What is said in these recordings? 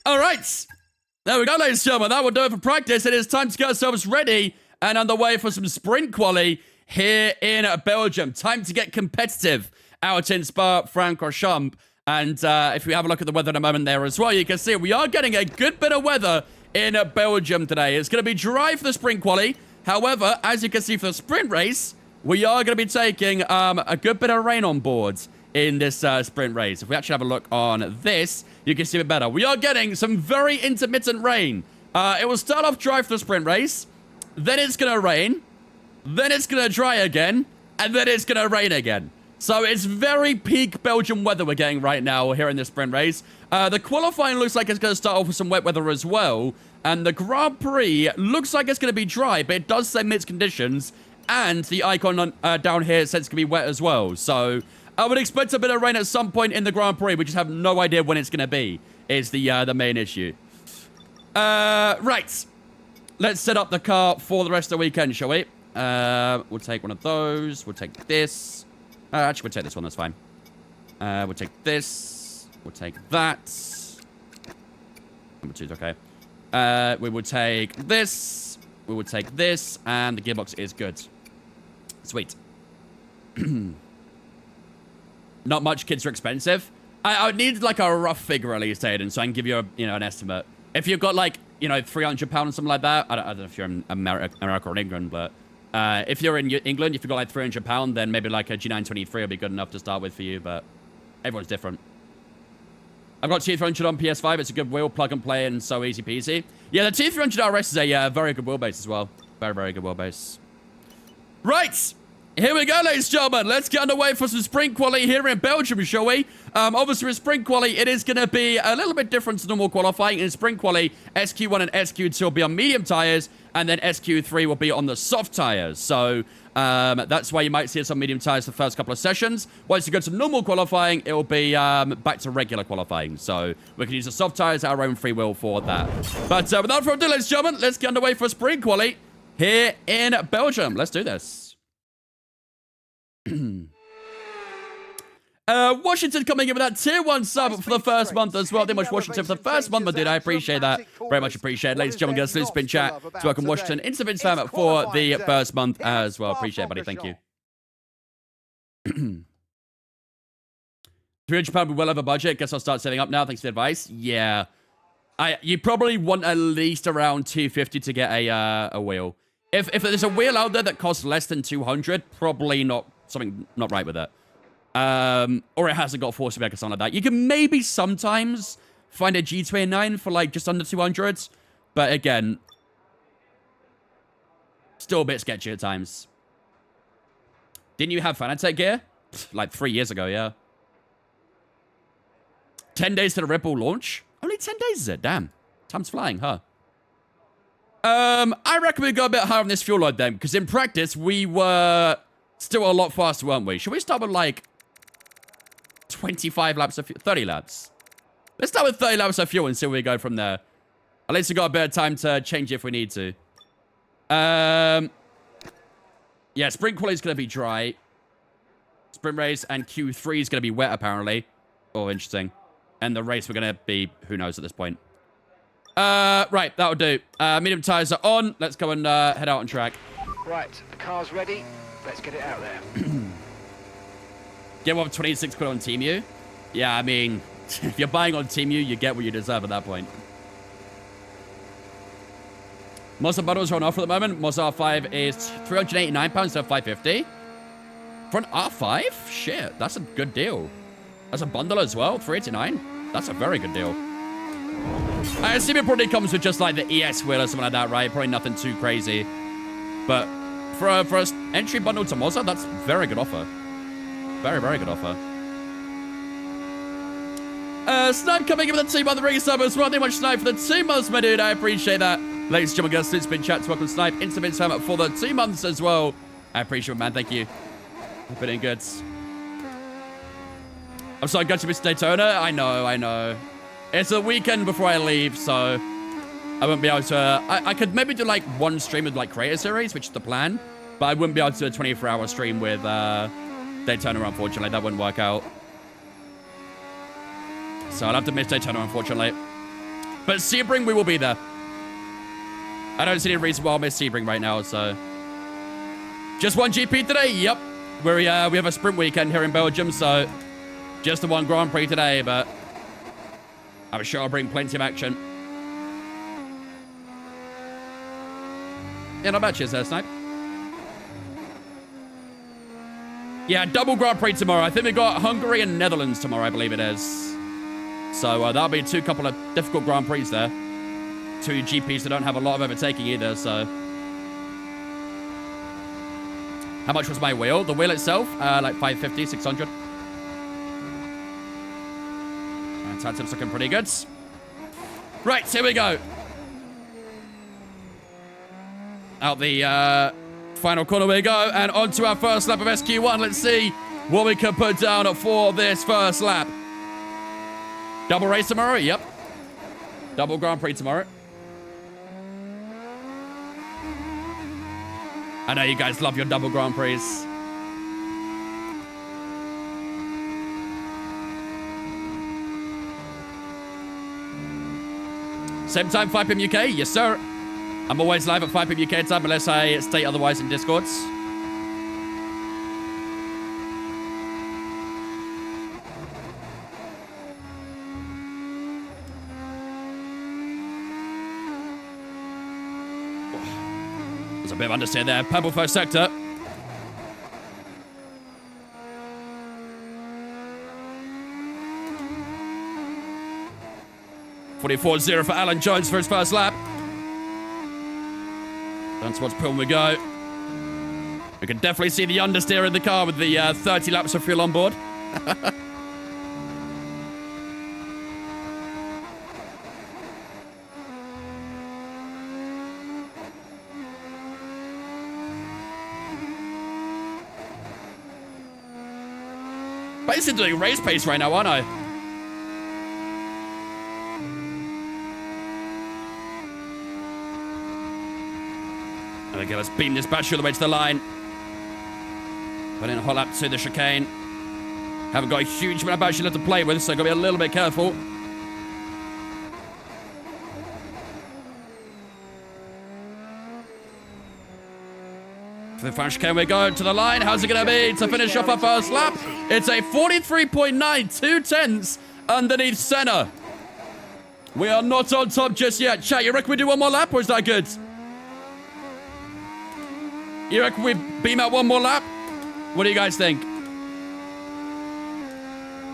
All right. There we go, ladies and gentlemen. That will do it for practice. It is time to get ourselves ready and on the way for some sprint quali here in Belgium. Time to get competitive out in Spa-Francorchamps. And if we have a look at the weather in a moment there as well, you can see we are getting a good bit of weather in Belgium today. It's going to be dry for the sprint quali. However, as you can see for the sprint race, we are going to be taking a good bit of rain on board in this sprint race. If we actually have a look on this, you can see it better. We are getting some very intermittent rain. It will start off dry for the sprint race, then it's going to rain, then it's going to dry again, and then it's going to rain again. So it's very peak Belgian weather we're getting right now here in this sprint race. The qualifying looks like it's going to start off with some wet weather as well. And the Grand Prix looks like it's going to be dry, but it does say mixed conditions. And the icon down here says it's going to be wet as well. So I would expect a bit of rain at some point in the Grand Prix. We just have no idea when it's going to be, is the main issue. Right. Let's set up the car for the rest of the weekend, shall we? We'll take one of those. We'll take this. Actually, we'll take this one. That's fine. We'll take this. We'll take that. Number 2 is okay. We will take this. We will take this. And the gearbox is good. Sweet. Not much. Kids are expensive. I would need like a rough figure at least, Aiden, so I can give you an estimate. If you've got like, £300 or something like that. I don't know if you're in America or England, but if you're in England, if you've got like £300, then maybe like a G923 will be good enough to start with for you, but everyone's different. I've got T300 on PS5. It's a good wheel, plug and play, and so easy peasy. Yeah, the T300 RS is a very good wheelbase as well. Very, very good wheelbase. Right. Here we go, ladies and gentlemen. Let's get underway for some sprint quali here in Belgium, shall we? Obviously, with sprint quali, it is going to be a little bit different to normal qualifying. In sprint quali, SQ1 and SQ2 will be on medium tires, and then SQ3 will be on the soft tires. So that's why you might see us on medium tires the first couple of sessions. Once you go to normal qualifying, it will be back to regular qualifying. So we can use the soft tires, our own free will for that. But without further ado, ladies and gentlemen, let's get underway for sprint quali here in Belgium. Let's do this. Washington coming in with that tier 1 sub for the first month as well. Thank you much, Washington, for the first month, my dude. I appreciate that. Very much appreciated. Ladies and gentlemen, get a salute spin chat to welcome Washington into Vince fam for the first month as well. Appreciate it, buddy. Thank you. £300 will be well over budget. Guess I'll start saving up now. Thanks for the advice. Yeah. You probably want at least around 250 to get a wheel. If there's a wheel out there that costs less than 200, probably not something not right with it. Or it hasn't got force feedback or something like that. You can maybe sometimes find a G29 for like just under 200, but again, still a bit sketchy at times. Didn't you have Fanatec gear? Like 3 years ago, yeah. 10 days to the Ripple launch? Only 10 days is it? Damn. Time's flying, huh? I reckon we go a bit higher on this fuel load then, because in practice, we were still a lot faster, weren't we? Should we start with like 25 laps of fuel? 30 laps. Let's start with 30 laps of fuel and see where we go from there. At least we got a bit of time to change if we need to. Yeah, sprint quality is going to be dry. Sprint race and Q3 is going to be wet, apparently. Oh, interesting. And the race we're going to be, who knows at this point. Right, that'll do. Medium tires are on. Let's go and head out on track. Right, the car's ready. Let's get it out there. Get one for 26 quid on Temu. Yeah, I mean, if you're buying on Temu, you get what you deserve at that point. Most of the bundles are on offer at the moment. Most R5 is £389 instead of £550. For an R5? Shit, that's a good deal. That's a bundle as well, $389. That's a very good deal. I assume it probably comes with just like the ES wheel or something like that, right? Probably nothing too crazy. But for an entry bundle to Moza, that's a very good offer. Very, very good offer. Snipe coming in with the 2 month ring sub as well. Thank you much, Snipe, for the 2 months, my dude. I appreciate that. Ladies and gentlemen, get a salute spin chat to welcome Snipe into Vince fam for the 2 months as well. I appreciate it, man. Thank you. You've been in good. I'm sorry, got to miss Daytona. I know. It's a weekend before I leave, so I won't be able to... I could maybe do like one stream with like Creator Series, which is the plan, but I wouldn't be able to do a 24-hour stream with Daytona, unfortunately. That wouldn't work out. So I'll have to miss Daytona, unfortunately. But Sebring, we will be there. I don't see any reason why I'll miss Sebring right now, so. Just one GP today? Yep. We have a sprint weekend here in Belgium, so just the one Grand Prix today, but I'm sure I'll bring plenty of action. Yeah, not bad, cheers there, Snipe. Yeah, double Grand Prix tomorrow. I think we've got Hungary and Netherlands tomorrow, I believe it is. So that'll be couple of difficult Grand Prix there. 2 GPs that don't have a lot of overtaking either, so. How much was my wheel? The wheel itself, like 550, 600. And Tantum's looking pretty good. Right, here we go. Out the final corner we go, and on to our first lap of SQ1. Let's see what we can put down for this first lap. Double race tomorrow? Yep. Double Grand Prix tomorrow. I know you guys love your double Grand Prix. Same time, 5 p.m. UK? Yes, sir. I'm always live at 5 p.m. UK time unless I state otherwise in Discords. There's a bit of understeer there. Purple first sector. .44.0 for Alan Jones for his first lap. Down towards Pilm we go. We can definitely see the understeer in the car with the 30 laps of fuel on board. Basically doing race pace right now, aren't I? There we go, let's beam this battery all the way to the line. Put in a hot lap to the chicane. Haven't got a huge amount of battery left to play with, so gotta be a little bit careful. For the final chicane we go to the line. How's it gonna be to finish off our first lap? It's a 43.9, 2 tenths underneath Senna. We are not on top just yet. Chat, you reckon we do one more lap, or is that good? You reckon we beam out one more lap? What do you guys think?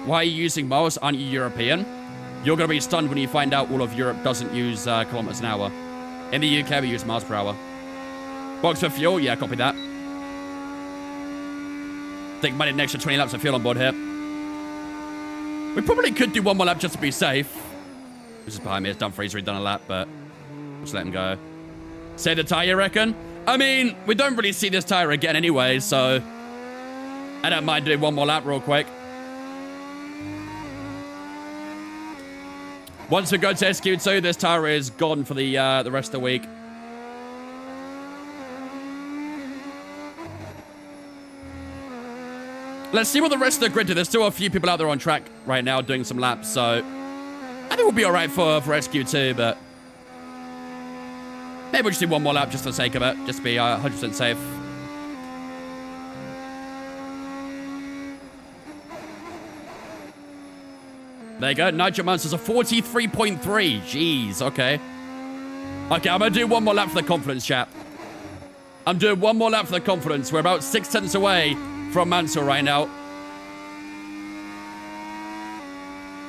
Why are you using miles? Aren't you European? You're going to be stunned when you find out all of Europe doesn't use kilometers an hour. In the UK, we use miles per hour. Box for fuel? Yeah, copy that. Think might need an extra 20 laps of fuel on board here. We probably could do one more lap just to be safe. This is behind me. It's Dumfries already done a lap, but just let him go. Save the tire, you reckon? I mean, we don't really see this tire again anyway, so I don't mind doing one more lap real quick. Once we go to SQ2, this tire is gone for the rest of the week. Let's see what the rest of the grid do. There's still a few people out there on track right now doing some laps, so I think we'll be all right for SQ2, but maybe we'll just do one more lap just for the sake of it, just to be 100% safe. There you go. Nigel Monster's a 43.3. Jeez, okay. Okay, I'm going to do one more lap for the confidence, chat. I'm doing one more lap for the confidence. We're about 6 tenths away from Mansell right now.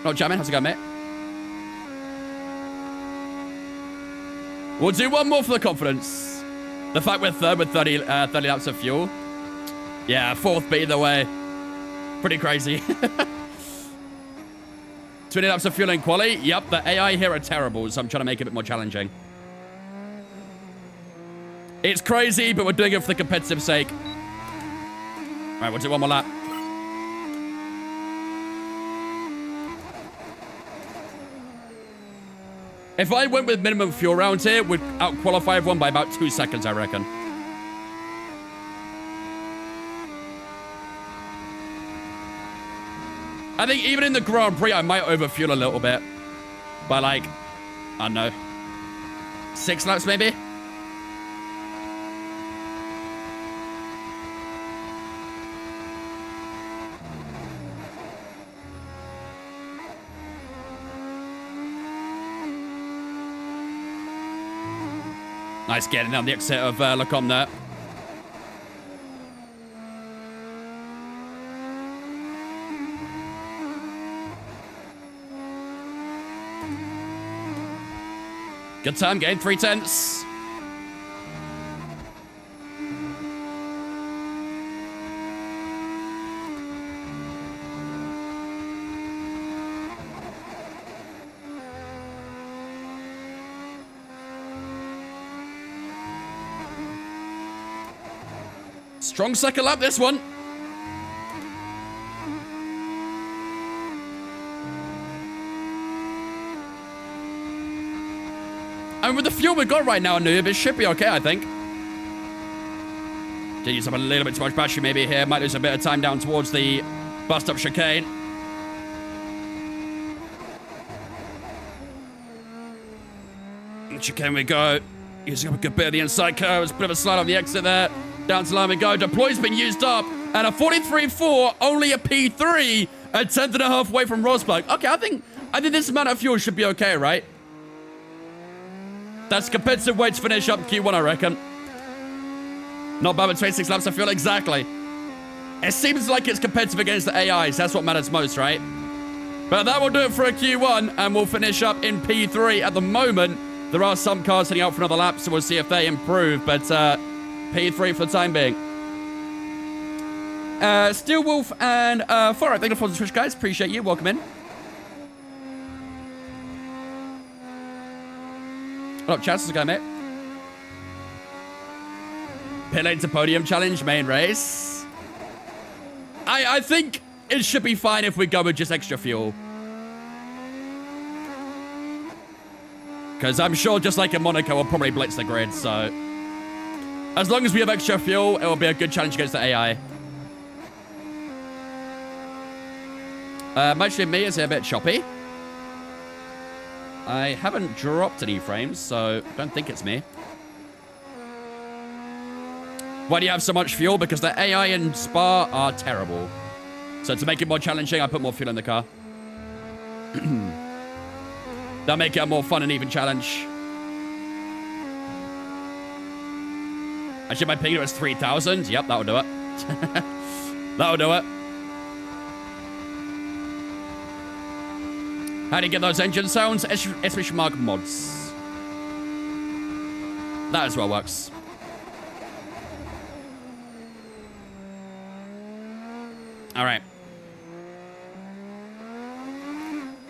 Oh, Jammin, how's it going, mate? We'll do one more for the confidence. The fact we're third with 30 laps of fuel. Yeah, fourth, but either way. Pretty crazy. 20 laps of fuel in quali. Yep, the AI here are terrible, so I'm trying to make it a bit more challenging. It's crazy, but we're doing it for the competitive sake. All right, we'll do one more lap. If I went with minimum fuel round here, we'd out-qualify everyone by about 2 seconds, I reckon. I think even in the Grand Prix, I might overfuel a little bit. By like I don't know. 6 laps, maybe? Nice getting on the exit of Lacombe there. Good time, gain 3/10. Strong second lap, this one. And with the fuel we've got right now, Noob, it should be okay, I think. Did use up a little bit too much battery maybe here. Might lose a bit of time down towards the bust-up chicane. Chicane we go. Using up a good bit of the inside curve. It's a bit of a slide on the exit there. Down to line we go. Deploy's been used up. And a 43.4, only a P3. A 10th and a half away from Rosberg. Okay, I think this amount of fuel should be okay, right? That's a competitive way to finish up Q1, I reckon. Not bad with 26 laps, I feel exactly. It seems like it's competitive against the AIs. That's what matters most, right? But that will do it for a Q1, and we'll finish up in P3. At the moment, there are some cars heading out for another lap, so we'll see if they improve. But P3 for the time being. Steel Wolf and Farah, thank you for the Twitch, guys. Appreciate you. Welcome in. What up, chances go, mate? Pit lane to podium challenge, main race. I think it should be fine if we go with just extra fuel. Because I'm sure just like in Monaco, we'll probably blitz the grid, so... As long as we have extra fuel, it will be a good challenge against the AI. Mostly me is a bit choppy. I haven't dropped any frames, so I don't think it's me. Why do you have so much fuel? Because the AI in Spa are terrible. So to make it more challenging, I put more fuel in the car. That'll make it a more fun and even challenge. Actually, my ping was 3,000. Yep, that'll do it. That'll do it. How do you get those engine sounds? Exclamation mark mods. That as well works. All right.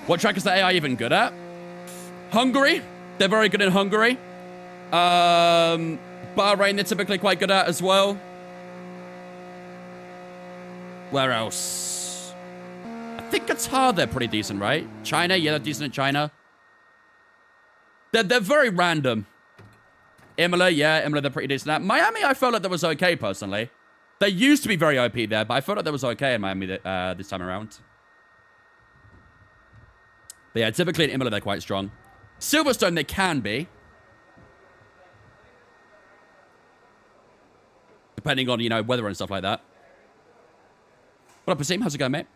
What track is the AI even good at? Hungary. They're very good in Hungary. Bahrain, they're typically quite good at as well. Where else? I think Qatar, they're pretty decent, right? China, yeah, they're decent in China. They're very random. Imola, yeah, Imola, they're pretty decent at. Miami, I felt like that was okay, personally. They used to be very OP there, but I felt like that was okay in Miami this time around. But yeah, typically in Imola, they're quite strong. Silverstone, they can be. Depending on, you know, weather and stuff like that. What up, Asim? How's it going, mate?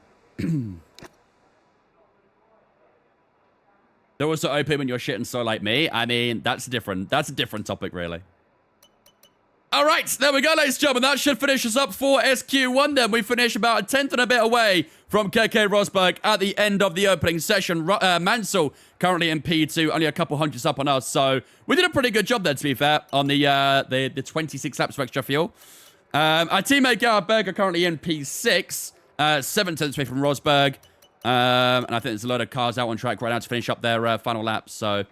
They're also OP when you're shit and so like me. I mean, that's a different topic, really. All right, there we go, ladies and gentlemen. That should finish us up for SQ1 then. We finish about a 10th and a bit away from KK Rosberg at the end of the opening session. Mansell currently in P2, only a couple hundreds up on us. So we did a pretty good job there, to be fair, on the 26 laps of extra fuel. Our teammate Gareth Berger currently in P6, 7 tenths away from Rosberg. And I think there's a lot of cars out on track right now to finish up their final laps. So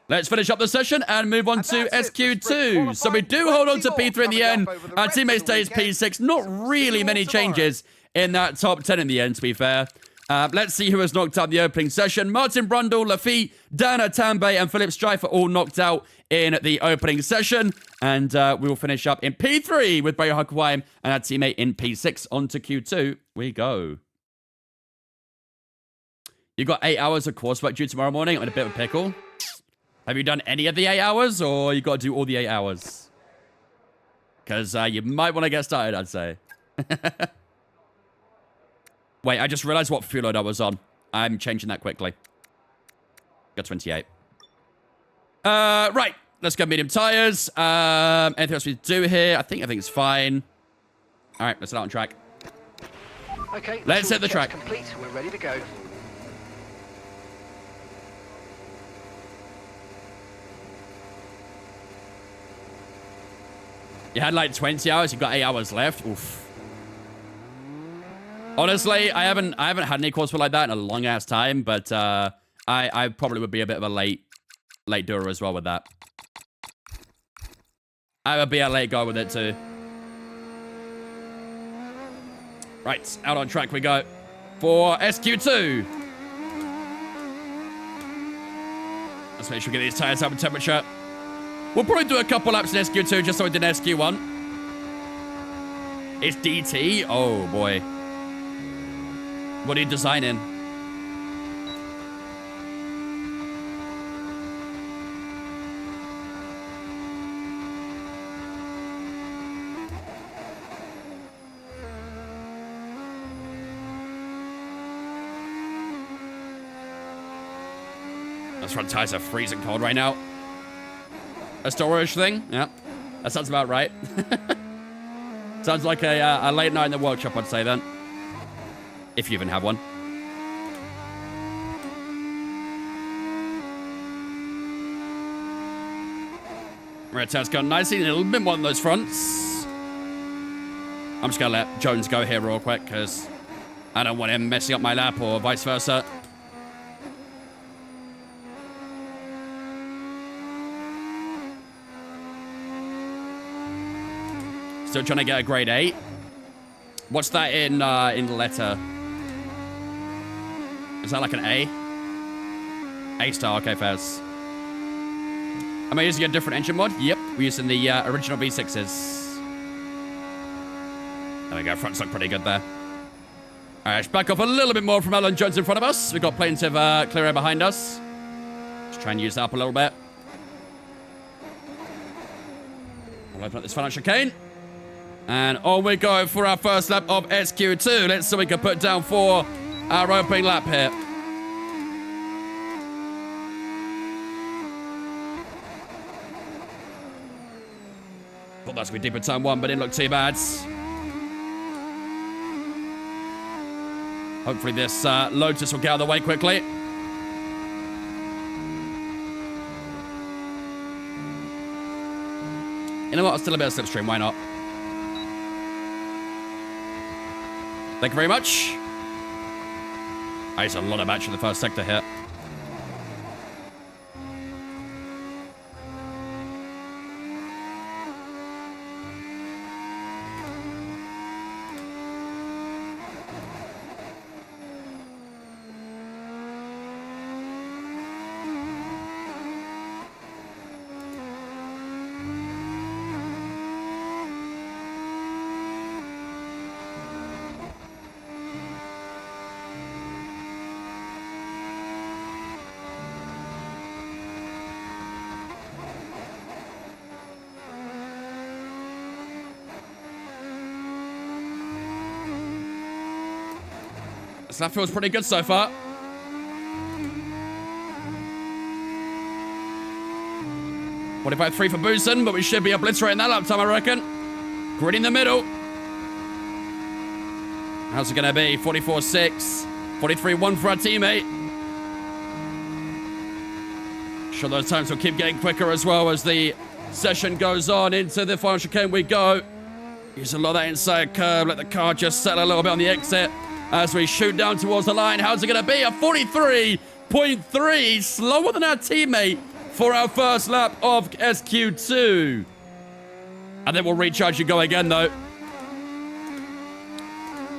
let's finish up the session and move on to SQ2. So we do hold on to P3 in the end. Our teammate stays P6. Not really many changes in that top 10 in the end, to be fair. Let's see who has knocked out the opening session. Martin Brundle, Lafitte, Dana Tambay, and Philip Strife are all knocked out in the opening session. And we will finish up in P3 with Barry Huckleheim and our teammate in P6. On to Q2 we go. You got 8 hours of coursework due tomorrow morning. I'm in a bit of a pickle. Have you done any of the 8 hours, or you got to do all the 8 hours? Because you might want to get started, I'd say. Wait, I just realized what fuel load I was on. I'm changing that quickly. Got 28. Right. Let's go medium tires. Anything else we do here? I think it's fine. All right, let's get out on track. Okay, Let's hit the track. Complete. We're ready to go. You had like 20 hours. You've got 8 hours left. Oof. Honestly, I haven't had any coursework like that in a long ass time, but I probably would be a bit of a late doer as well with that. I would be a late guy with it too. Right, out on track we go for SQ2. Let's make sure we get these tires up in temperature. We'll probably do a couple laps in SQ2 just so we did SQ1. It's DT. Oh boy. What are you designing? Those front tires are freezing cold right now. A storage thing? Yeah. That sounds about right. Sounds like a late night in the workshop, I'd say then. If you even have one. Red tire's gone nicely. A little bit more than those fronts. I'm just going to let Jones go here real quick because I don't want him messing up my lap or vice versa. Still trying to get a grade 8. What's that in letter? Is that like an A? A star, okay, fairs. Am I using a different engine mod? Yep, we're using the original V6s. There we go, fronts look pretty good there. All right, let's back off a little bit more from Alan Jones in front of us. We've got plenty of clear air behind us. Let's try and use that up a little bit. We'll open up this financial chicane. And on we go for our first lap of SQ2. Let's see what we can put down for our opening lap here. Thought that's going to be deep in turn 1, but didn't look too bad. Hopefully this Lotus will get out of the way quickly. You know what? Still a bit of slipstream. Why not? Thank you very much. I used a lot of battery in the first sector here. So that feels pretty good so far. What about 3 for Boosen, but we should be obliterating that lap time, I reckon. Grid in the middle. How's it going to be? 44.6. 43.1 for our teammate. Sure, those times will keep getting quicker as well as the session goes on. Into the final chicane we go. Use a lot of that inside curve. Let the car just settle a little bit on the exit as we shoot down towards the line. How's it going to be? A 43.3, slower than our teammate for our first lap of SQ2. And then we'll recharge and go again, though.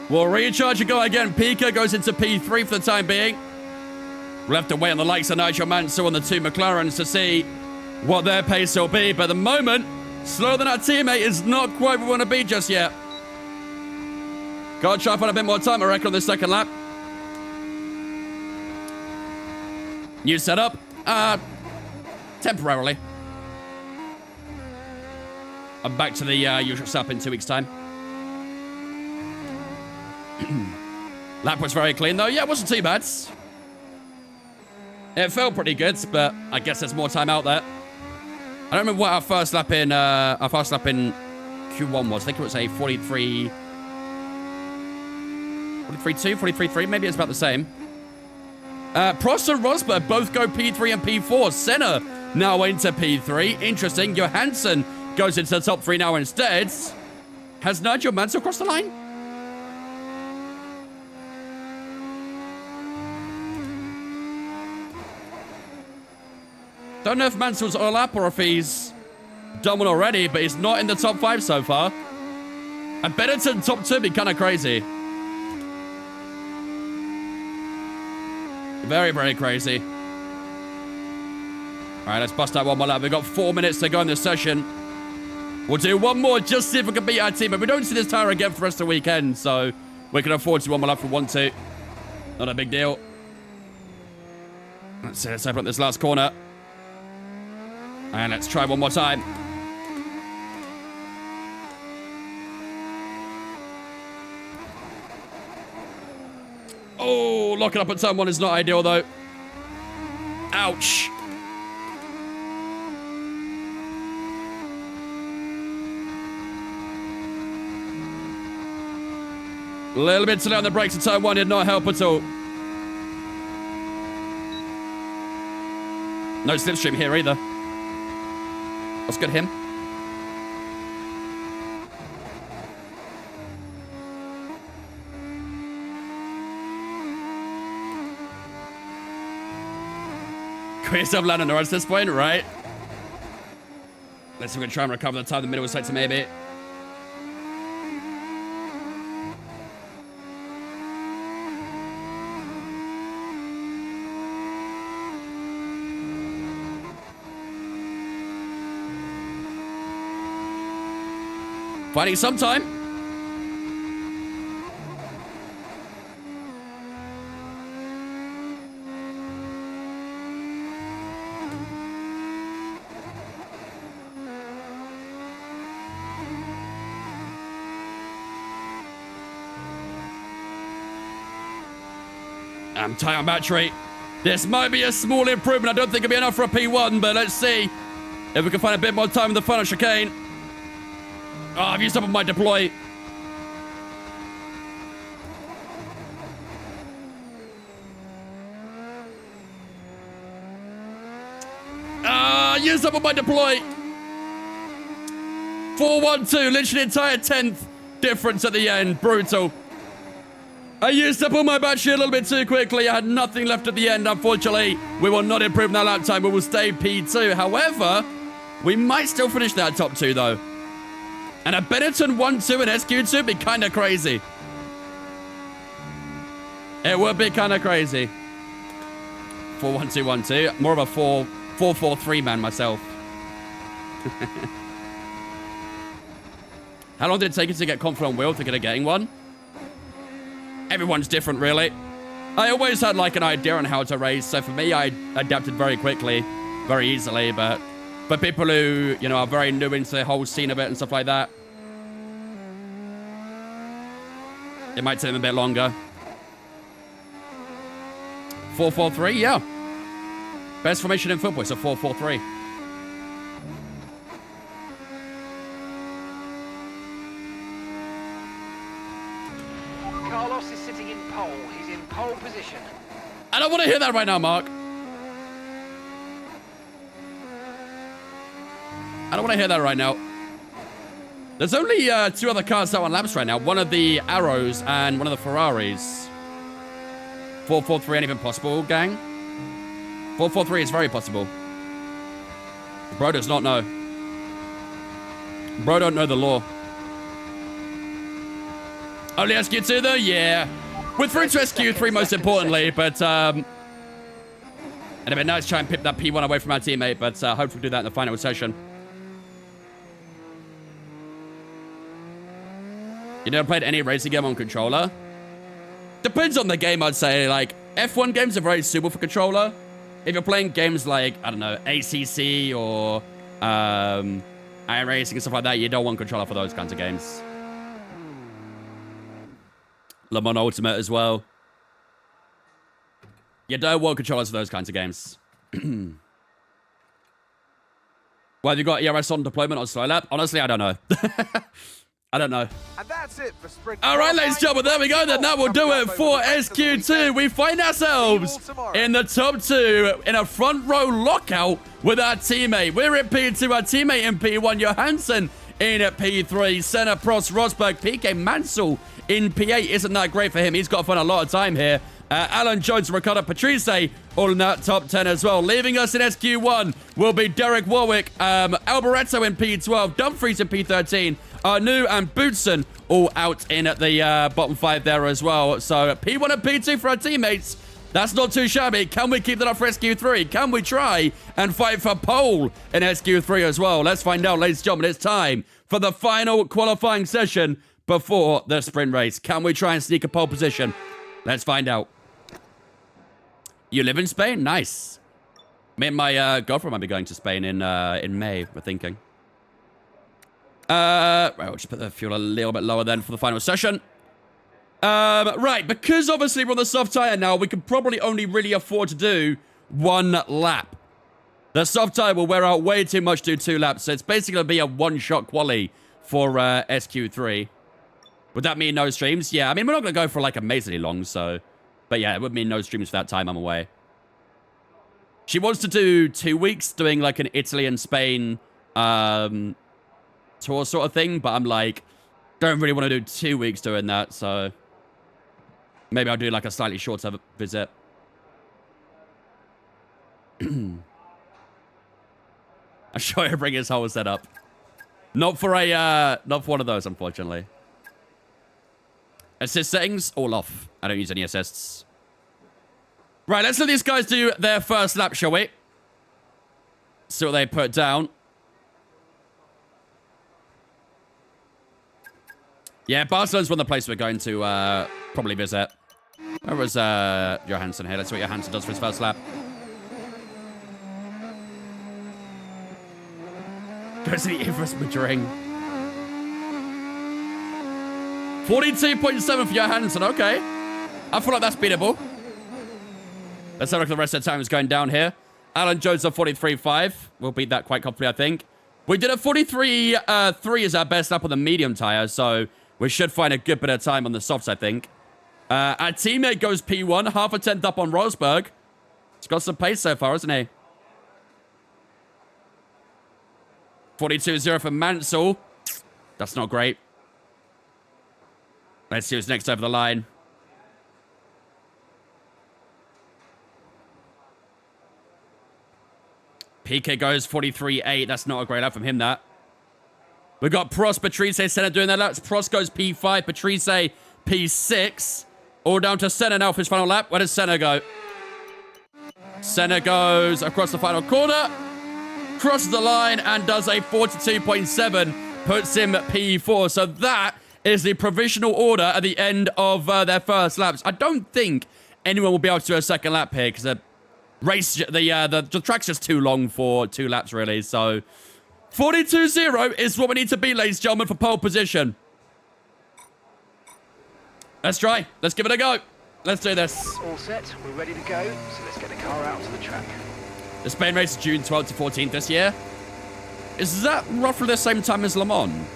We'll recharge and go again. Pika goes into P3 for the time being. We'll have to wait on the likes of Nigel Mansell and the 2 McLarens to see what their pace will be. But at the moment, slower than our teammate is not quite where we want to be just yet. Gotta try and find a bit more time, I reckon, on this second lap. New setup. Temporarily. I'm back to the usual setup in 2 weeks' time. Lap was very clean, though. Yeah, it wasn't too bad. It felt pretty good, but I guess there's more time out there. I don't remember what our first lap in Q1 was. I think it was a 43... 43.2, 43.3, maybe it's about the same. Prost and Rosberg both go P3 and P4. Senna now into P3. Interesting. Johansson goes into the top 3 now instead. Has Nigel Mansell crossed the line? Don't know if Mansell's all up or if he's done one already, but he's not in the top 5 so far. And Benetton top 2 would be kind of crazy. Very, very crazy. All right, let's bust out one more lap. We've got 4 minutes to go in this session. We'll do one more just to see if we can beat our team. But we don't see this tire again for the rest of the weekend, so we can afford to do one more lap if we want to. Not a big deal. Let's open up this last corner. And let's try one more time. Oh, locking up at turn 1 is not ideal, though. Ouch. A little bit too late on the brakes at turn 1 did not help at all. No slipstream here either. That's good, him. Chris, I've landed on the roads at this point, right? Let's see if we can try and recover the time the middle sector, maybe. Finding some time. I'm tight on battery. This might be a small improvement. I don't think it'll be enough for a P1, but let's see if we can find a bit more time in the final chicane. Oh, I've used up on my deploy. Used up on my deploy. 4-1-2, literally entire 10th difference at the end. Brutal. I used up all my battery a little bit too quickly. I had nothing left at the end, unfortunately. We will not improve in our lap time. We will stay P2. However, we might still finish that top 2, though. And a Benetton 1-2 and SQ2 would be kind of crazy. It would be kind of crazy. 4-1-2-1-2. More of a 4-4-3 man myself. How long did it take us to get confident on wheel to get a getting one? Everyone's different, really. I always had like an idea on how to race, so for me, I adapted very quickly, very easily, but for people who, you know, are very new into the whole scene of it and stuff like that, it might take them a bit longer. 4-4-3, yeah. Best formation in football, it's a 4-4-3. Carlos is sitting in pole. He's in pole position. I don't want to hear that right now, Mark. I don't want to hear that right now. There's only 2 other cars out on laps right now. One of the Arrows and one of the Ferraris. 4-4-3 ain't even possible, gang. 4-4-3 is very possible. Bro does not know. Bro don't know the law. Only SQ2 though? Yeah. We're through to SQ3 most importantly, but and it'd be nice to try and pip that P1 away from our teammate, but hopefully we'll do that in the final session. You never played any racing game on controller? Depends on the game, I'd say. Like, F1 games are very suitable for controller, if you're playing games like, I don't know, ACC or iRacing and stuff like that, you don't want controller for those kinds of games. Le Mans Ultimate as well. You don't want controllers for those kinds of games. Well, have you got ERS on deployment on slow lap? Honestly, I don't know. I don't know. And that's it for sprint. All right, ladies and gentlemen, there we go. Then that will do it for SQ2. We find ourselves in the top 2 in a front row lockout with our teammate. We're in P2, our teammate in P1, Johansson in at P3, Senna, Prost, Rosberg, PK Mansell in P8. Isn't that great for him? He's got to find a lot of time here. Alan Jones, Ricardo Patrice, all in that top 10 as well. Leaving us in SQ1 will be Derek Warwick, Alboreto in P12, Dumfries in P13, Arnu and Bootson all out in the bottom 5 there as well. So P1 and P2 for our teammates. That's not too shabby. Can we keep that up for SQ3? Can we try and fight for pole in SQ3 as well? Let's find out, ladies and gentlemen. It's time for the final qualifying session before the sprint race. Can we try and sneak a pole position? Let's find out. You live in Spain? Nice. Me and my girlfriend might be going to Spain in May, we're thinking. Right, we'll just put the fuel a little bit lower then for the final session. Right, because obviously we're on the soft tire now, we can probably only really afford to do 1 lap. The soft tire will wear out way too much to do 2 laps, so it's basically going to be a one-shot quali for SQ3. Would that mean no streams? Yeah, I mean, we're not going to go for like amazingly long, so... But yeah, it would mean no streams for that time I'm away. She wants to do 2 weeks doing like an Italy and Spain tour sort of thing. But I'm like, don't really want to do 2 weeks doing that. So maybe I'll do like a slightly shorter visit. I'm sure he'll bring his whole setup. Not for one of those, unfortunately. Assist settings, all off. I don't use any assists. Right, let's let these guys do their first lap, shall we? See what they put down. Yeah, Barcelona's one of the places we're going to probably visit. Where was Johansson here? Let's see what Johansson does for his first lap. Go to the infamous Madrid. 42.7 for Johansson, okay. I feel like that's beatable. Let's have a look at the rest of the time is going down here. Alan Jones on 43.5. We'll beat that quite comfortably, I think. We did a 43.3 as our best lap on the medium tire, so we should find a good bit of time on the softs, I think. Our teammate goes P1, half a tenth up on Rosberg. He's got some pace so far, hasn't he? 42.0 for Mansell. That's not great. Let's see who's next over the line. PK goes 43.8. That's not a great lap from him, that. We've got Prost, Patrice, Senna doing their laps. Prost goes P5, Patrice P6. All down to Senna now for his final lap. Where does Senna go? Senna goes across the final corner, crosses the line, and does a 42.7. Puts him at P4. So that is the provisional order at the end of their first laps. I don't think anyone will be able to do a second lap here because the track's just too long for 2 laps, really. So 42.0 is what we need to be, ladies and gentlemen, for pole position. Let's try. Let's give it a go. Let's do this. All set, we're ready to go, so let's get the car out to the track. The Spain race is June 12th to 14th this year. Is that roughly the same time as Le Mans?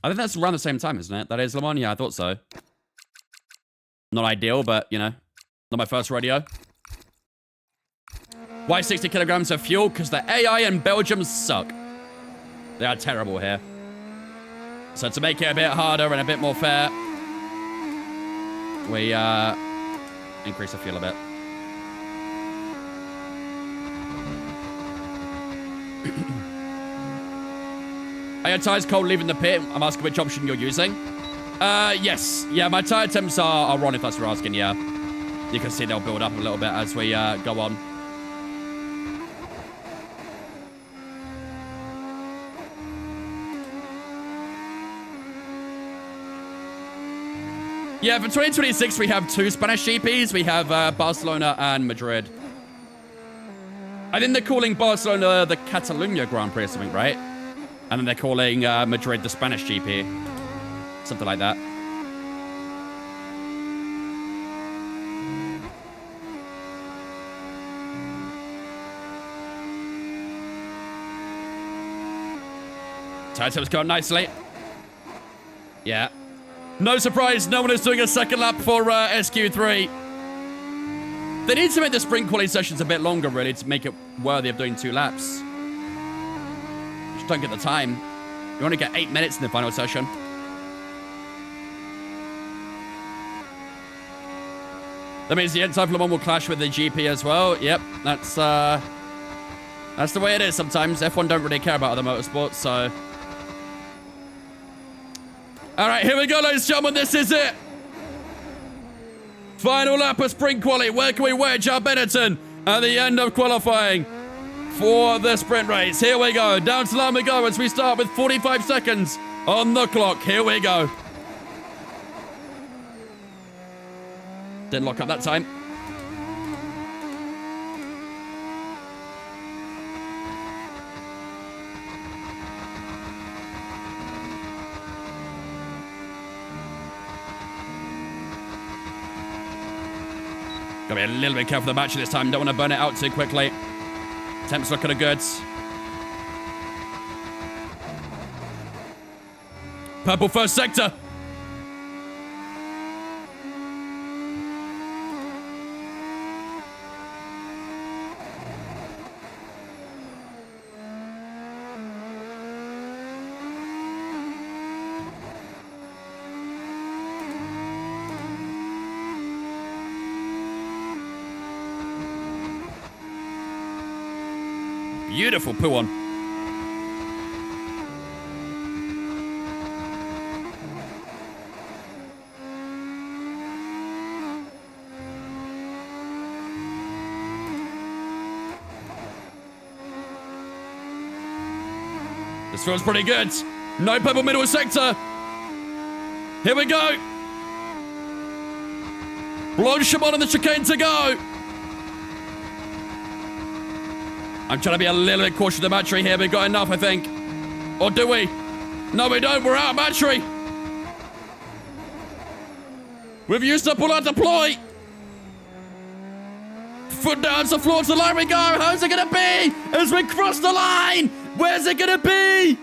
I think that's around the same time, isn't it? That is Le Mans? Yeah, I thought so. Not ideal, but, you know, not my first rodeo. Why 60 kilograms of fuel? Because the AI in Belgium suck. They are terrible here. So to make it a bit harder and a bit more fair, we increase the fuel a bit. Are your tires cold leaving the pit? I'm asking which option you're using. Yes. Yeah, my tire temps are on, if that's what you're asking, yeah. You can see they'll build up a little bit as we go on. Yeah, for 2026, we have 2 Spanish GPs. We have Barcelona and Madrid. I think they're calling Barcelona the Catalunya Grand Prix or something, right? And then they're calling Madrid the Spanish GP. Something like that. Tire tip's going nicely. Yeah. No surprise, no one is doing a second lap for SQ3. They need to make the sprint quality sessions a bit longer, really, to make it worthy of doing 2 laps. Just don't get the time. You only get 8 minutes in the final session. That means the end-time Le Mans will clash with the GP as well. Yep, that's the way it is sometimes. F1 don't really care about other motorsports, so... All right, here we go, ladies and gentlemen. This is it. Final lap of sprint quali. Where can we wedge our Benetton at the end of qualifying for the sprint race? Here we go. Down to line we go as we start with 45 seconds on the clock. Here we go. Didn't lock up that time. Gotta be a little bit careful with the battery this time. Don't want to burn it out too quickly. Temps looking good. Purple first sector. Beautiful poo on. This feels pretty good. No purple middle sector. Here we go. Blanchimont on the chicane to go. I'm trying to be a little bit cautious with the battery here. We've got enough, I think. Or do we? No, we don't. We're out of battery. We've used up all our deploy. Foot down to floor to the line we go. How's it going to be as we cross the line? Where's it going to be?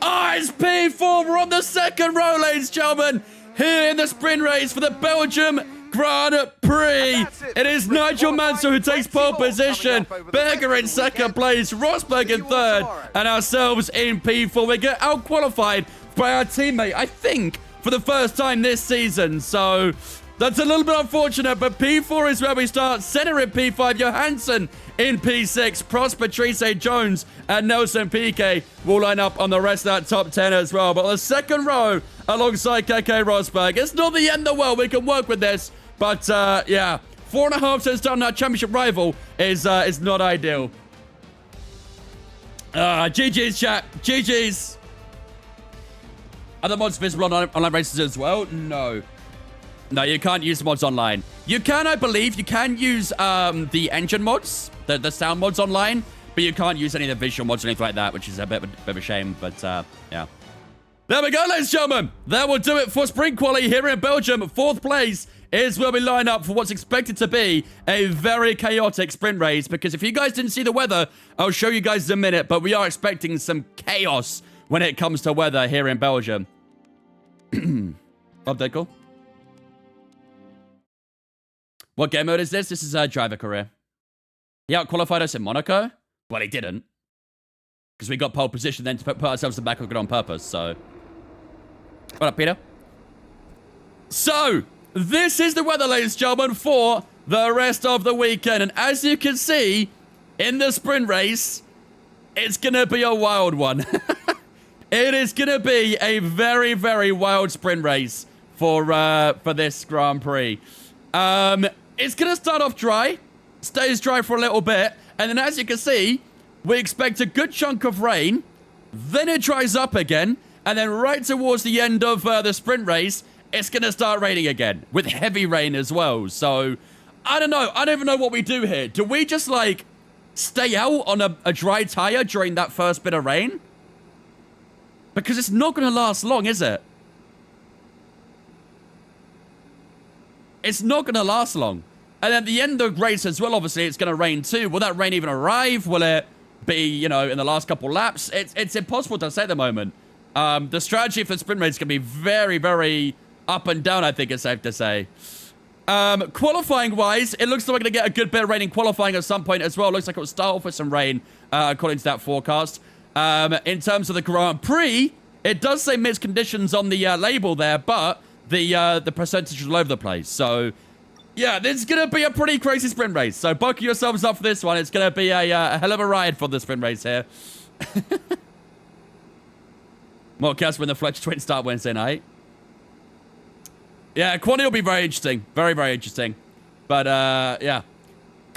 Oh, it's P4. We're on the second row, ladies and gentlemen. Here in the sprint race for the Belgium Grand Prix. It is Nigel Mansell who takes pole position. Berger in second place. Rosberg in third. And ourselves in P4. We get out-qualified by our teammate, I think, for the first time this season. So that's a little bit unfortunate, but P4 is where we start. Senna in P5. Johansson in P6. Prost, Patrice Jones, and Nelson Piquet will line up on the rest of that top 10 as well. But on the second row, alongside Keke Rosberg, it's not the end of the world. We can work with this. But, yeah, 4.5 cents down our championship rival is not ideal. GG's, chat. GG's. Are the mods visible on online races as well? No. No, you can't use the mods online. You can, I believe, you can use the engine mods, the sound mods online, but you can't use any of the visual mods or anything like that, which is a bit of a shame, but, yeah. There we go, ladies and gentlemen. That will do it for sprint quali here in Belgium. 4th place is where we line up for what's expected to be a very chaotic sprint race, because if you guys didn't see the weather, I'll show you guys in a minute, but we are expecting some chaos when it comes to weather here in Belgium. Update call. What game mode is this? This is driver career. He out-qualified us in Monaco? Well, he didn't. Because we got pole position then to put ourselves in the back of it on purpose, so... What up, Peter? So, this is the weather, ladies and gentlemen, for the rest of the weekend. And as you can see, in the sprint race, it's going to be a wild one. It is going to be a very, very wild sprint race for this Grand Prix. It's going to start off dry, stays dry for a little bit, and then as you can see, we expect a good chunk of rain, then it dries up again, and then right towards the end of the sprint race, it's going to start raining again with heavy rain as well. So, I don't know. I don't even know what we do here. Do we just, like, stay out on a dry tire during that first bit of rain? Because it's not going to last long, is it? It's not going to last long. And at the end of the race as well, obviously, it's going to rain too. Will that rain even arrive? Will it be, you know, in the last couple laps? It's impossible to say at the moment. The strategy for the sprint race is going to be very, very up and down, I think it's safe to say. Qualifying-wise, it looks like we're going to get a good bit of rain in qualifying at some point as well. It looks like it will start off with some rain, according to that forecast. In terms of the Grand Prix, it does say mixed conditions on the label there, but the percentage is all over the place. So, yeah, this is going to be a pretty crazy sprint race. So, buckle yourselves up for this one. It's going to be a hell of a ride for the sprint race here. Morecast when the Fletcher twins start Wednesday night. Yeah, quality will be very interesting. Very, very interesting. But, yeah.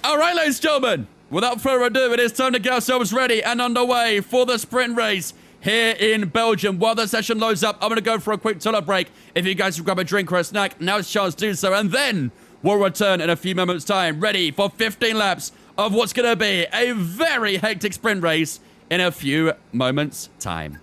All right, ladies and gentlemen. Without further ado, it is time to get ourselves ready and underway for the sprint race here in Belgium. While the session loads up, I'm going to go for a quick toilet break. If you guys will grab a drink or a snack, now it's chance to do so. And then we'll return in a few moments' time, ready for 15 laps of what's going to be a very hectic sprint race in a few moments' time.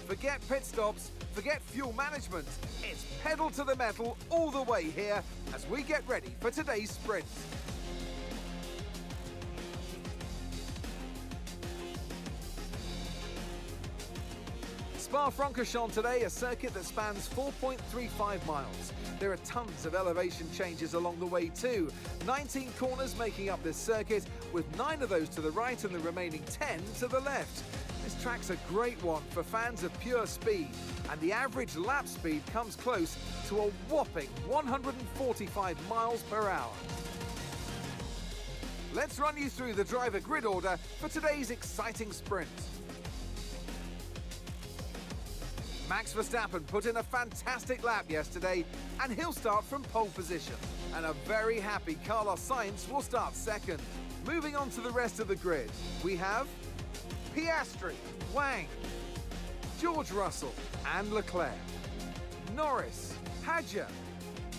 Forget pit stops, forget fuel management. It's pedal to the metal all the way here as we get ready for today's sprint. Spa-Francorchamps today, a circuit that spans 4.35 miles. There are tons of elevation changes along the way too. 19 corners making up this circuit, with 9 of those to the right and the remaining 10 to the left. This track's a great one for fans of pure speed, and the average lap speed comes close to a whopping 145 miles per hour. Let's run you through the driver grid order for today's exciting sprint. Max Verstappen put in a fantastic lap yesterday, and he'll start from pole position. And a very happy Carlos Sainz will start second. Moving on to the rest of the grid, we have Piastri, Wang, George Russell and Leclerc, Norris, Hadjar,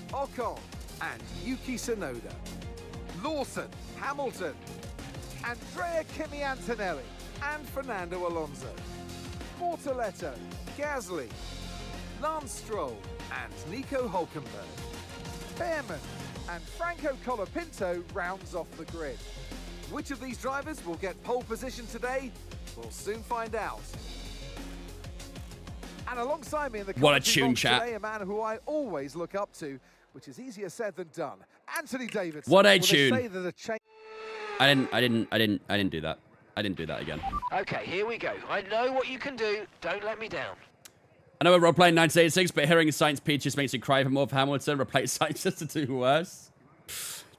Ocon and Yuki Tsunoda, Lawson, Hamilton, Andrea Kimi Antonelli and Fernando Alonso, Bortoletto, Gasly, Lance Stroll and Nico Hülkenberg, Behrman and Franco Colapinto rounds off the grid. Which of these drivers will get pole position today? We'll soon find out. And alongside me in the what a commentary tune, box chat. today, a man who I always look up to, which is easier said than done. Anthony Davidson. What a Well, they tune. say that a change... I didn't do that. I didn't do that again. Okay, here we go. I know what you can do. Don't let me down. I know we're role-playing 1986, but hearing Sainz Peaches makes you cry for more of Hamilton. Replace Sainz just to do worse.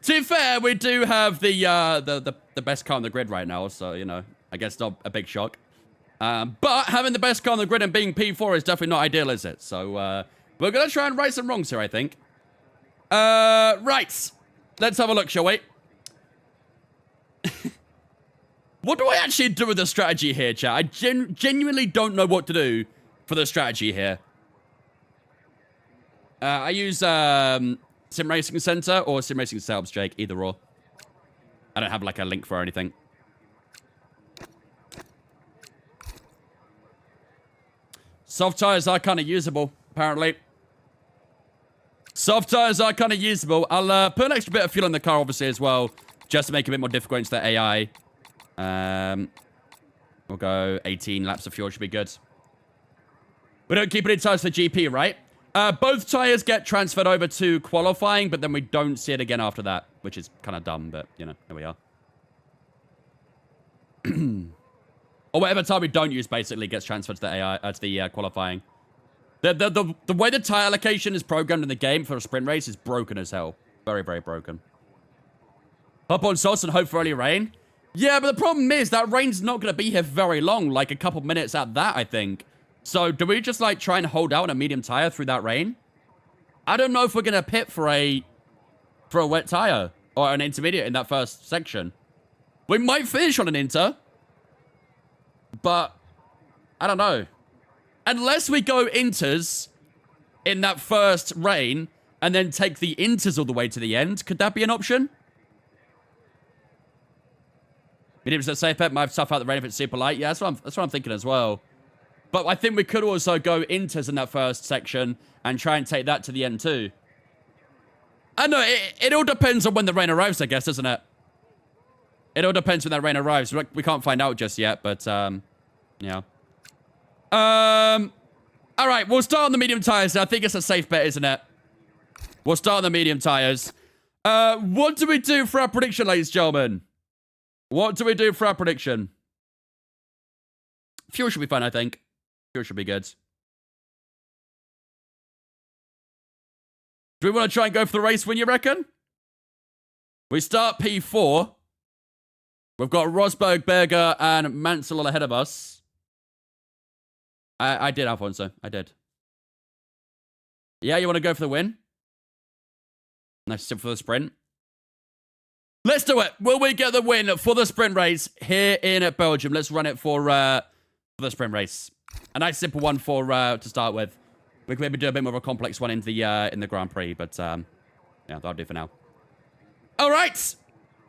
To be fair, we do have the best car on the grid right now, so, you know, I guess not a big shock. But having the best car on the grid and being P4 is definitely not ideal, is it? So, we're going to try and right some wrongs here, I think. Right. Let's have a look, shall we? What do I actually do with the strategy here, chat? I genuinely don't know what to do for the strategy here. I use Sim Racing Center or Sim Racing Selbst, Jake, either or. I don't have like a link for anything. Soft tires are kind of usable, apparently. Soft tires are kind of usable. I'll put an extra bit of fuel in the car, obviously, as well, just to make it a bit more difficult into the AI. We'll go 18 laps of fuel, should be good. We don't keep any tires for GP, right? Both tires get transferred over to qualifying, but then we don't see it again after that, which is kind of dumb, but, you know, here we are. Or whatever tire we don't use, basically, gets transferred to the AI, to the qualifying. The way the tire allocation is programmed in the game for a sprint race is broken as hell. Very, very broken. Hop on sauce and hope for early rain. Yeah, but the problem is that rain's not going to be here very long, like a couple minutes at that, I think. So do we just, like, try and hold out on a medium tire through that rain? I don't know if we're going to pit for a wet tire or an intermediate in that first section. We might finish on an inter, but I don't know. Unless we go inters in that first rain and then take the inters all the way to the end, could that be an option? Medium's a safe bet. Might have tough out the rain if it's super light. Yeah, that's what I'm thinking as well. But I think we could also go inters in that first section and try and take that to the end too. I know, it all depends on when the rain arrives, I guess, doesn't it? It all depends when that rain arrives. We can't find out just yet, but, yeah. All right, we'll start on the medium tires. I think it's a safe bet, isn't it? We'll start on the medium tires. What do we do for our prediction, ladies and gentlemen? What do we do for our prediction? Fuel should be fine, I think. Fuel should be good. Do we want to try and go for the race win, you reckon? We start P4. We've got Rosberg, Berger, and Mansell all ahead of us. I did, Alfonso. I did. Yeah, you want to go for the win? Nice sit for the sprint. Let's do it. Will we get the win for the sprint race here in Belgium? Let's run it for the sprint race. A nice simple one for to start with. We can maybe do a bit more of a complex one in the Grand Prix, but yeah, that'll do for now. All right.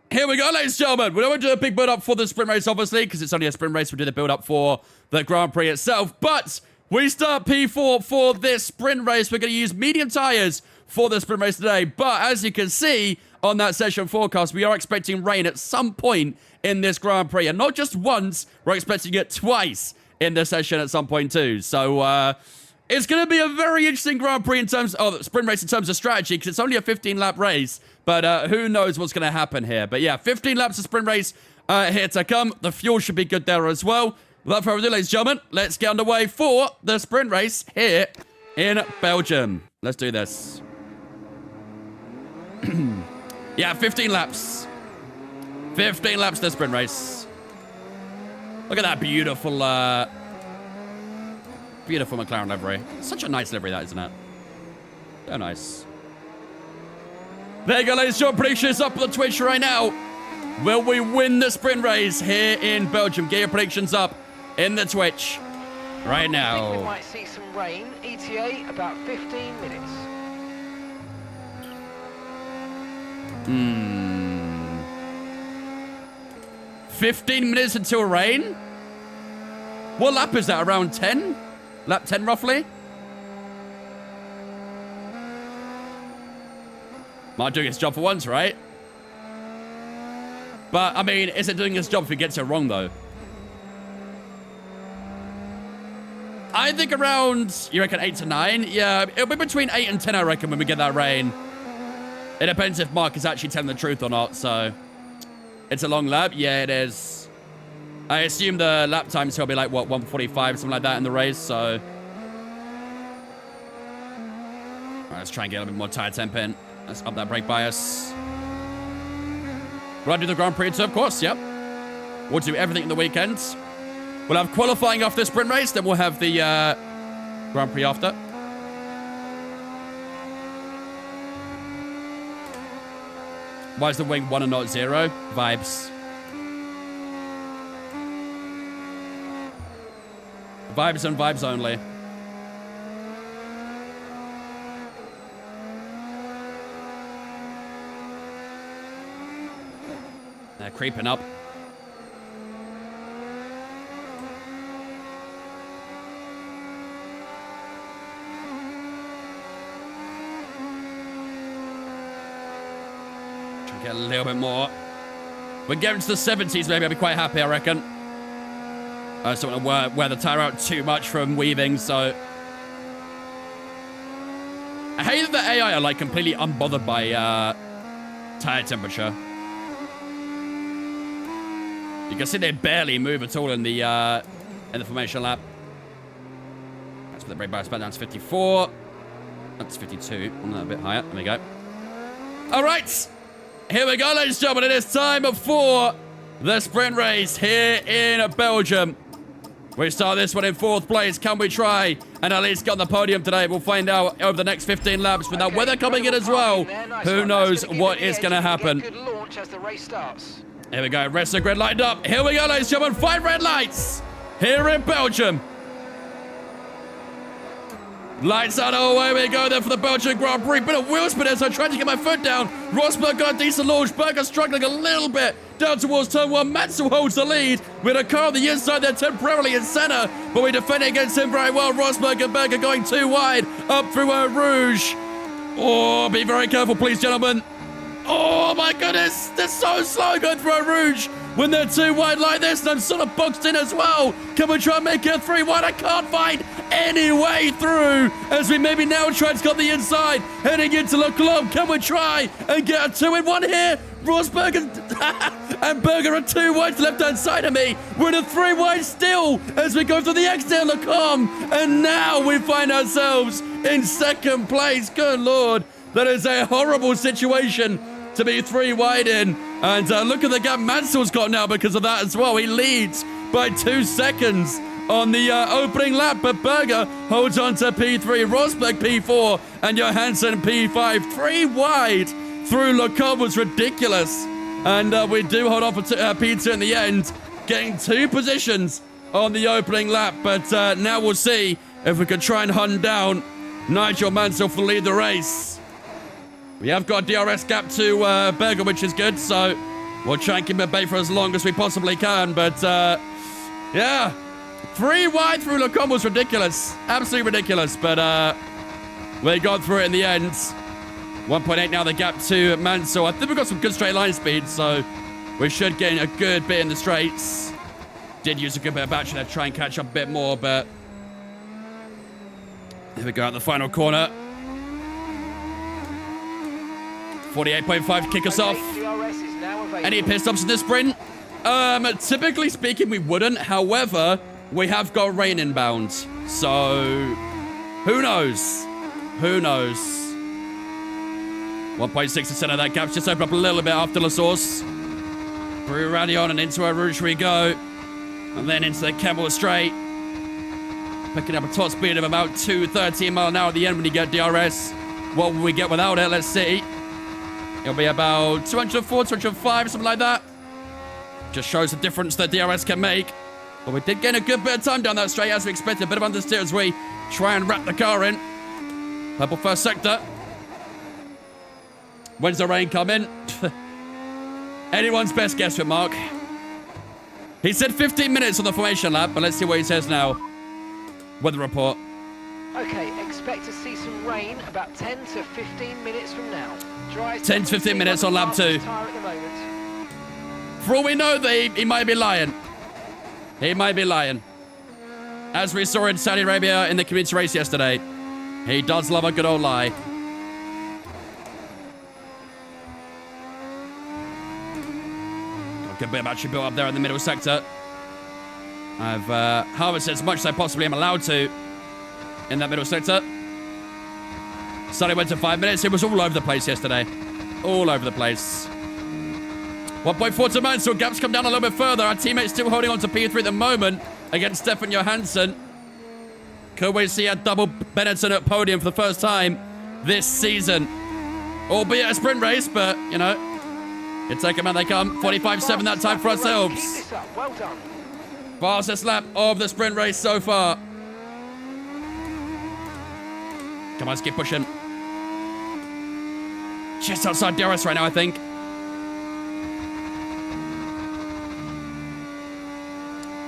Here we go, ladies and gentlemen. We don't want to do a big build-up for the sprint race, obviously, because it's only a sprint race. We do the build-up for the Grand Prix itself. But we start P4 for this sprint race. We're going to use medium tires for the sprint race today. But as you can see on that session forecast, we are expecting rain at some point in this Grand Prix. And not just once, we're expecting it twice in this session at some point too. So, it's going to be a very interesting Grand Prix in terms of sprint race in terms of strategy, because it's only a 15-lap race. But who knows what's going to happen here. But yeah, 15 laps of sprint race here to come. The fuel should be good there as well. Without further ado, ladies and gentlemen, let's get underway for the sprint race here in Belgium. Let's do this. Yeah, 15 laps. 15 laps this sprint race. Look at that beautiful, beautiful McLaren livery. Such a nice livery, that, isn't it? So nice. There you go, ladies and gentlemen. Predictions up on the Twitch right now. Will we win the sprint race here in Belgium? Get your predictions up in the Twitch right now. I think we might see some rain. ETA about 15 minutes. 15 minutes until rain? What lap is that? Around 10? Lap 10 roughly? Might doing its job for once, right? But, I mean, is it doing its job if it gets it wrong, though? I think around, you reckon 8 to 9? Yeah, it'll be between 8 and 10, I reckon, when we get that rain. It depends if Mark is actually telling the truth or not, so... It's a long lap? Yeah, it is. I assume the lap times will be like, what, 1:45, something like that in the race, so... Alright, let's try and get a little bit more tire temp in. Let's up that brake bias. Will I do the Grand Prix too? Of course, yep. We'll do everything in the weekend. We'll have qualifying after the sprint race, then we'll have the Grand Prix after. Why is the wing 1 and not 0? Vibes. Vibes and vibes only. They're creeping up. Try to get a little bit more. We're getting to the 70s, maybe I'll be quite happy, I reckon. I just don't want to wear the tire out too much from weaving, so I hate that the AI are like completely unbothered by tire temperature. You can see they barely move at all in the formation lap. That's for the brake bias back down to 54. That's 52. I'm a bit higher. There we go. All right. Here we go, ladies and gentlemen. It is time for the sprint race here in Belgium. We start this one in 4th place. Can we try and at least get on the podium today? We'll find out over the next 15 laps. With that weather coming in as well, who knows what is going to happen. Good launch as the race starts. Here we go. Rest of the grid lighted up. Here we go, ladies and gentlemen. 5 red lights here in Belgium. Lights out, away we go there for the Belgian Grand Prix. Bit of wheel spin as I tried to get my foot down. Rosberg got a decent launch. Berger struggling a little bit down towards turn 1. Mansell holds the lead with a car on the inside there temporarily in center, but we defend against him very well. Rosberg and Berger going too wide up through Rouge. Oh, be very careful, please, gentlemen. Oh my goodness, they're so slow going through Rouge when they're too wide like this, and I'm sort of boxed in as well. Can we try and make it 3 wide? I can't find any way through as we maybe now try to got the inside heading into Le Club. Can we try and get a 2-in-1 here? Rosberg and Berger are 2 wide to the left-hand side of me. We're in a 3 wide still as we go through the exit Le Com, and now we find ourselves in 2nd place. Good Lord, that is a horrible situation to be 3 wide in. And look at the gap Mansell's got now because of that as well. He leads by 2 seconds on the opening lap, but Berger holds on to P3, Rosberg P4, and Johansson P5. 3 wide through Le Com was ridiculous. And we do hold on for P2 in the end, getting 2 positions on the opening lap. But now we'll see if we can try and hunt down Nigel Mansell for lead the race. We have got a DRS gap to Berger, which is good, so we'll try and keep him at bay for as long as we possibly can. But, yeah, 3 wide through Le Com was ridiculous. Absolutely ridiculous, but we got through it in the end. 1.8 now the gap to Mansell. I think we've got some good straight line speed, so we should gain a good bit in the straights. Did use a good bit of battery there to try and catch up a bit more, but here we go at the final corner. 48.5 kick us off. Any pit stops in this sprint? Typically speaking, we wouldn't. However, we have got rain inbound. So, who knows? Who knows? 1.6% of that gap's just opened up a little bit after La Source. Through Radion and into our Rouge we go. And then into the Kemmel Straight. Picking up a top speed of about 230 mile an hour at the end when you get DRS. What will we get without it? Let's see. It'll be about 204, 205, something like that. Just shows the difference that DRS can make. But we did gain a good bit of time down that straight as we expected. A bit of understeer as we try and wrap the car in. Purple first sector. When's the rain coming? Anyone's best guess with Mark. He said 15 minutes on the formation lap, but let's see what he says now. Weather report. Okay, expect to see some rain about 10 to 15 minutes from now. 10 to 15 minutes on lap 2. For all we know, he might be lying. He might be lying. As we saw in Saudi Arabia in the community race yesterday, he does love a good old lie. Got a good bit of battery built up there in the middle sector. I've harvested as much as I possibly am allowed to in that middle sector. Sunny went to 5 minutes. It was all over the place yesterday. All over the place. 1.4 to Mansell. Gaps come down a little bit further. Our teammates still holding on to P3 at the moment against Stefan Johansson. Could we see a double Benetton at podium for the first time this season? Albeit a sprint race, but, you know, you take them and they come. 45.7 that time for ourselves. Well done. Fastest lap of the sprint race so far. Come on, let's keep pushing. Just outside DRS right now, I think.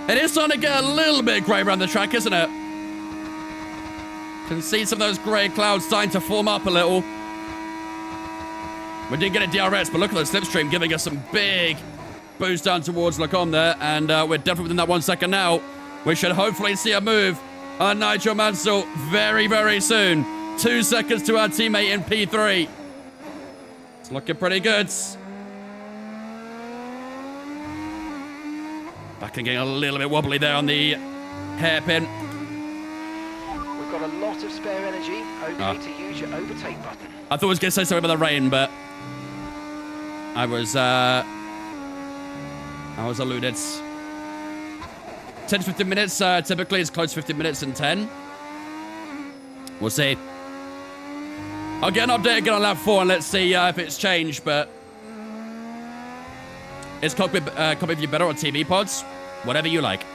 It is starting to get a little bit grey around the track, isn't it? Can see some of those grey clouds starting to form up a little. We did get a DRS, but look at the slipstream giving us some big boost down towards Le Com there, and we're definitely within that 1 second now. We should hopefully see a move on Nigel Mansell very, very soon. 2 seconds to our teammate in P3. It's looking pretty good. Back and getting a little bit wobbly there on the hairpin. We've got a lot of spare energy. Okay to use your overtake button. I thought I was going to say something about the rain, but I was eluded. 10 to 15 minutes. Typically, it's close to 15 minutes in 10. We'll see. I'll get an update again on lap 4 and let's see if it's changed, but is cockpit view better or TV pods? Whatever you like.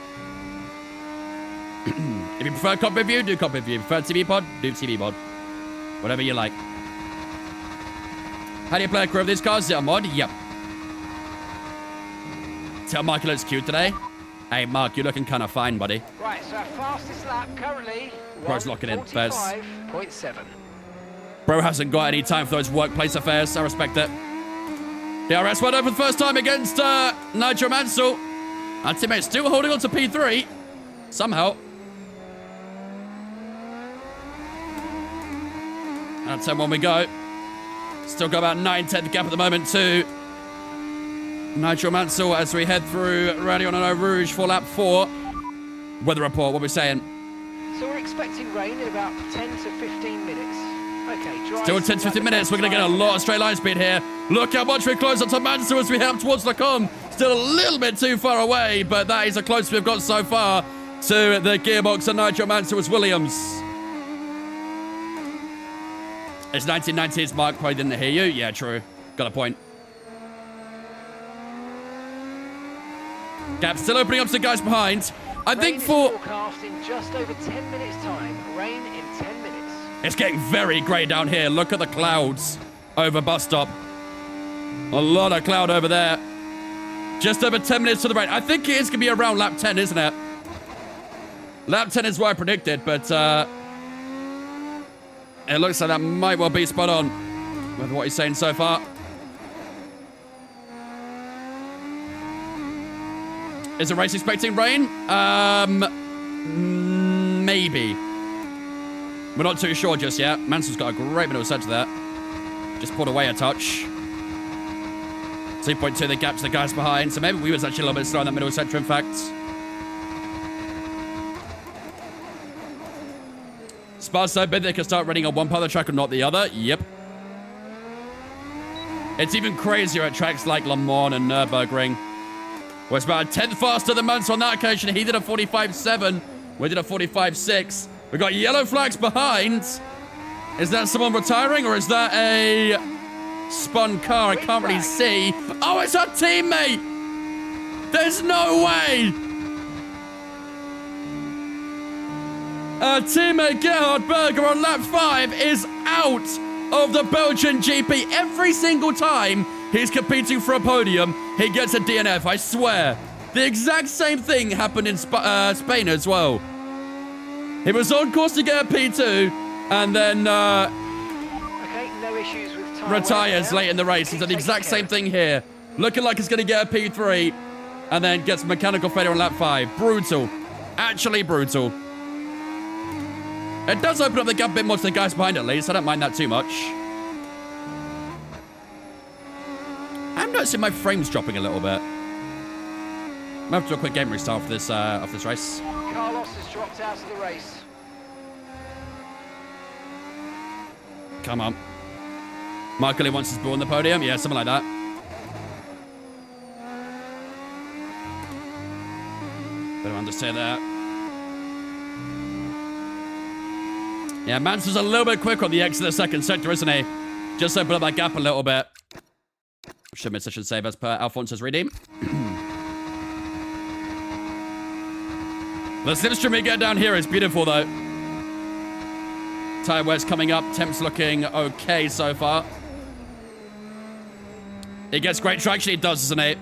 If you prefer cockpit view, do cockpit view. If you prefer TV pod, do TV pod. Whatever you like. How do you play a crew of these cars? Is it a mod? Yep. Tell Mark you looks cute today. Hey, Mark, you're looking kind of fine, buddy. Right, so our fastest lap currently... Bro's locking in first. 45.7. Bro hasn't got any time for those workplace affairs. I respect it. DRS went over for the first time against Nigel Mansell. Our teammate still holding on to P3. Somehow. That's 10-1 we go. Still got about 9/10 gap at the moment to Nigel Mansell as we head through Radio Eau Rouge for lap 4. Weather report, what are we saying? So we're expecting rain in about 10 to 15 minutes. Okay, dry. Still 10 to 15 minutes. We're going to get a lot of straight line speed here. Look how much we close up to Mansell as we head up towards Lacombe. Still a little bit too far away, but that is the closest we've got so far to the gearbox and Nigel Mansell's Williams. It's 1990s, Mark. Probably didn't hear you. Yeah, true. Got a point. Gap still opening up to the guys behind. I think for... forecast in just over 10 minutes time. Rain in 10 minutes. It's getting very grey down here. Look at the clouds over bus stop. A lot of cloud over there. Just over 10 minutes to the rain. I think it is going to be around lap 10, isn't it? Lap 10 is what I predicted, but it looks like that might well be spot on with what he's saying so far. Is the race expecting rain? Maybe. We're not too sure just yet. Mansell's got a great middle set to that. Just pulled away a touch. 2.2 the gap to the guys behind. So maybe we was actually a little bit slow in that middle sector, in fact. Spa's so big they can start running on one part of the track and not the other. Yep. It's even crazier at tracks like Le Mans and Nürburgring. Well, it's about a 10th faster than Mansell on that occasion. He did a 45.7. We did a 45.6. We got yellow flags behind. Is that someone retiring or is that a spun car? I can't really see. Oh, it's our teammate. There's no way. Our teammate Gerhard Berger on lap 5 is out of the Belgian GP. Every single time he's competing for a podium, he gets a DNF, I swear. The exact same thing happened in Spain as well. He was on course to get a P2, and then okay, no issues with time retires late in the race. He's done the exact same thing here. Looking like he's going to get a P3, and then gets mechanical failure on lap 5. Brutal. Actually brutal. It does open up the gap a bit more to the guys behind at least. I don't mind that too much. I'm noticing my frame's dropping a little bit. I'm going to have to do a quick game restart for this race. Carlos has dropped out of the race. Come on. Markley wants his ball on the podium. Yeah, something like that. Better understand that. Yeah, Mansell's a little bit quicker on the exit of the second sector, isn't he? Just open up that gap a little bit. Should save as per Alfonso's redeem. The slipstream we get down here is beautiful, though. Tyre wear's coming up. Temps looking okay so far. It gets great traction. It does, doesn't it?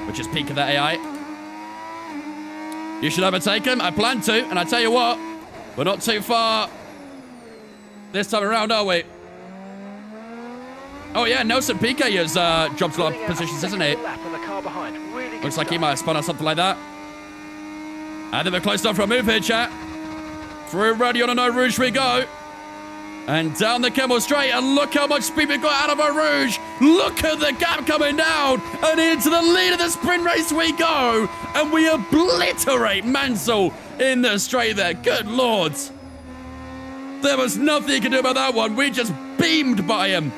Which is peak of that AI. You should overtake him. I plan to, and I tell you what, we're not too far this time around, are we? Oh yeah, Nelson Piquet has dropped a lot of positions, isn't he? Looks like he might have spun or something like that. I think we're close enough for a move here, chat. Through Radio on No Rouge we go. And down the Kemmel Straight, and look how much speed we got out of our Rouge. Look at the gap coming down, and into the lead of the sprint race we go. And we obliterate Mansell in the straight there. Good Lord. There was nothing you could do about that one. We just beamed by him.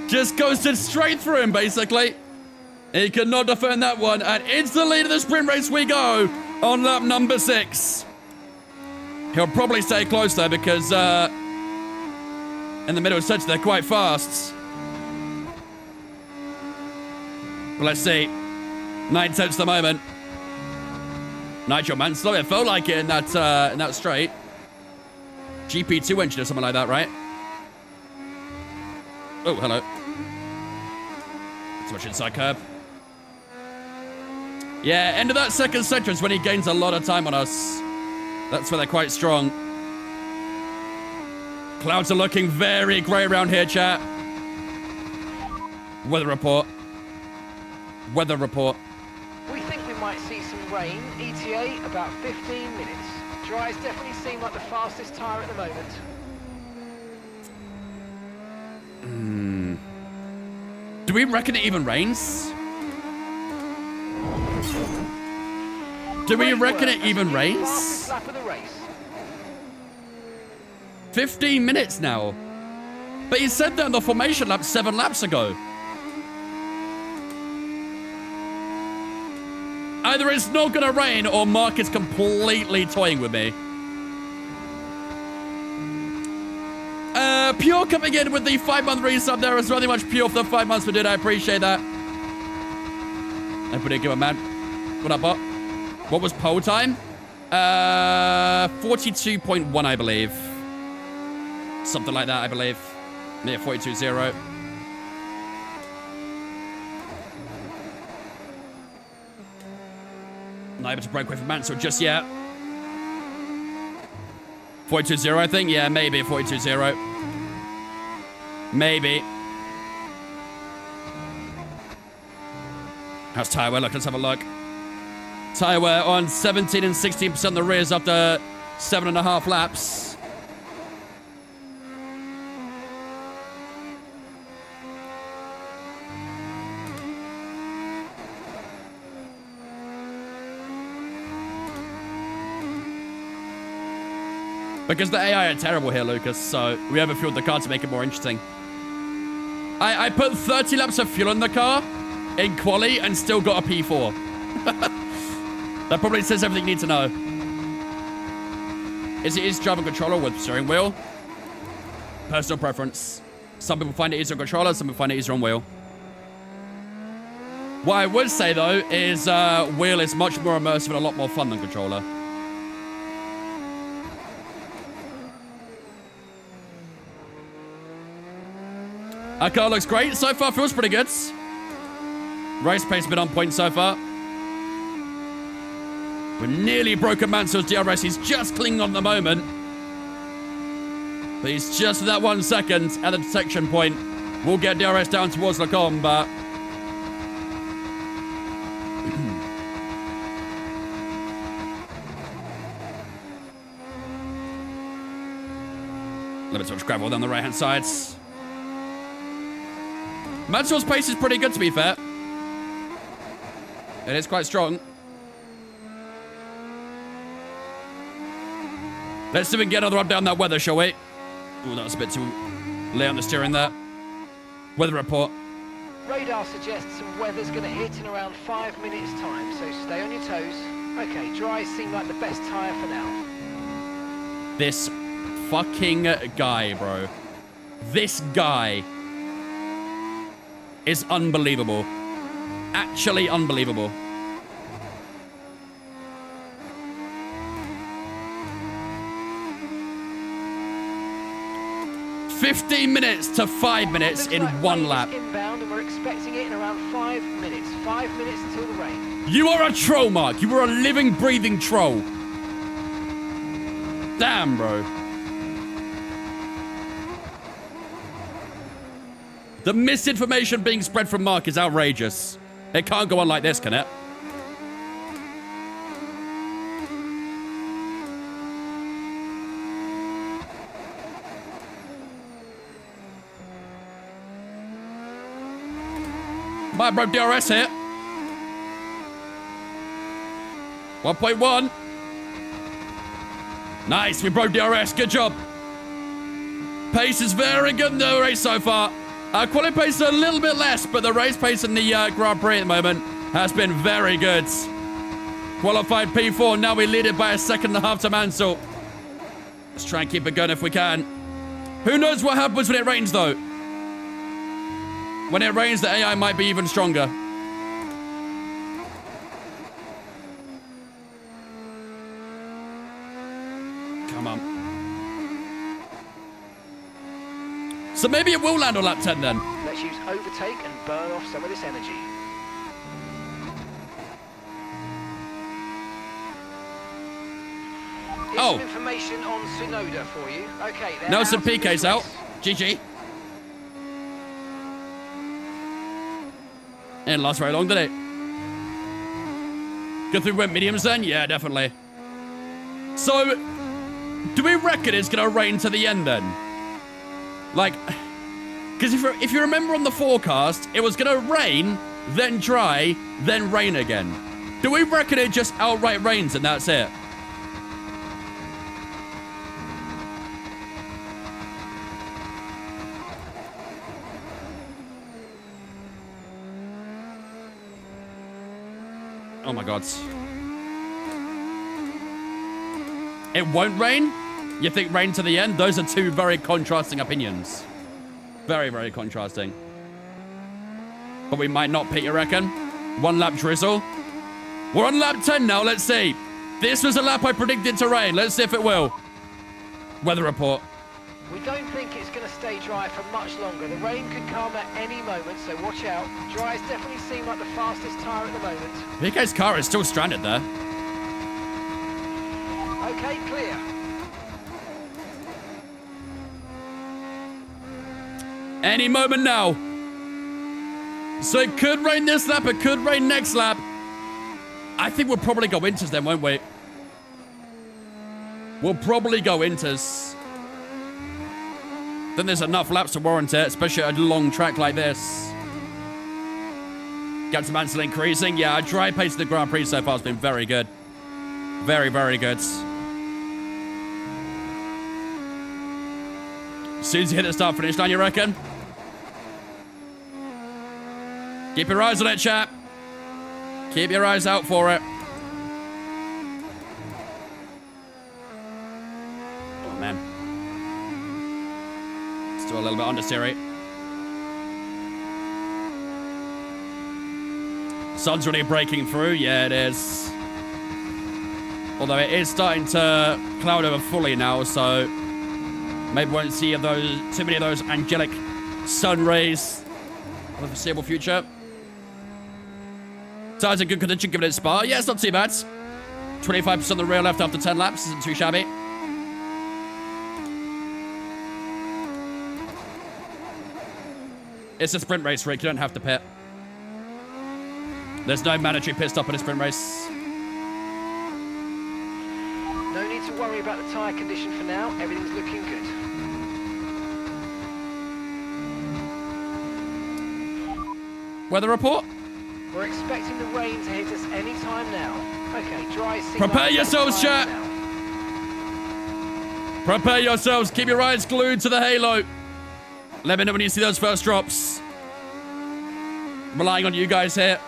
Just ghosted straight through him, basically. He could not defend that one, and into the lead of the sprint race we go on lap number 6. He'll probably stay close though because in the middle of such they're quite fast. But let's see. 9 tenths at the moment. Nigel Mansell, it felt like it in that straight. GP2 engine or something like that, right? Oh, hello. Too much inside curb. Yeah, end of that second section is when he gains a lot of time on us. That's where they're quite strong. Clouds are looking very grey around here, chat. Weather report. Weather report. We think we might see some rain. ETA about 15 minutes. Dries definitely seem like the fastest tyre at the moment. Do we reckon it even rains? Do we reckon it even rains? Lap of the race. 15 minutes now. But he said that in the formation lap 7 laps ago. Either it's not going to rain or Mark is completely toying with me. Pure coming in with the 5-month resub there as well. Very much Pure for the 5 months we did. I appreciate that. I pretty good, man. What up, bot? What was pole time? 42.1, I believe. Something like that, I believe. Yeah, 42.0. Not able to break away from Mansell just yet. 42.0, I think. Yeah, maybe 42.0. Maybe. How's tyre wear? Look, let's have a look. Tyre wear on 17 and 16% of the rears after 7.5 laps. Because the AI are terrible here, Lucas, so we overfueled the car to make it more interesting. I put 30 laps of fuel in the car in quali and still got a P4. That probably says everything you need to know. Is it easy driving controller with steering wheel? Personal preference. Some people find it easier on controller, some people find it easier on wheel. What I would say, though, is wheel is much more immersive and a lot more fun than controller. Our car looks great. So far, feels pretty good. Race pace has been on point so far. We're nearly broken Mansell's DRS. He's just clinging on the moment. But he's just that 1 second at the detection point. We'll get DRS down towards Lacombe, but... a little bit too much gravel down the right-hand sides. Mansell's pace is pretty good, to be fair. It is quite strong. Let's see if we can get another up down that weather, shall we? Oh, that was a bit too late on the steering there. Weather report. Radar suggests some weather's going to hit in around 5 minutes' time, so stay on your toes. Okay, dries seem like the best tyre for now. This fucking guy, bro. This guy is unbelievable. Actually unbelievable. $15 minutes to 5 minutes in like 1 lap. Inbound, and we're expecting it in around 5 minutes. 5 minutes until the rain. You are a troll, Mark. You are a living, breathing troll. Damn, bro. The misinformation being spread from Mark is outrageous. It can't go on like this, can it? Might have broke DRS here. 1.1. Nice, we broke DRS. Good job. Pace is very good in the race so far. Quality pace is a little bit less, but the race pace in the Grand Prix at the moment has been very good. Qualified P4, now we lead it by a second and a half to Mansell. Let's try and keep it going if we can. Who knows what happens when it rains, though? When it rains, the AI might be even stronger. Come on. So maybe it will land on lap 10 then. Let's use overtake and burn off some of this energy. Here's some information on Tsunoda for you. Okay, Nelson Piquet's out. GG. Didn't last very long, did it? Good thing we went mediums then? Yeah, definitely. So, do we reckon it's going to rain to the end then? Like, because if you remember on the forecast, it was going to rain, then dry, then rain again. Do we reckon it just outright rains and that's it? Oh my God. It won't rain? You think rain to the end? Those are two very contrasting opinions. Very, very contrasting. But we might not, Pete, you reckon? One lap drizzle. We're on lap 10 now, let's see. This was a lap I predicted to rain. Let's see if it will. Weather report. We don't think it's going to stay dry for much longer. The rain could come at any moment, so watch out. Dries definitely seem like the fastest tyre at the moment. PK's car is still stranded there. Okay, clear. Any moment now. So it could rain this lap, it could rain next lap. I think we'll probably go inters then, won't we? We'll probably go inters. Then there's enough laps to warrant it, especially at a long track like this. Gap to Mansell increasing. Yeah, our dry pace of the Grand Prix so far has been very good. Very, very good. As soon as you hit the start-finish line, you reckon? Keep your eyes on it, chap. Keep your eyes out for it. Oh, man. Still a little bit understeery. Sun's really breaking through. Yeah, it is. Although it is starting to cloud over fully now, so maybe we won't see too many of those angelic sun rays for the foreseeable future. Tires in good condition, given it Spa. Yeah, it's not too bad. 25% on the rear left after 10 laps. Isn't too shabby. It's a sprint race, Rick. You don't have to pit. There's no mandatory pit stop in a sprint race. No need to worry about the tyre condition for now. Everything's looking good. Weather report? We're expecting the rain to hit us any time now. Okay, dry. Prepare yourselves, chat. Prepare yourselves. Keep your eyes glued to the halo. Let me know when you see those first drops. Relying on you guys here.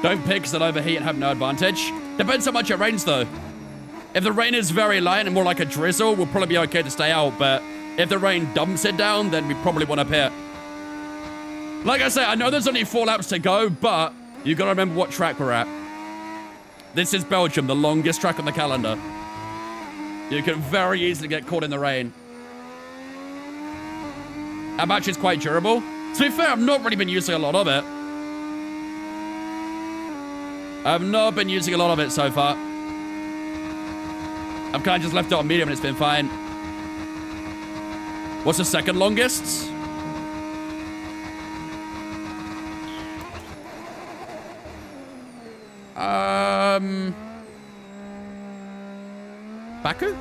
Don't pick because they'll overheat and have no advantage. Depends how much it rains, though. If the rain is very light and more like a drizzle, we'll probably be okay to stay out. But if the rain dumps it down, then we probably want to pit. Like I say, I know there's only 4 laps to go, but you got to remember what track we're at. This is Belgium, the longest track on the calendar. You can very easily get caught in the rain. Our match is quite durable. To be fair, I've not really been using a lot of it. I've not been using a lot of it so far. I've kind of just left it on medium and it's been fine. What's the second longest? Baku?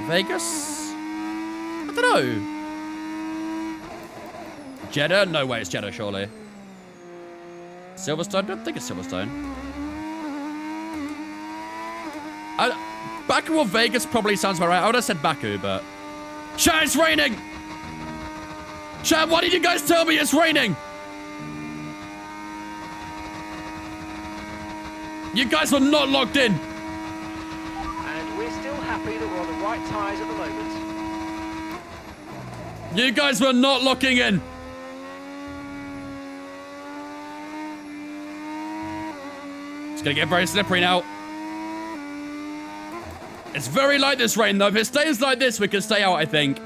Vegas? I don't know. Jeddah? No way it's Jeddah, surely. Silverstone? I don't think it's Silverstone. Baku or Vegas probably sounds about right. I would have said Baku, but... Chat, it's raining! Chat, why did you guys tell me it's raining? You guys were not locked in. And we're still happy that we're on the right tyres at the moment. You guys were not locking in. It's gonna get very slippery now. It's very light, this rain, though. If it stays like this, we can stay out, I think.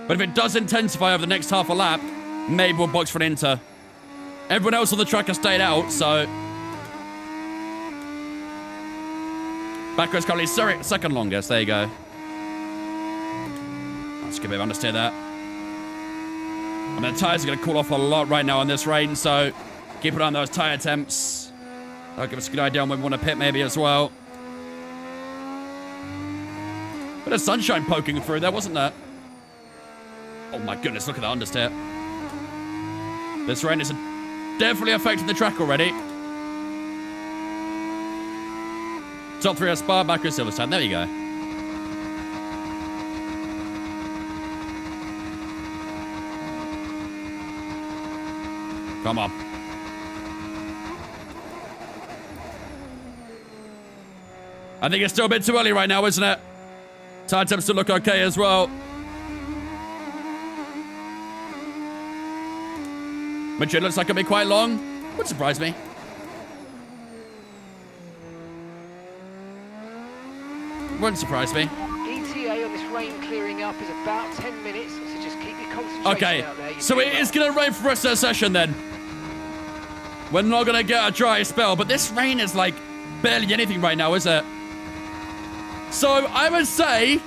But if it does intensify over the next half a lap, maybe we'll box for an inter. Everyone else on the track has stayed out, so... Backwards currently second longest. There you go. Let's give a bit of understeer there. I mean, the tyres are going to cool off a lot right now on this rain, so keep an eye on those tyre temps. That'll give us a good idea on when we want to pit maybe as well. Bit of sunshine poking through there, wasn't there? Oh my goodness, look at that understeer. This rain is definitely affecting the track already. Top 3 at Spa, Baku, Silverstone. There you go. Come on. I think it's still a bit too early right now, isn't it? Tire temps still look okay as well. Madrid looks like it'll be quite long. Would surprise me. Wouldn't surprise me. ETA on this rain clearing up is about 10 minutes, so just keep your concentration out there. Okay, so it is going to rain for the rest of the session then. We're not going to get a dry spell, but this rain is like barely anything right now, is it? So I would say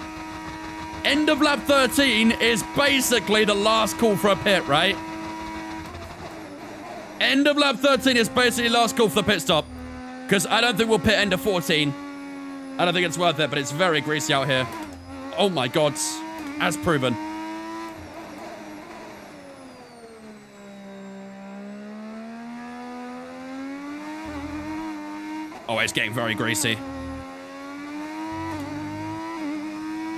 end of lap 13 is basically the last call for a pit, right? End of lap 13 is basically last call for the pit stop. Because I don't think we'll pit end of 14. I don't think it's worth it, but it's very greasy out here. Oh my god. As proven. Oh, it's getting very greasy.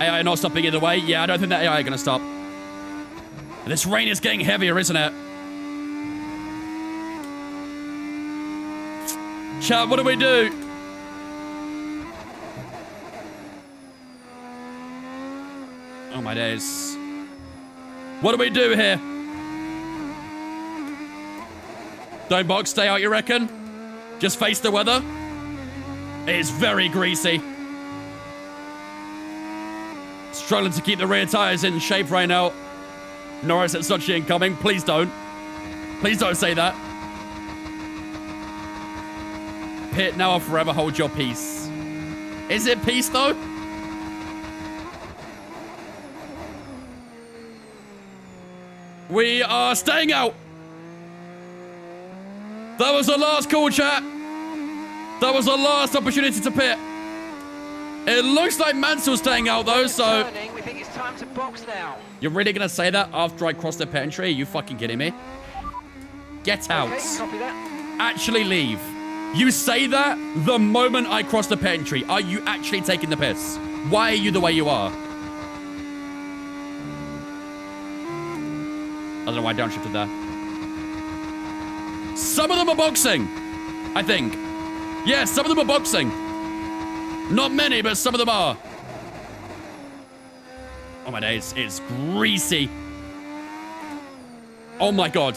AI not stopping either way. Yeah, I don't think that AI are going to stop. This rain is getting heavier, isn't it? Chat, what do we do? Oh my days. What do we do here? Don't box, stay out, you reckon? Just face the weather? It is very greasy. Struggling to keep the rear tires in shape right now. Norris and Sochi incoming. Please don't. Please don't say that. Pit now or forever hold your peace. Is it peace though? We are staying out. That was the last call, chat. That was the last opportunity to pit. It looks like Mansell's staying out though, so... We think it's time to box now. You're really gonna say that after I cross the pit entry? Are you fucking kidding me? Get out. Okay, copy that. Actually leave. You say that the moment I cross the pit entry. Are you actually taking the piss? Why are you the way you are? I don't know why I downshifted there. Some of them are boxing, I think. Yeah, some of them are boxing. Not many, but some of them are. Oh my days, it's greasy. Oh my god.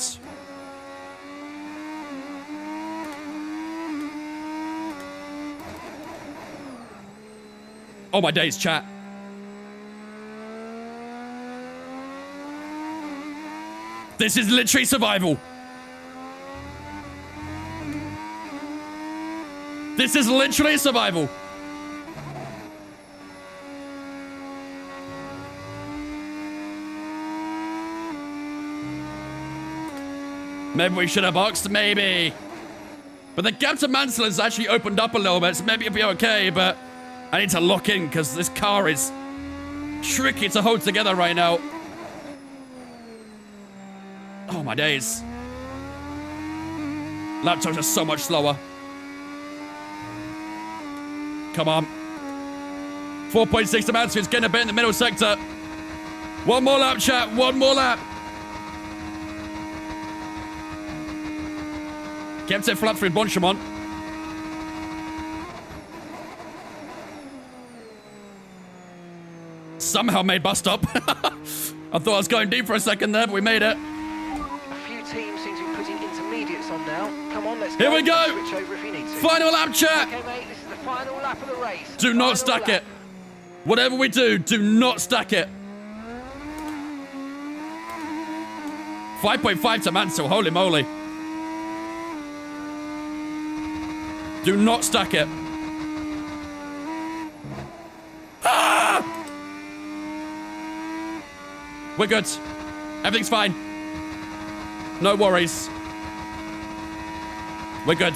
Oh my days, chat. This is literally survival. This is literally survival. Maybe we should have boxed, maybe. But the gap to Mansell has actually opened up a little bit, so maybe it'll be okay, but I need to lock in because this car is tricky to hold together right now. Oh, my days. Lap times are so much slower. Come on. 4.6 to Mansell. It's getting a bit in the middle sector. One more lap, chat. One more lap. Kept it flat through Bonchemont. Somehow made bus stop. I thought I was going deep for a second there, but we made it. A few teams seem to be putting intermediates on now. Come on, let's go. Here we go. Switch over if you need to. Final lap, chat. Okay, mate, this is the final lap of the race. Do not stack it. Whatever we do not stack it. 5.5 to Mansell. Holy moly. Do not stack it. Ah! We're good. Everything's fine. No worries. We're good.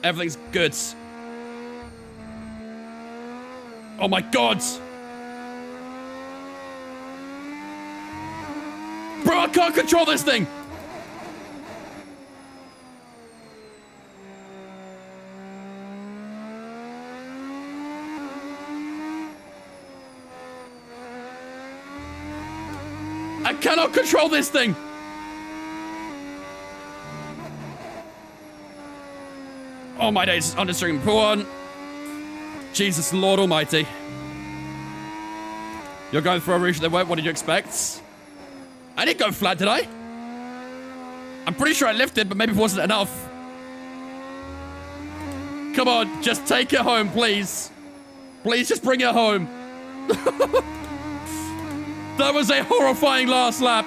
Everything's good. Oh my god. Bro, I can't control this thing. I cannot control this thing. Oh my days, understeering. Pull on. Jesus Lord Almighty. You're going through a rouge that won't. What did you expect? I didn't go flat, did I? I'm pretty sure I lifted, but maybe it wasn't enough. Come on, just take it home, please. Please just bring it home. That was a horrifying last lap.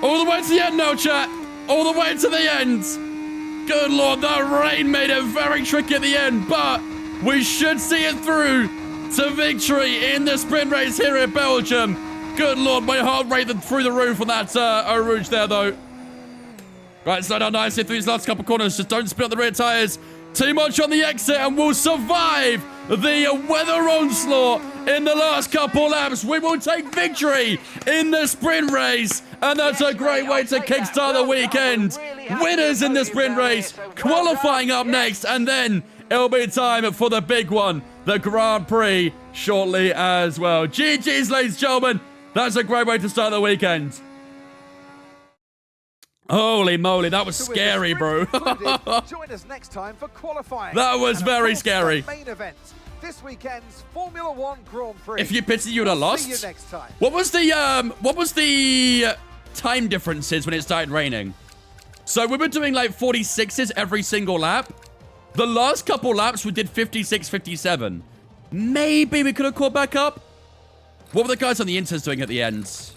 All the way to the end now, chat. All the way to the end. Good Lord, that rain made it very tricky at the end, but we should see it through to victory in the sprint race here at Belgium. Good Lord, my heart rate through the roof on that Eau Rouge there, though. Right, slow down nicely through these last couple corners. Just don't spin up the rear tires too much on the exit, and we'll survive the weather onslaught in the last couple laps. We will take victory in the sprint race, and that's a great way to kickstart the weekend. Winners in the sprint race, qualifying up next, and then it'll be time for the big one, the Grand Prix, shortly as well. GG's, ladies and gentlemen. That's a great way to start the weekend. Holy moly, that was scary, bro. Join us next time for qualifying. That was very scary. Main event, this weekend's Formula One Grand Prix. If you pitted, you would have lost. See you next time. What was the time differences when it started raining? So we were doing like 46s every single lap. The last couple laps we did 56, 57. Maybe we could have caught back up. What were the guys on the Inters doing at the end?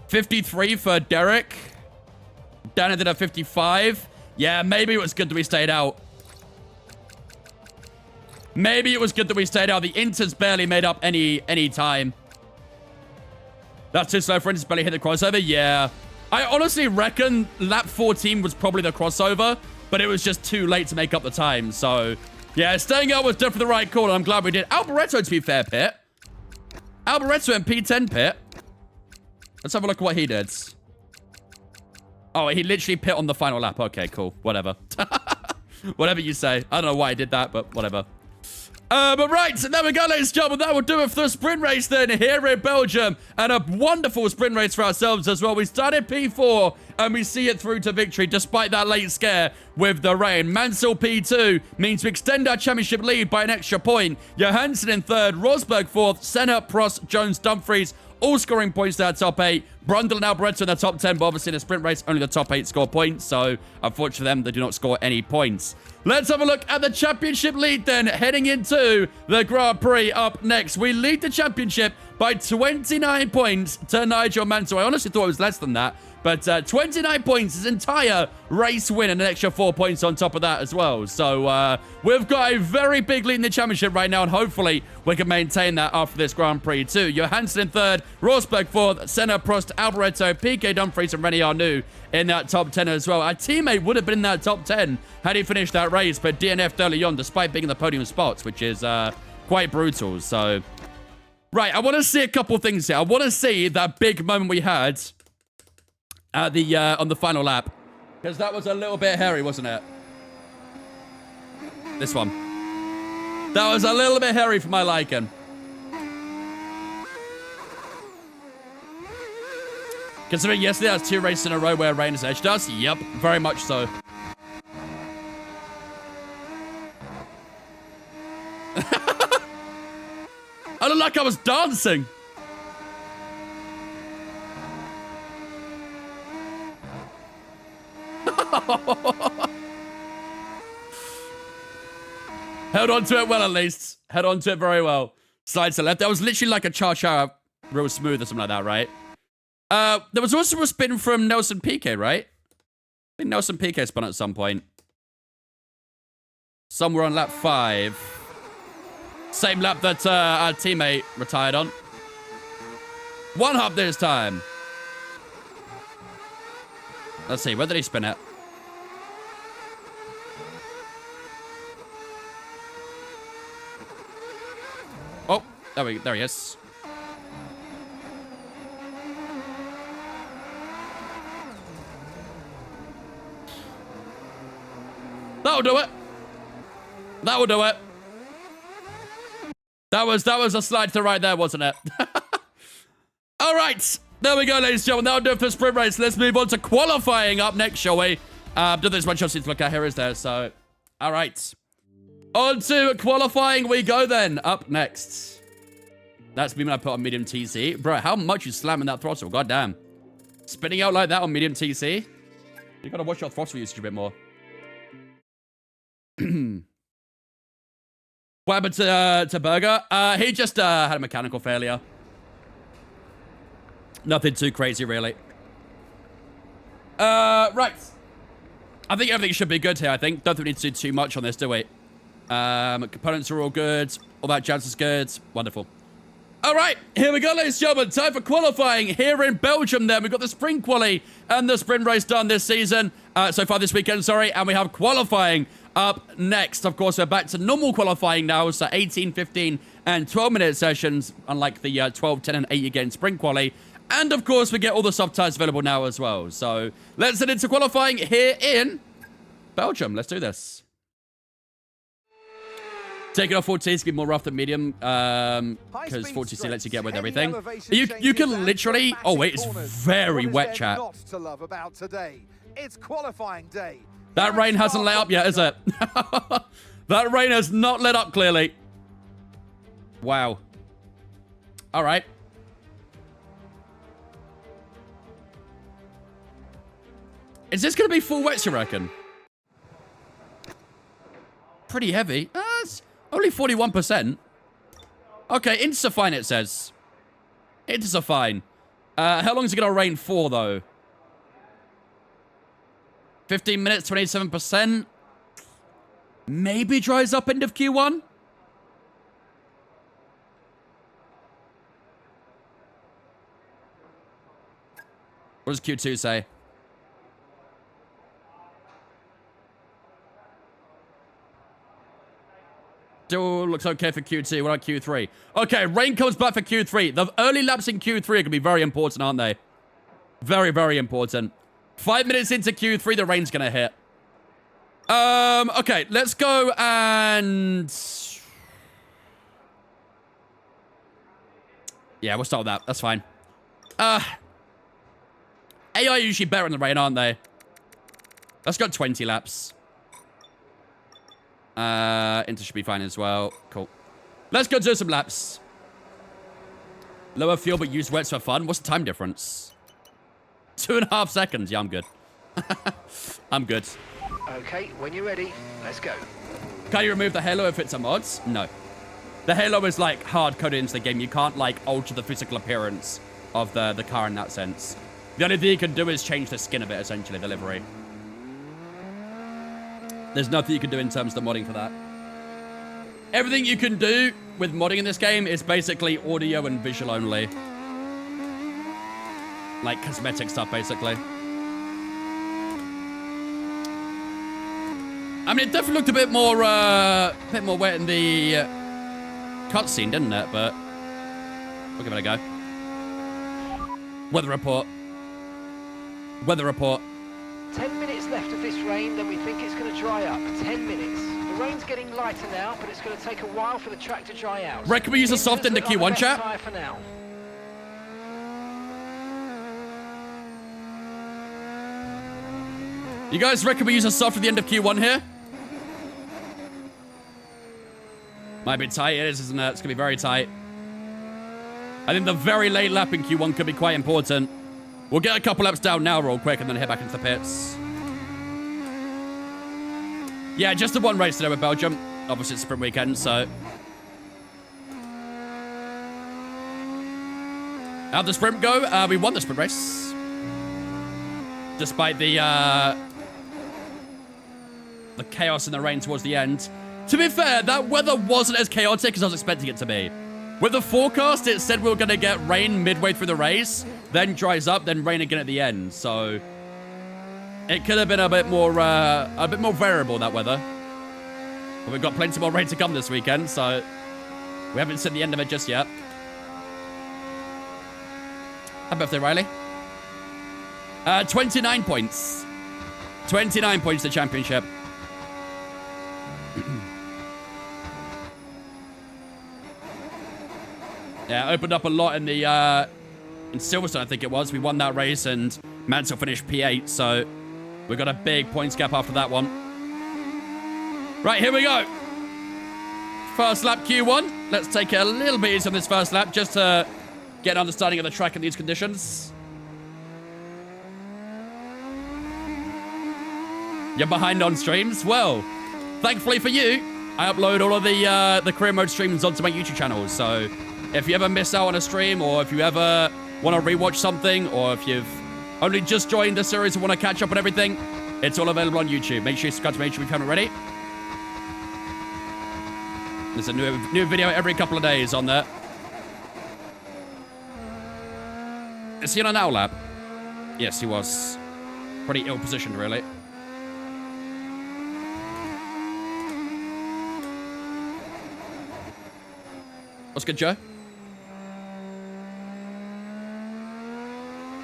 53 for Derek. Dana did a 55. Yeah, maybe it was good that we stayed out. Maybe it was good that we stayed out. The Inters barely made up any time. That's too slow for Inters barely hit the crossover. Yeah. I honestly reckon lap 14 was probably the crossover, but it was just too late to make up the time. So, yeah, staying out was definitely the right call, and I'm glad we did. Alboreto, to be fair, pit. Alboreto in P10 pit. Let's have a look at what he did. Oh, he literally pit on the final lap. Okay, cool. Whatever. Whatever you say. I don't know why I did that, but whatever. But right, there we go, ladies and gentlemen. That will do it for the sprint race then here in Belgium. And a wonderful sprint race for ourselves as well. We started P4 and we see it through to victory despite that late scare with the rain. Mansell P2 means we extend our championship lead by an extra point. Johansson in third, Rosberg fourth, Senna, Prost, Jones, Dumfries, all scoring points to our top 8. Brundle and Alboreto in the top 10, but obviously in a sprint race, only the top 8 score points. So, unfortunately for them, they do not score any points. Let's have a look at the championship lead then, heading into the Grand Prix up next. We lead the championship by 29 points to Nigel Mansell. I honestly thought it was less than that, But 29 points, his entire race win, and an extra 4 points on top of that as well. So we've got a very big lead in the championship right now, and hopefully we can maintain that after this Grand Prix too. Johansson in third, Rosberg fourth, Senna, Prost, Alboreto, Piquet, Dumfries, and Rennie Arnoux in that top 10 as well. Our teammate would have been in that top 10 had he finished that race, but DNF de Leon, despite being in the podium spots, which is quite brutal. So, right, I want to see a couple things here. I want to see that big moment we had at the on the final lap, because that was a little bit hairy, wasn't it? This one. That was a little bit hairy for my liking. Considering yesterday that was 2 races in a row where rain has edged us. Yep, very much so. I looked like I was dancing. Held on to it well, at least. Held on to it very well. Slide to left. That was literally like a cha-cha, real smooth or something like that, right? There was also a spin from Nelson Piquet, right? I think Nelson Piquet spun at some point. Somewhere on lap 5. Same lap that our teammate retired on. 1 hop this time. Let's see, where did he spin it? Oh, there he is. That'll do it. That will do it. That was a slide to the right there, wasn't it? All right. There we go, ladies and gentlemen. That'll do it for the sprint race. Let's move on to qualifying up next, shall we? There's one chance to look at here, is there? So, all right. On to qualifying we go then. Up next. That's me when I put on medium TC. Bro, how much you slamming that throttle? God damn. Spinning out like that on medium TC? You gotta watch your throttle usage a bit more. What happened to Berger? He just had a mechanical failure. Nothing too crazy, really. Right. I think everything should be good here, I think. Don't think we need to do too much on this, do we? Components are all good. All that jazz is good. Wonderful. All right, here we go, ladies and gentlemen. Time for qualifying here in Belgium then. We've got the sprint quali and the sprint race done this season. So far this weekend, sorry. And we have qualifying up next. Of course, we're back to normal qualifying now. So 18, 15, and 12-minute sessions, unlike the 12, 10, and 8 you get in sprint quali. And, of course, we get all the subtitles available now as well. So let's head into qualifying here in Belgium. Let's do this. Taking off 4T to be more rough than medium, because 4TC lets you get with everything. You can literally... Oh, wait, it's very wet, chat. It's qualifying day. That rain hasn't let up yet, is it? That rain has not let up, clearly. Wow. All right. Is this going to be full wet, you reckon? Pretty heavy. It's only 41%. Okay, Inters are fine, it says. Inters are fine. How long is it going to rain for, though? 15 minutes, 27%. Maybe dries up end of Q1. What does Q2 say? Still looks okay for Q2. What about Q3? Okay, rain comes back for Q3. The early laps in Q3 are going to be very important, aren't they? Very, very important. 5 minutes into Q3, the rain's going to hit. Okay, let's go and... Yeah, we'll start with that. That's fine. AI are usually better in the rain, aren't they? Let's go 20 laps. Inter should be fine as well. Cool. Let's go do some laps. Lower fuel, but use wets for fun. What's the time difference? 2.5 seconds. Yeah, I'm good. I'm good. Okay, when you're ready, let's go. Can you remove the halo if it's a mod? No. The halo is like hard coded into the game. You can't like alter the physical appearance of the car in that sense. The only thing you can do is change the skin of it, essentially, the livery. There's nothing you can do in terms of the modding for that. Everything you can do with modding in this game is basically audio and visual only. Like cosmetic stuff, basically. I mean, it definitely looked a bit more wet in the cutscene, didn't it? But we'll give it a go. Weather report. Weather report. 10 minutes left of this rain, then we think it's going to dry up. 10 minutes. The rain's getting lighter now, but it's going to take a while for the track to dry out. Reckon we use a soft in the Q1 chat? For now. You guys reckon we use a soft at the end of Q1 here? Might be tight, it is, isn't it? It's going to be very tight. I think the very late lap in Q1 could be quite important. We'll get a couple laps down now real quick and then head back into the pits. Yeah, just the one race today with Belgium. Obviously, it's sprint weekend, so... How'd the sprint go? We won the sprint race. Despite the chaos in the rain towards the end. To be fair, that weather wasn't as chaotic as I was expecting it to be. With the forecast, it said we were going to get rain midway through the race, then dries up, then rain again at the end. So it could have been a bit more variable, that weather. But we've got plenty more rain to come this weekend, so we haven't seen the end of it just yet. Happy birthday, Riley. 29 points. 29 points to championship. Yeah, opened up a lot in the in Silverstone, I think it was. We won that race and Mansell finished P8, so we got a big points gap after that one. Right, here we go. First lap Q1. Let's take it a little bit easy on this first lap just to get an understanding of the track in these conditions. You're behind on streams? Well, thankfully for you, I upload all of the career mode streams onto my YouTube channel, so if you ever miss out on a stream, or if you ever want to rewatch something, or if you've only just joined the series and want to catch up on everything, it's all available on YouTube. Make sure you subscribe to my YouTube if you haven't already. There's a new video every couple of days on there. Is he on an hour lap? Yes, he was. Pretty ill-positioned, really. What's good, Joe?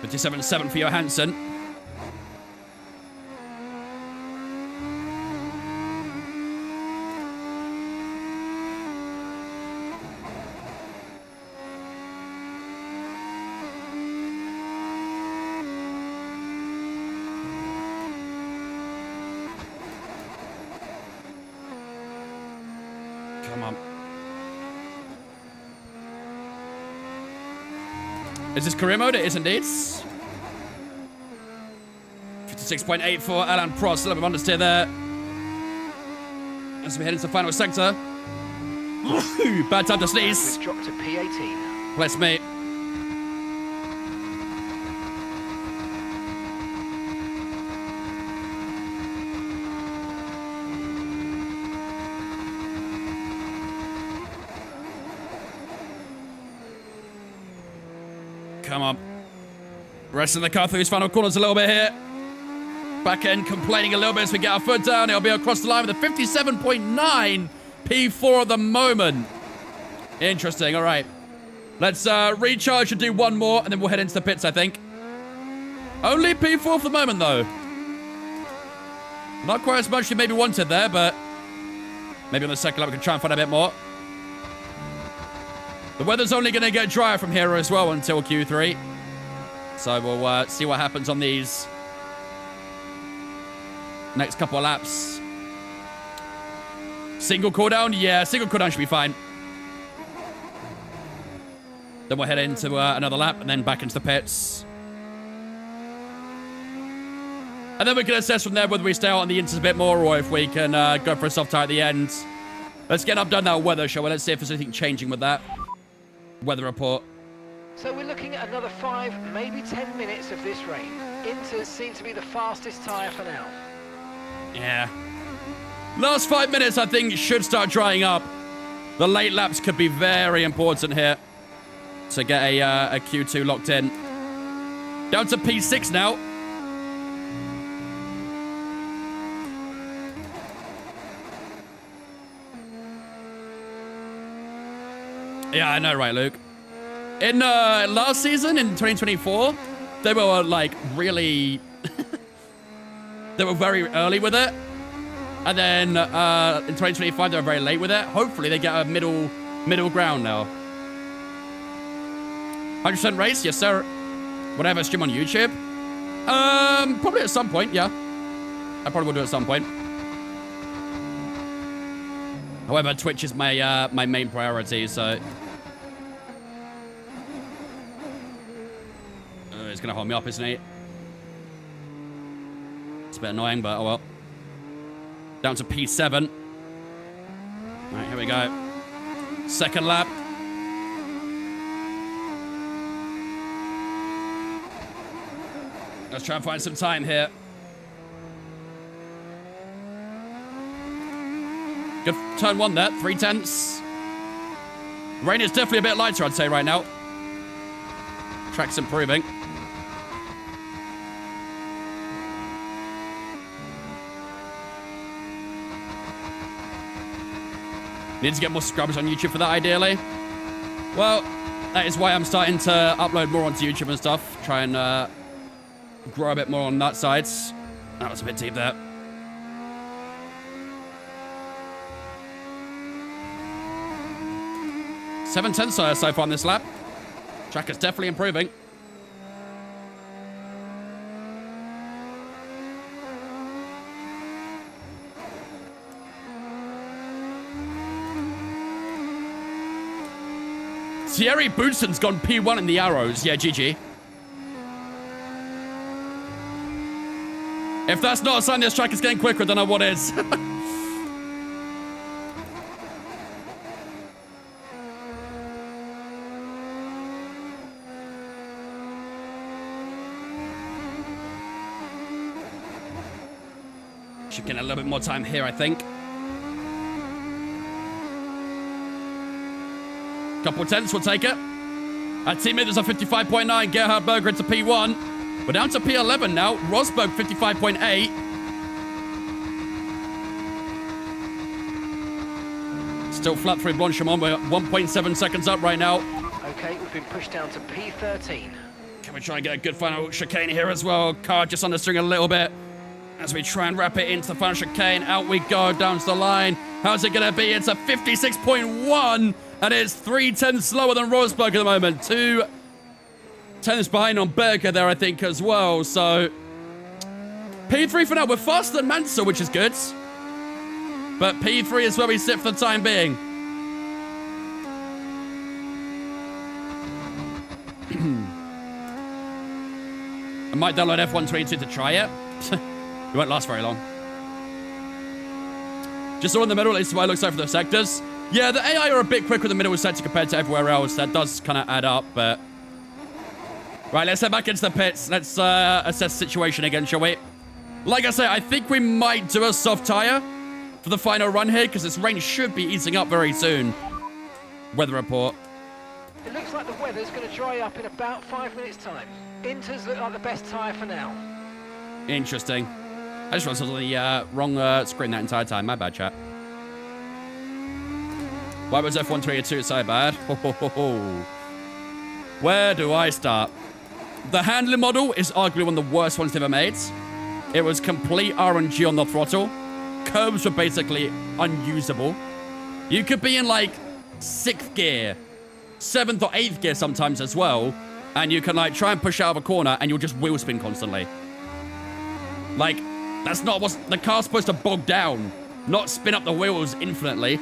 57.7 for Johansson. Come on. Is this career mode? It is indeed. 56.8 for Alan Prost. A little bit of understeer there. As we head into the final sector. Bad time to sneeze. We've dropped to P18. Bless me. Come on. Resting the car through his final corners a little bit here. Back end complaining a little bit as we get our foot down. It'll be across the line with a 57.9 P4 at the moment. Interesting. All right. Let's recharge and do one more, and then we'll head into the pits, I think. Only P4 for the moment, though. Not quite as much as you maybe wanted there, but maybe on the second lap we can try and find a bit more. The weather's only going to get drier from here as well until Q3. So we'll see what happens on these next couple of laps. Single cooldown? Yeah, single cooldown should be fine. Then we'll head into another lap and then back into the pits. And then we can assess from there whether we stay out on the inters a bit more or if we can go for a soft tire at the end. Let's get up done that weather, shall we? Let's see if there's anything changing with that. Weather report. So we're looking at another 5, maybe 10 minutes of this rain. Inters seem to be the fastest tyre for now. Yeah. Last 5 minutes, I think, should start drying up. The late laps could be very important here to get a Q2 locked in. Down to P6 now. Yeah, I know, right, Luke? In last season, in 2024, they were, like, really... they were very early with it. And then in 2025, they were very late with it. Hopefully, they get a middle ground now. 100% race? Yes, sir. Would I ever stream on YouTube? Probably at some point, yeah. I probably will do it at some point. However, Twitch is my my main priority, so... He's gonna hold me up, isn't he? It's a bit annoying, but oh well. Down to P7. All right, here we go. Second lap. Let's try and find some time here. Good turn one there, 3/10. Rain is definitely a bit lighter, I'd say, right now. Track's improving. Need to get more scrubs on YouTube for that, ideally. Well, that is why I'm starting to upload more onto YouTube and stuff. Try and grow a bit more on that side. That was a bit deep there. Seven tenths so far on this lap. Track is definitely improving. Thierry Bootson's gone P1 in the arrows. Yeah, GG. If that's not a sign this track is getting quicker, then I know what is. Should get a little bit more time here, I think. Couple tenths, we'll take it. Our teammate is on 55.9. Gerhard Berger into P1. We're down to P11 now. Rosberg 55.8. Still flat through Blanchimont. We're 1.7 seconds up right now. Okay, we've been pushed down to P13. Can we try and get a good final chicane here as well? Car just understeering a little bit as we try and wrap it into the final chicane. Out we go down to the line. How's it going to be? It's a 56.1. And it's 3 tenths slower than Rosberg at the moment. 2 tenths behind on Berger there, I think, as well. So, P3 for now. We're faster than Mansell, which is good. But P3 is where we sit for the time being. I might download F122 to try it. It won't last very long. Just all in the middle, at least what it looks like for the sectors. Yeah, the AI are a bit quicker in the middle sector compared to everywhere else. That does kind of add up, but... Right, let's head back into the pits. Let's assess the situation again, shall we? Like I say, I think we might do a soft tire for the final run here, because this rain should be easing up very soon. Weather report. It looks like the weather's going to dry up in about 5 minutes' time. Inters look like the best tyre for now. Interesting. I just was on the wrong screen that entire time. My bad, chat. Why was F122 so bad? Where do I start? The handling model is arguably one of the worst ones they've ever made. It was complete RNG on the throttle. Curbs were basically unusable. You could be in like 6th gear, 7th or 8th gear sometimes as well, and you can like try and push out of a corner and you'll just wheel spin constantly. Like, that's not what the car's supposed to bog down, not spin up the wheels infinitely.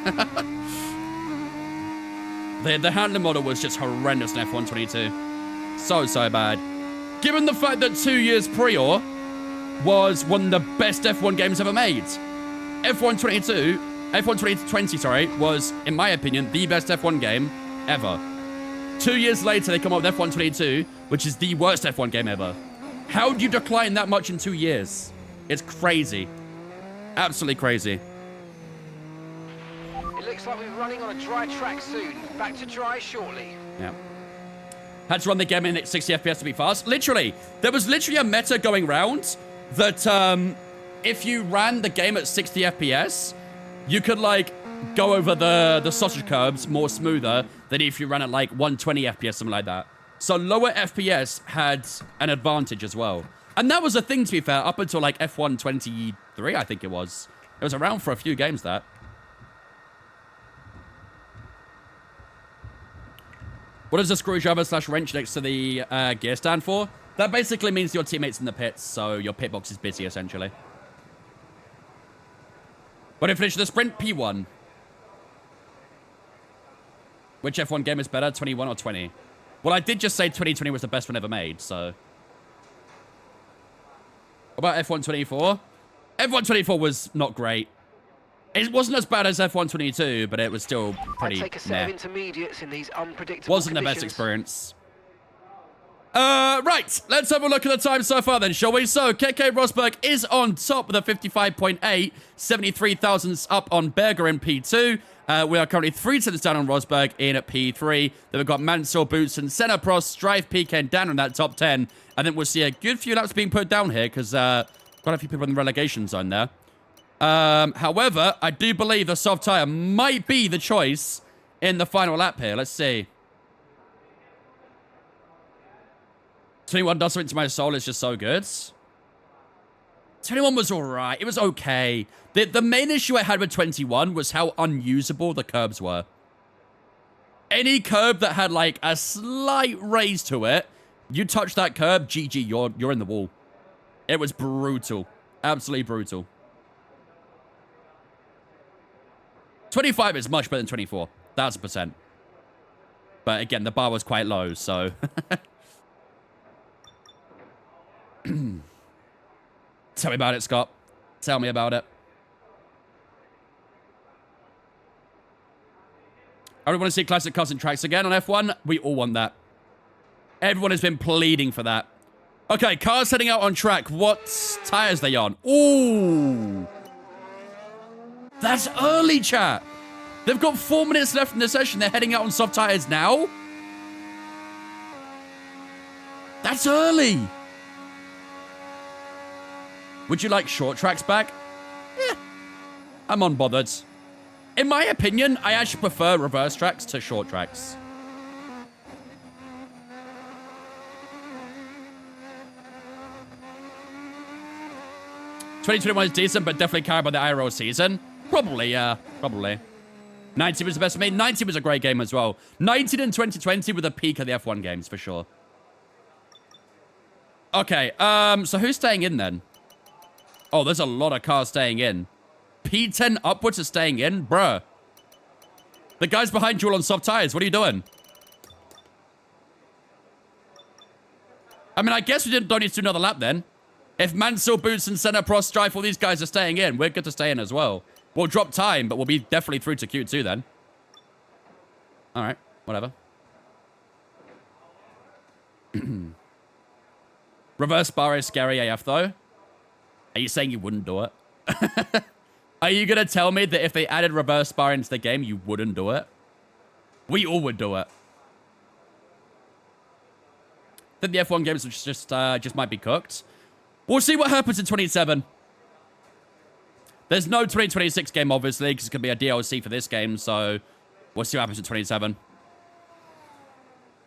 The handling model was just horrendous in F122. So bad. Given the fact that 2 years prior was one of the best F1 games ever made. F1 2020, sorry, was, in my opinion, the best F1 game ever. 2 years later, they come up with F1 22, which is the worst F1 game ever. How do you decline that much in 2 years? It's crazy. Absolutely crazy. It looks like we're running on a dry track soon. Back to dry shortly. Yeah. Had to run the game in at 60 FPS to be fast. Literally, there was literally a meta going round that if you ran the game at 60 FPS, you could like go over the sausage curbs more smoother than if you ran at like 120 FPS, something like that. So lower FPS had an advantage as well. And that was a thing, to be fair, up until like F1 23, I think it was. It was around for a few games, that. What does the screwdriver / wrench next to the gear stand for? That basically means your teammate's in the pits, so your pit box is busy, essentially. When I finish the sprint, P1. Which F1 game is better, 21 or 20? Well, I did just say 2020 was the best one ever made, so... What about F1 24? F1 24 was not great. It wasn't as bad as F1 22, but it was still pretty take a set of intermediates in these unpredictable Wasn't conditions. the best experience. Right, let's have a look at the time so far then, shall we? So, KK Rosberg is on top with a 55.8, 73 thousandths up on Berger in P2. We are currently 3 tenths down on Rosberg in at P3. Then we've got Mansell, Boots, and Senna, Prost, Strife, Piquet down in that top 10. And then we'll see a good few laps being put down here because quite a few people in the relegation zone there. However, I do believe the soft tyre might be the choice in the final lap here. Let's see. 21 does something to my soul. It's just so good. 21 was alright. It was okay. The main issue I had with 21 was how unusable the curbs were. Any curb that had like a slight raise to it, you touch that curb, GG, you're in the wall. It was brutal. Absolutely brutal. 25 is much better than 24. 1,000%. But again, the bar was quite low, so... Tell me about it, Scott. Tell me about it. I really want to see classic cars and tracks again on F1. We all want that. Everyone has been pleading for that. Okay, cars heading out on track. What tires are they on? Ooh. That's early, chat. They've got 4 minutes left in the session. They're heading out on soft tires now. That's early. Would you like short tracks back? Eh, I'm unbothered. In my opinion, I actually prefer reverse tracks to short tracks. '2021 is decent, but definitely carried by the IRL season. Probably, yeah. Probably. 19 was the best for me. 19 was a great game as well. 19 and 2020 were the peak of the F1 games, for sure. Okay, so who's staying in then? Oh, there's a lot of cars staying in. P10 upwards are staying in? Bruh. The guys behind you all on soft tires. What are you doing? I mean, I guess we don't need to do another lap then. If Mansell, Boots, and Senna, Prost, Strife, all these guys are staying in, we're good to stay in as well. We'll drop time, but we'll be definitely through to Q2 then. All right, whatever. Reverse bar is scary AF, though. Are you saying you wouldn't do it? Are you going to tell me that if they added reverse bar into the game, you wouldn't do it? We all would do it. I think the F1 games just might be cooked. We'll see what happens in 27. There's no 2026 game, obviously, because it's going to be a DLC for this game, so we'll see what happens in 27.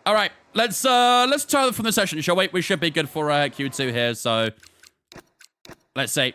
All right, let's try from the session, shall we? We should be good for Q2 here, so let's see.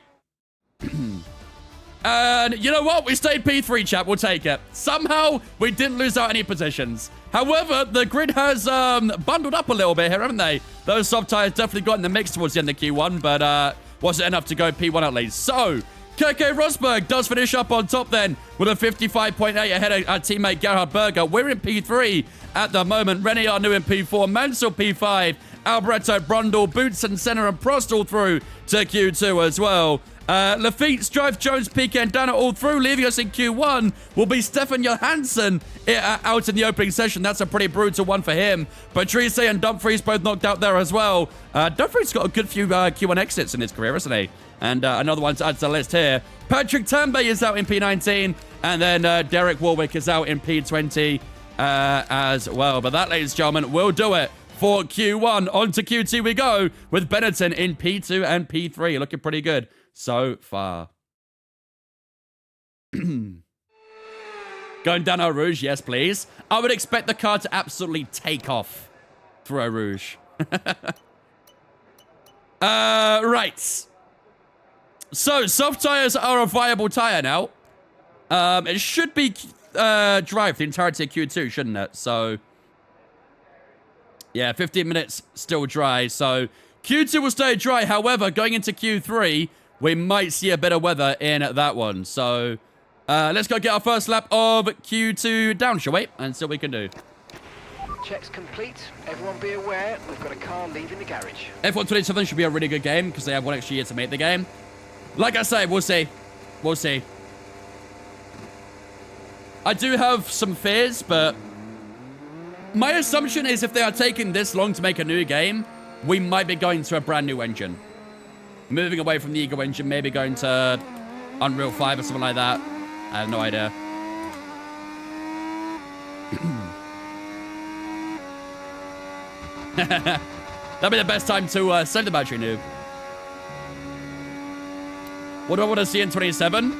And you know what? We stayed P3, chat. We'll take it. Somehow, we didn't lose out any positions. However, the grid has bundled up a little bit here, haven't they? Those soft tires definitely got in the mix towards the end of Q1, but wasn't enough to go P1 at least. So, KK Rosberg does finish up on top then with a 55.8 ahead of our teammate Gerhard Berger. We're in P3 at the moment. Rennie Arnoux in P4, Mansell P5, Alboreto, Brundle, Boots, and Senna and Prost all through to Q2 as well. Lafitte, Strife, Jones, Piquet, and Dana all through. Leaving us in Q1 will be Stefan Johansson out in the opening session. That's a pretty brutal one for him. Patrice and Dumfries both knocked out there as well. Dumfries got a good few Q1 exits in his career, hasn't he? And another one to add to the list here. Patrick Tambay is out in P19. And then Derek Warwick is out in P20 as well. But that, ladies and gentlemen, will do it for Q1. On to Q2 we go with Benetton in P2 and P3. Looking pretty good so far. Going down Eau Rouge, yes, please. I would expect the car to absolutely take off through Eau Rouge. Right. So, soft tires are a viable tire now. It should be dry for the entirety of Q2, shouldn't it? So, yeah, 15 minutes still dry. So, Q2 will stay dry. However, going into Q3, we might see a bit of weather in that one. So, let's go get our first lap of Q2 down, shall we? And see what we can do. Checks complete. Everyone be aware, we've got a car leaving the garage. F1 27 should be a really good game because they have one extra year to make the game. Like I say, we'll see. We'll see. I do have some fears, but my assumption is if they are taking this long to make a new game, we might be going to a brand new engine. Moving away from the Ego engine, maybe going to Unreal 5 or something like that. I have no idea. That'd be the best time to save the battery, noob. What do I want to see in 27?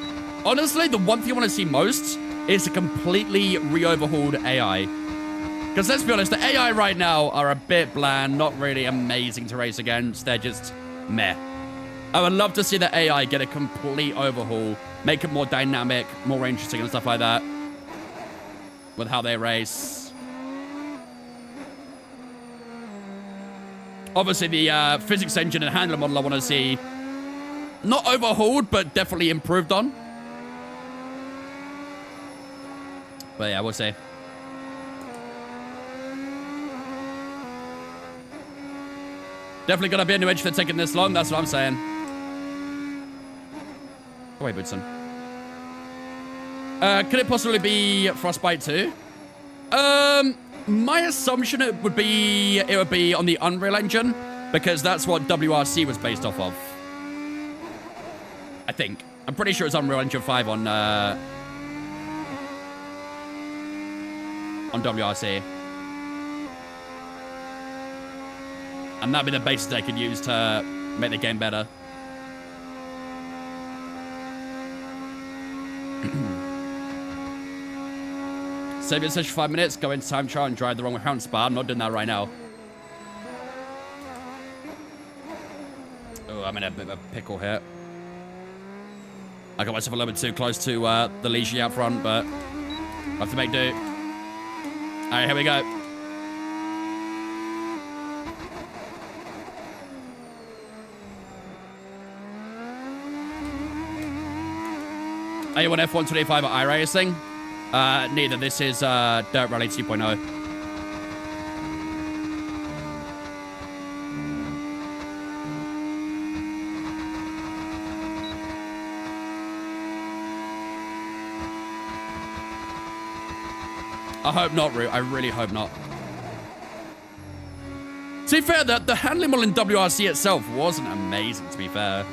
Honestly, the one thing I want to see most is a completely re-overhauled AI. Because let's be honest, the AI right now are a bit bland, not really amazing to race against. They're just meh. I would love to see the AI get a complete overhaul, make it more dynamic, more interesting and stuff like that with how they race. Obviously, the physics engine and handler model I want to see not overhauled, but definitely improved on. But yeah, we'll see. Definitely gonna be a new edge for taking this long, that's what I'm saying. Go away, Bootson. Could it possibly be Frostbite 2? My assumption it would be on the Unreal Engine, because that's what WRC was based off of. I think. I'm pretty sure it's Unreal Engine 5 on WRC. And that'd be the basis they could use to make the game better. Save your session for 5 minutes, go into time trial and drive the wrong round spa. I'm not doing that right now. Oh, I'm in a bit of a pickle here. I got myself a little bit too close to the leash out front, but I have to make do. All right, here we go. Are you on F1 25 or iRacing? Neither. This is Dirt Rally 2.0. I hope not, Root. I really hope not. To be fair, the handling model in WRC itself wasn't amazing, to be fair.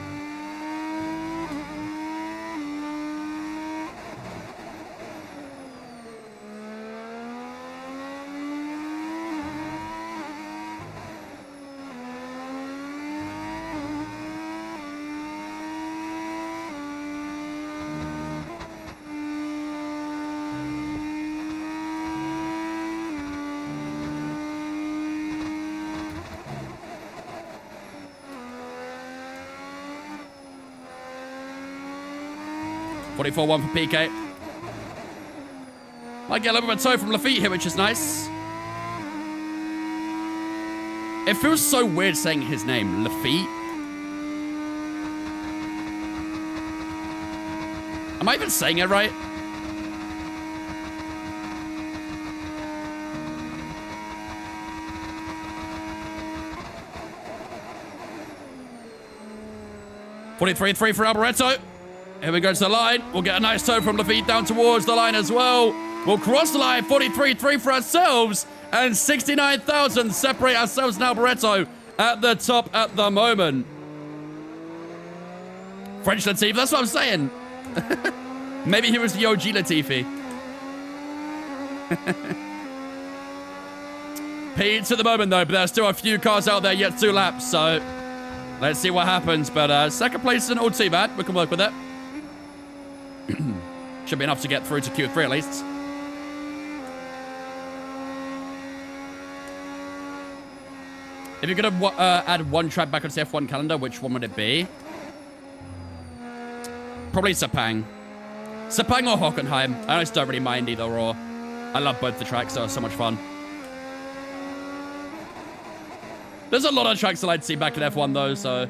.44.1 for PK. Might get a little bit of toe from Lafitte here, which is nice. It feels so weird saying his name, Lafitte. Am I even saying it right? 43.3 for Alboreto. Here we go to the line. We'll get a nice toe from Lafitte down towards the line as well. We'll cross the line. 43.3 for ourselves. And 69,000 separate ourselves and Alboreto at the top at the moment. French Latifi, that's what I'm saying. Maybe he was the OG Latifi. P8 at the moment, though, but there's still a few cars out there yet 2 laps, so let's see what happens. But second place isn't all too bad. We can work with it. Should be enough to get through to Q3 at least. If you're going to add one track back onto the F1 calendar, which one would it be? Probably Sepang. Sepang or Huckleheim. I just don't really mind either or. I love both the tracks. They're so much fun. There's a lot of tracks I like to see back in F1 though, so...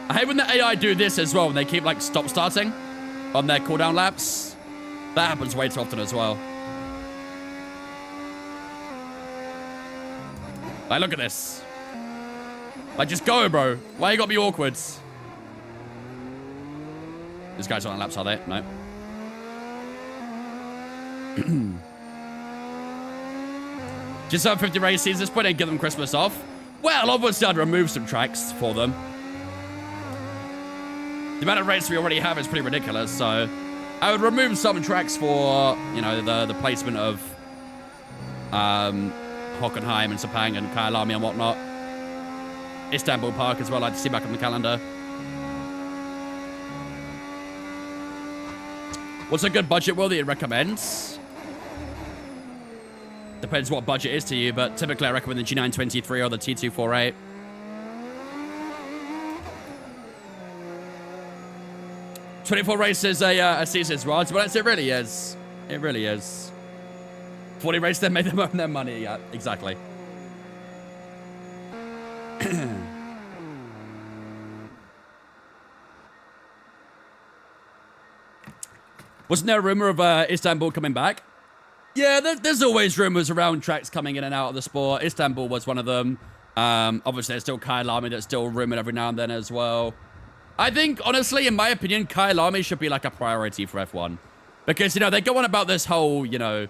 I hate when the AI do this as well, when they keep like stop starting on their cooldown laps. That happens way too often as well. Like, look at this. Like, just go, bro. Why you gotta be awkward? These guys aren't on laps, are they? No. Just have 50 races at this point and give them Christmas off. Well, obviously I'd remove some tracks for them. The amount of races we already have is pretty ridiculous, so I would remove some tracks for, you know, the placement of Huckleheim and Sepang and Kyalami and whatnot. Istanbul Park as well, I'd like to see back on the calendar. What's a good budget, Will, that you'd recommend? Depends what budget is to you, but typically I recommend the G923 or the T248. "24 races a season as well." But it really is. It really is. 40 races that made them earn their money. Yeah, exactly. Wasn't there a rumor of Istanbul coming back? Yeah, there's always rumors around tracks coming in and out of the sport. Istanbul was one of them. Obviously, there's still Kyalami that's still rumored every now and then as well. I think, honestly, in my opinion, Kyalami should be like a priority for F1. Because, you know, they go on about this whole, you know,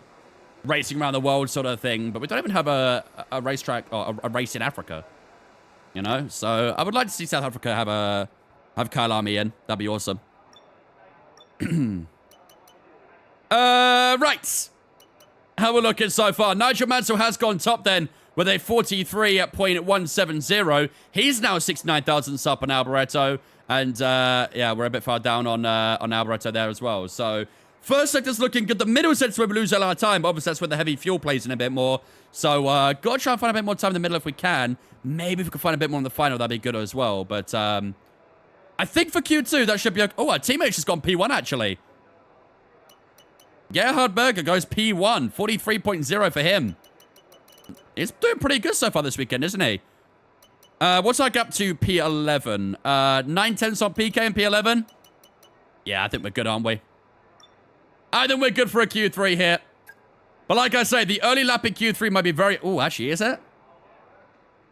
racing around the world sort of thing, but we don't even have a racetrack or a race in Africa. You know? So I would like to see South Africa have Kyalami in. That'd be awesome. Right. How we're looking so far. Nigel Mansell has gone top then with a 43.170. He's now 69,000 up on Alboreto. And, yeah, we're a bit far down on Alboreto there as well. So, first sector's looking good. The middle sector's where we lose a lot of time. But obviously, that's where the heavy fuel plays in a bit more. So, gotta try and find a bit more time in the middle if we can. Maybe if we can find a bit more in the final, that'd be good as well. But, I think for Q2, that should be okay. Oh, our teammate's just gone P1, actually. Gerhard Berger goes P1. 43.0 for him. He's doing pretty good so far this weekend, isn't he? What's our gap to P11? 9/10 on PK and P11? Yeah, I think we're good, aren't we? I think we're good for a Q3 here. But like I say, the early lap in Q3 might be very... Oh, actually, is it?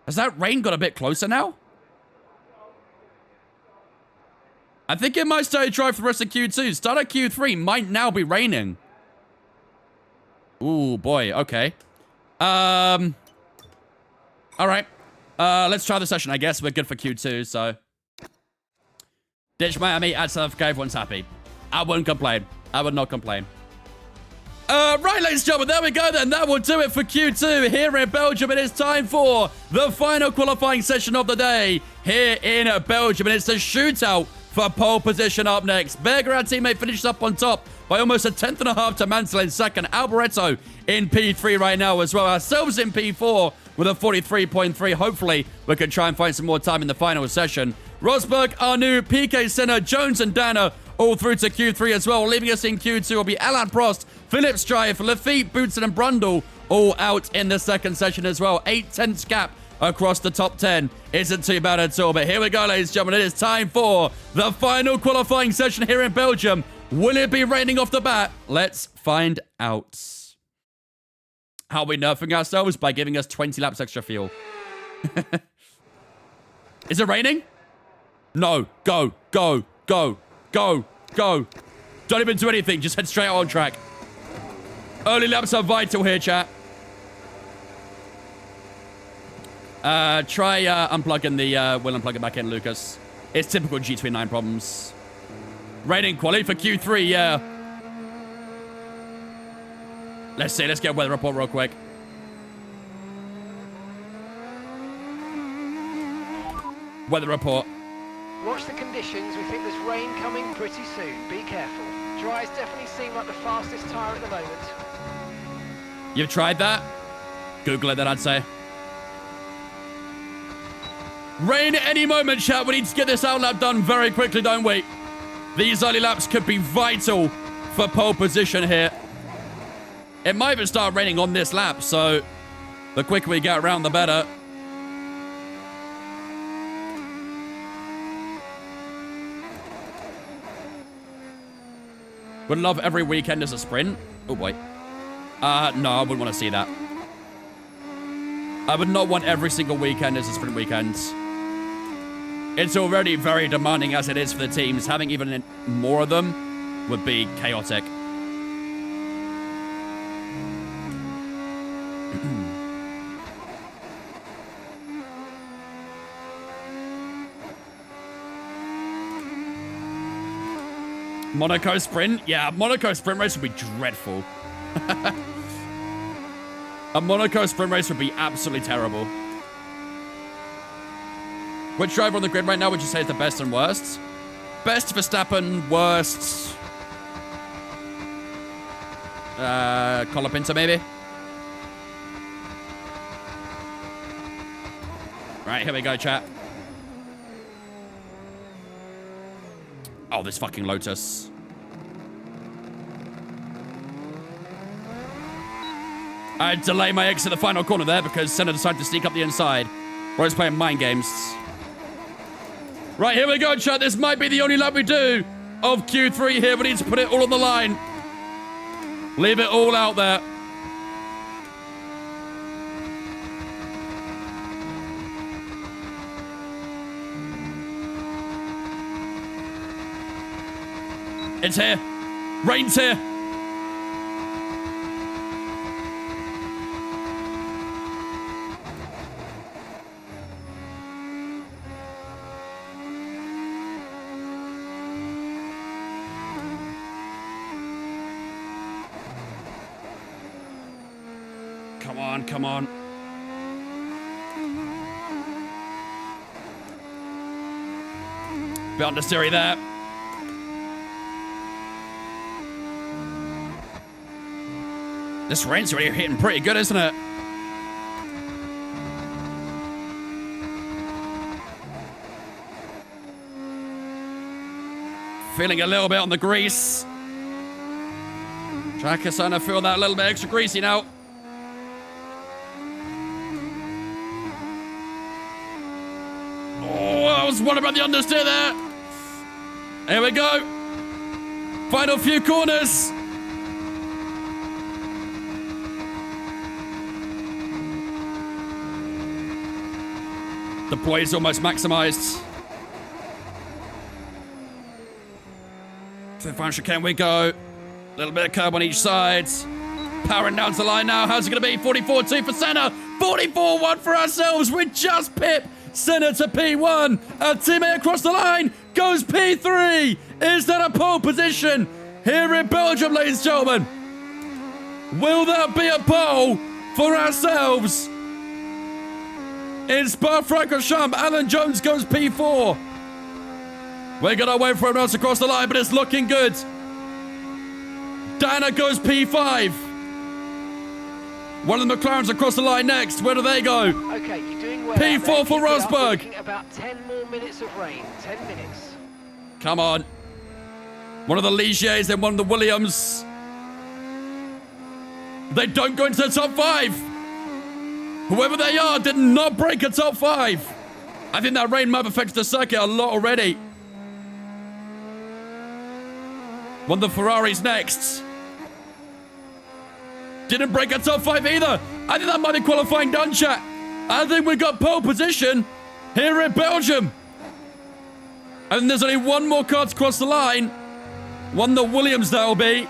Has that rain got a bit closer now? I think it might start to dry for the rest of Q2. Start of Q3 might now be raining. Ooh, boy. Okay. All right. Let's try the session, I guess. We're good for Q2, so... Ditch Miami, add South Africa, everyone's happy. I wouldn't complain. I would not complain. Right, ladies and gentlemen, there we go then. That will do it for Q2 here in Belgium. It is time for the final qualifying session of the day here in Belgium. And it's a shootout for pole position up next. Berger, our teammate, finishes up on top by almost a 10.5 to Mansell in second. Alboreto in P3 right now as well. Ourselves in P4 with a 43.3. Hopefully, we can try and find some more time in the final session. Rosberg, Arnoux, PK Senna, Jones and Dana all through to Q3 as well. Leaving us in Q2 will be Alain Prost, Phillips Drive, Lafitte, Boutsen and Brundle all out in the second session as well. 8/10 gap across the top 10. Isn't too bad at all. But here we go, ladies and gentlemen. It is time for the final qualifying session here in Belgium. Will it be raining off the bat? Let's find out. How are we nerfing ourselves? By giving us 20 laps extra fuel. Is it raining? No. Go, go, go, go, go. Don't even do anything. Just head straight out on track. Early laps are vital here, chat. Try unplugging the... we'll unplug it back in, Lucas. It's typical GT9 problems. Raining quality for Q3, yeah. Let's see. Let's get a weather report real quick. Weather report. Watch the conditions. We think there's rain coming pretty soon. Be careful. Dries definitely seem like the fastest tyre at the moment. You've tried that? Google it then, I'd say. Rain at any moment, chat. We need to get this out lap done very quickly, don't we? These early laps could be vital for pole position here. It might even start raining on this lap, so the quicker we get around, the better. Would love every weekend as a sprint. Oh, boy. No, I wouldn't want to see that. I would not want every single weekend as a sprint weekend. It's already very demanding as it is for the teams. Having even more of them would be chaotic. Monaco sprint? Yeah, Monaco sprint race would be dreadful. A Monaco sprint race would be absolutely terrible. Which driver on the grid right now would you say is the best and worst? Best Verstappen, worst... Colapinto maybe? Right, here we go, chat. Oh, this fucking Lotus. I delay my exit the final corner there because Senna decided to sneak up the inside. Or he's playing mind games. Right, here we go, chat. This might be the only lap we do of Q3 here. We need to put it all on the line. Leave it all out there. It's here. Rain's here. Come on, come on. Bit understeery there. This rain's already hitting pretty good, isn't it? Feeling a little bit on the grease. Track is starting to feel that little bit extra greasy now. Oh, I was wondering about the understeer there. Here we go. Final few corners. The play is almost maximized. To the final chicane we go. A little bit of curb on each side. Powering down to the line now. How's it going to be? 44-2 for Senna. 44-1 for ourselves. We just pipped Senna to P1. Our teammate across the line goes P3. Is that a pole position here in Belgium, ladies and gentlemen? Will that be a pole for ourselves? In Spa-Francorchamps, Alan Jones goes P4. We're going to wait for everyone else across the line, but it's looking good. Dana goes P5. One of the McLarens across the line next. Where do they go? Okay, you're doing well. P4 for Rosberg. About 10 more minutes of rain. 10 minutes. Come on. One of the Ligiers and one of the Williams. They don't go into the top 5. Whoever they are did not break a top 5. I think that rain might have affected the circuit a lot already. One of the Ferraris next. Didn't break our top 5 either. I think that might be qualifying done, chat. I think we got pole position here in Belgium. And there's only one more car to cross the line. One that Williams that'll be.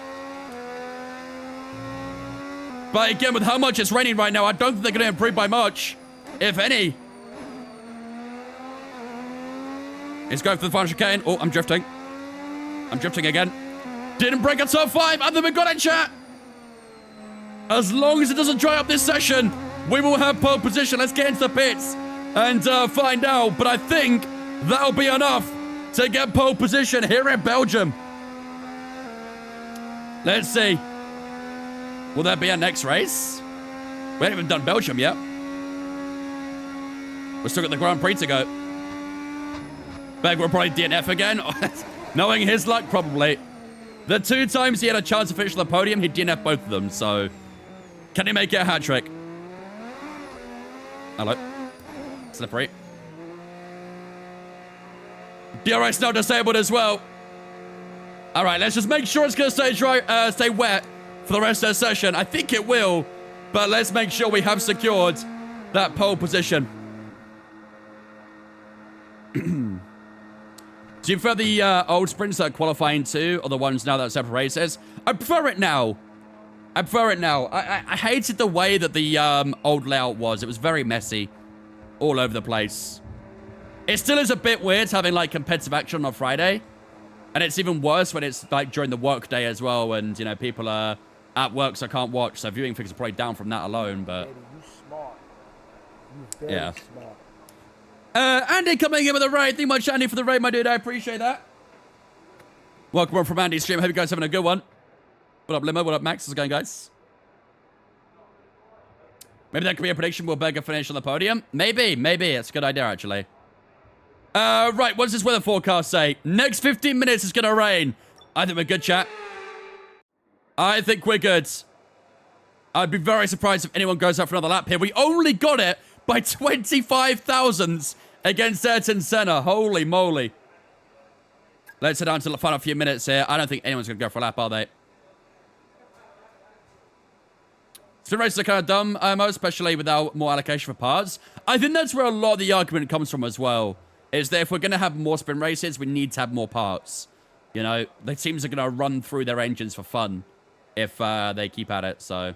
But again, with how much it's raining right now, I don't think they're going to improve by much, if any. He's going for the final chicane. Oh, I'm drifting. I'm drifting again. Didn't break a top 5. I think we got it, chat. As long as it doesn't dry up this session, we will have pole position. Let's get into the pits and find out. But I think that'll be enough to get pole position here in Belgium. Let's see. Will that be our next race? We haven't even done Belgium yet. We've still got the Grand Prix to go. Berg will probably DNF again. Knowing his luck, probably. The 2 times he had a chance to finish on the podium, he DNF both of them, so... Can he make it a hat trick? Hello. Slippery. DRS now disabled as well. All right, let's just make sure it's going to stay dry, stay wet for the rest of the session. I think it will, but let's make sure we have secured that pole position. Do you prefer the old sprints that are qualifying too, or the ones now that are separate races? I prefer it now. I prefer it now. I hated the way that the old layout was. It was very messy all over the place. It still is a bit weird having like competitive action on Friday. And it's even worse when it's like during the work day as well. And, you know, people are at work so can't watch. So viewing figures are probably down from that alone. But Baby, you smart. You very smart. Andy coming in with a raid. Thank you much, Andy, for the raid, my dude. I appreciate that. Welcome on from Andy's stream. Hope you guys are having a good one. What up, Limo? What up, Max? How's it going, guys? Maybe that could be a prediction. Will Berger finish on the podium? Maybe, maybe. It's a good idea, actually. Right, what does this weather forecast say? Next 15 minutes is going to rain. I think we're good, chat. I think we're good. I'd be very surprised if anyone goes out for another lap here. We only got it by 25 thousandths against Ayrton Senna. Holy moly. Let's head down to the final few minutes here. I don't think anyone's going to go for a lap, are they? Sprint races are kind of dumb, especially without more allocation for parts. I think that's where a lot of the argument comes from as well. Is that if we're going to have more sprint races, we need to have more parts. You know, the teams are going to run through their engines for fun if they keep at it, so.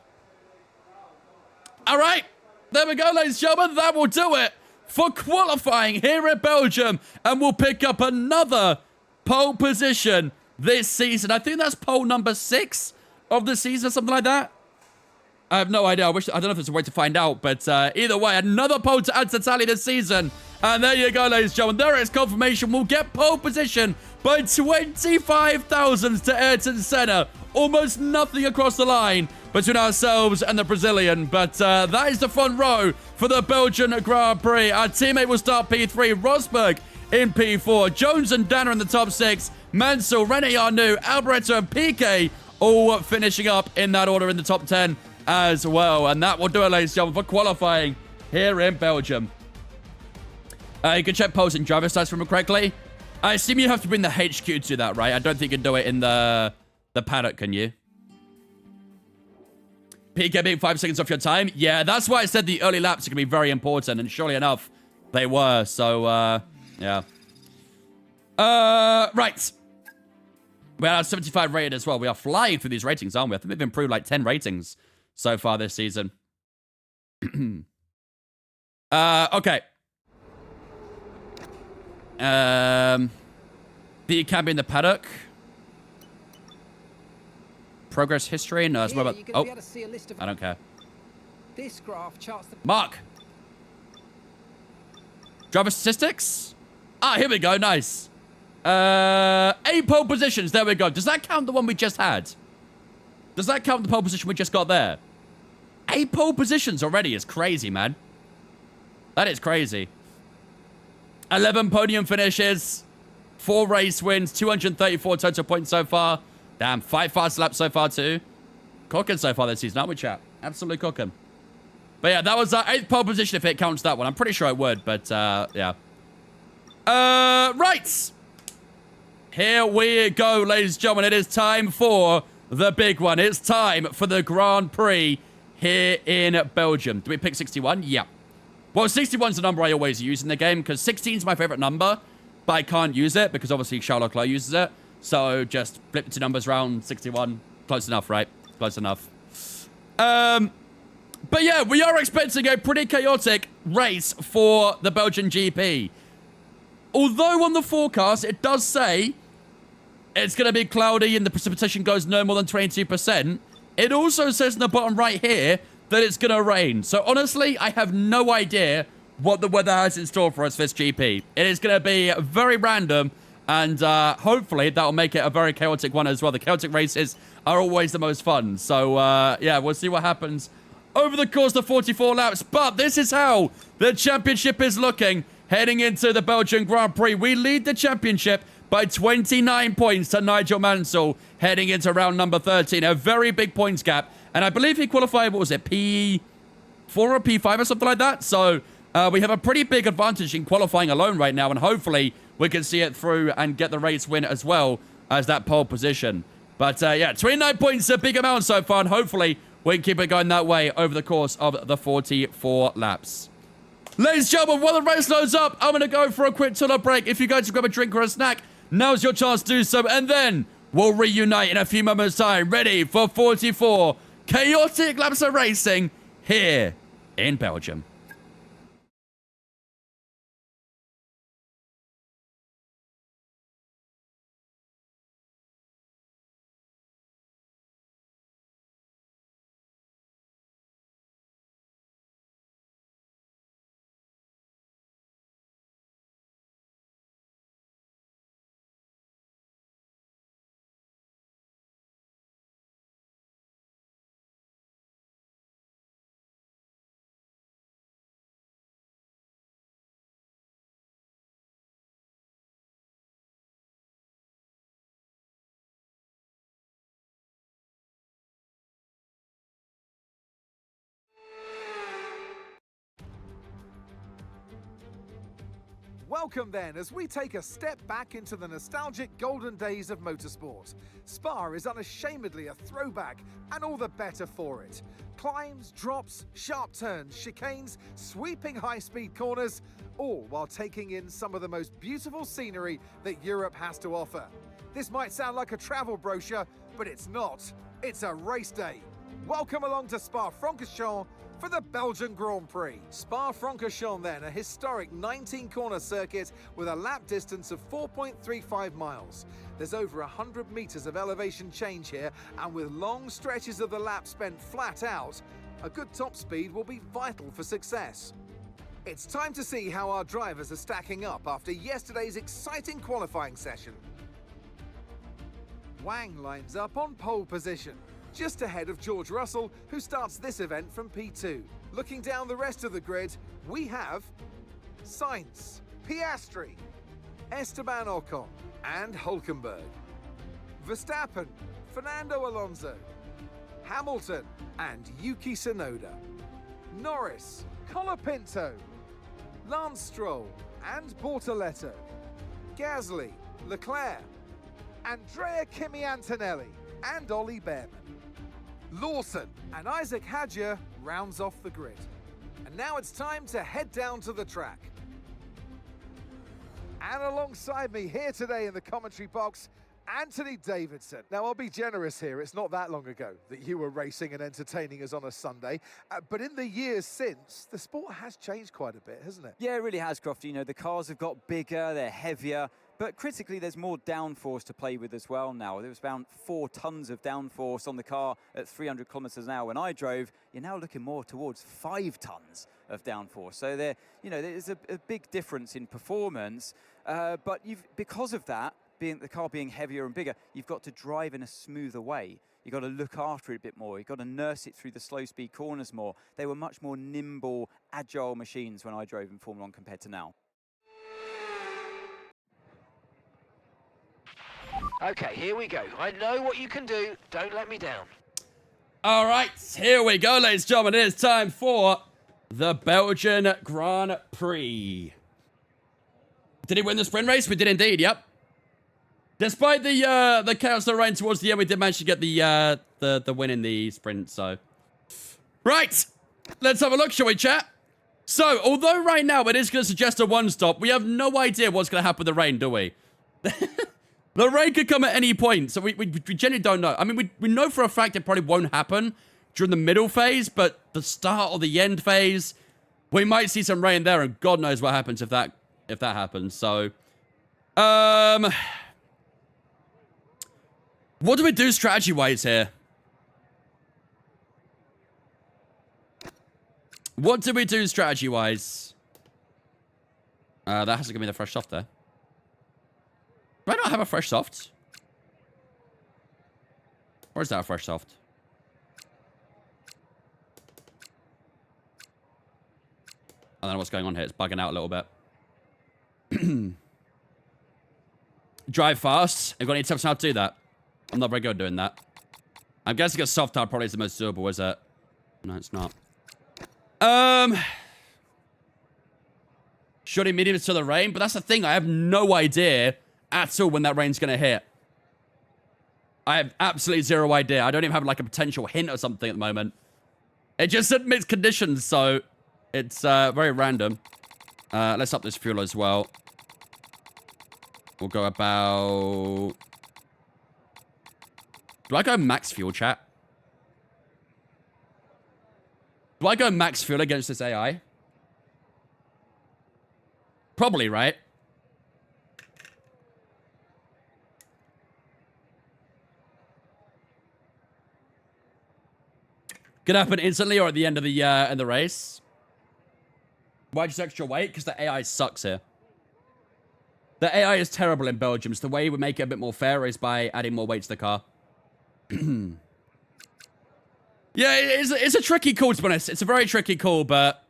All right. There we go, ladies and gentlemen. That will do it for qualifying here in Belgium. And we'll pick up another pole position this season. I think that's pole number 6 of the season or something like that. I have no idea. I don't know if there's a way to find out, but either way, another pole to add to tally this season. And there you go, ladies and gentlemen. There is confirmation. We'll get pole position by 25 thousandths to Ayrton Senna. Almost nothing across the line between ourselves and the Brazilian. But that is the front row for the Belgian Grand Prix. Our teammate will start P3. Rosberg in P4. Jones and Danner in the top 6. Mansell, René Arnoux, Alboreto, and Piquet all finishing up in that order in the top 10 as well. And that will do it, ladies and gentlemen, for qualifying here in Belgium. You can check poles and driver stats from it correctly. I assume you have to bring the HQ to do that, right? I don't think you can do it in the paddock, can you? PK being 5 seconds off your time? Yeah, that's why I said the early laps are going to be very important, and surely enough, they were. So, yeah. Right. We are 75 rated as well. We are flying through these ratings, aren't we? I think we've improved like 10 ratings so far this season. Okay. The can be in the paddock. Progress history? No, it's more about... Oh, I don't care. This graph charts the... Mark! Driver statistics? Ah, here we go. Nice. 8 pole positions. There we go. Does that count the one we just had? Does that count the pole position we just got there? 8 pole positions already is crazy, man. That is crazy. 11 podium finishes. 4 race wins. 234 total points so far. Damn, 5 fast laps so far too. Cooking so far this season, aren't we, chat? Absolutely cooking. But yeah, that was our 8th pole position if it counts that one. I'm pretty sure it would, but yeah. Right. Here we go, ladies and gentlemen. It is time for the big one. It's time for the Grand Prix here in Belgium. Do we pick 61? Yeah. Well, 61's the number I always use in the game because 16 is my favorite number, but I can't use it because obviously Charles Leclerc uses it. So just flip the two numbers around. 61. Close enough, right? Close enough. But yeah, we are expecting a pretty chaotic race for the Belgian GP. Although on the forecast, it does say it's going to be cloudy and the precipitation goes no more than 22%. It also says in the bottom right here that it's going to rain. So honestly, I have no idea what the weather has in store for us this GP. It is going to be very random, and hopefully that'll make it a very chaotic one as well. The chaotic races are always the most fun. So yeah, we'll see what happens over the course of 44 laps. But this is how the championship is looking heading into the Belgian Grand Prix. We lead the championship by 29 points to Nigel Mansell heading into round number 13. A very big points gap. And I believe he qualified, what was it, P4 or P5 or something like that? So we have a pretty big advantage in qualifying alone right now. And hopefully we can see it through and get the race win as well as that pole position. But yeah, 29 points, a big amount so far. And hopefully we can keep it going that way over the course of the 44 laps. Ladies and gentlemen, while the race loads up, I'm going to go for a quick toilet break. If you guys to grab a drink or a snack, now's your chance to do so. And then we'll reunite in a few moments' time, ready for 44 chaotic laps of racing here in Belgium. Welcome then, as we take a step back into the nostalgic golden days of motorsport. Spa is unashamedly a throwback, and all the better for it. Climbs, drops, sharp turns, chicanes, sweeping high-speed corners, all while taking in some of the most beautiful scenery that Europe has to offer. This might sound like a travel brochure, but it's not. It's a race day. Welcome along to Spa-Francorchamps for the Belgian Grand Prix. Spa-Francorchamps then, a historic 19-corner circuit with a lap distance of 4.35 miles. There's over 100 meters of elevation change here, and with long stretches of the lap spent flat out, a good top speed will be vital for success. It's time to see how our drivers are stacking up after yesterday's exciting qualifying session. Wang lines up on pole position, just ahead of George Russell, who starts this event from P2. Looking down the rest of the grid, we have Sainz, Piastri, Esteban Ocon, and Hulkenberg. Verstappen, Fernando Alonso, Hamilton, and Yuki Tsunoda. Norris, Colapinto, Lance Stroll, and Bortoletto. Gasly, Leclerc, Andrea Kimi Antonelli, and Ollie Behrman. Lawson and Isaac Hadjar rounds off the grid. And now it's time to head down to the track. And alongside me here today in the commentary box, Anthony Davidson. Now, I'll be generous here. It's not that long ago that you were racing and entertaining us on a Sunday. But in the years since, the sport has changed quite a bit, hasn't it? Yeah, it really has, Crofty. You know, the cars have got bigger, they're heavier. But critically, there's more downforce to play with as well now. There was around 4 tons of downforce on the car at 300 kilometers an hour when I drove. You're now looking more towards 5 tons of downforce. So there, you know, there's a big difference in performance. But because of that, the car being heavier and bigger, you've got to drive in a smoother way. You've got to look after it a bit more. You've got to nurse it through the slow speed corners more. They were much more nimble, agile machines when I drove in Formula 1 compared to now. Okay, here we go. I know what you can do. Don't let me down. All right, here we go, ladies and gentlemen. It is time for the Belgian Grand Prix. Did he win the sprint race? We did indeed, yep. Despite the chaos of the rain towards the end, we did manage to get the win in the sprint, so. Right. Let's have a look, shall we, chat? So, although right now it is going to suggest a one-stop, we have no idea what's going to happen with the rain, do we? The rain could come at any point, so we genuinely don't know. I mean, we know for a fact it probably won't happen during the middle phase, but the start or the end phase, we might see some rain there, and God knows what happens if that happens. So, what do we do strategy-wise here? What do we do strategy-wise? That has to give me the fresh soft there. Do I not have a fresh soft? Or is that a fresh soft? I don't know what's going on here. It's bugging out a little bit. Drive fast. I've got any tips on how to do that. I'm not very good at doing that. I'm guessing a soft tire probably is the most doable, is it? No, it's not. Shorty mediums to the rain, but that's the thing. I have no idea at all when that rain's going to hit. I have absolutely zero idea. I don't even have like a potential hint or something at the moment. It just admits conditions, so it's very random. Let's up this fuel as well. We'll go about... Do I go max fuel, chat? Do I go max fuel against this AI? Probably, right? Could happen instantly or at the end of the race. Why just extra weight? Because the AI sucks here. The AI is terrible in Belgium. So the way we make it a bit more fair is by adding more weight to the car. Yeah, it's a tricky call, to be honest. It's a very tricky call, but...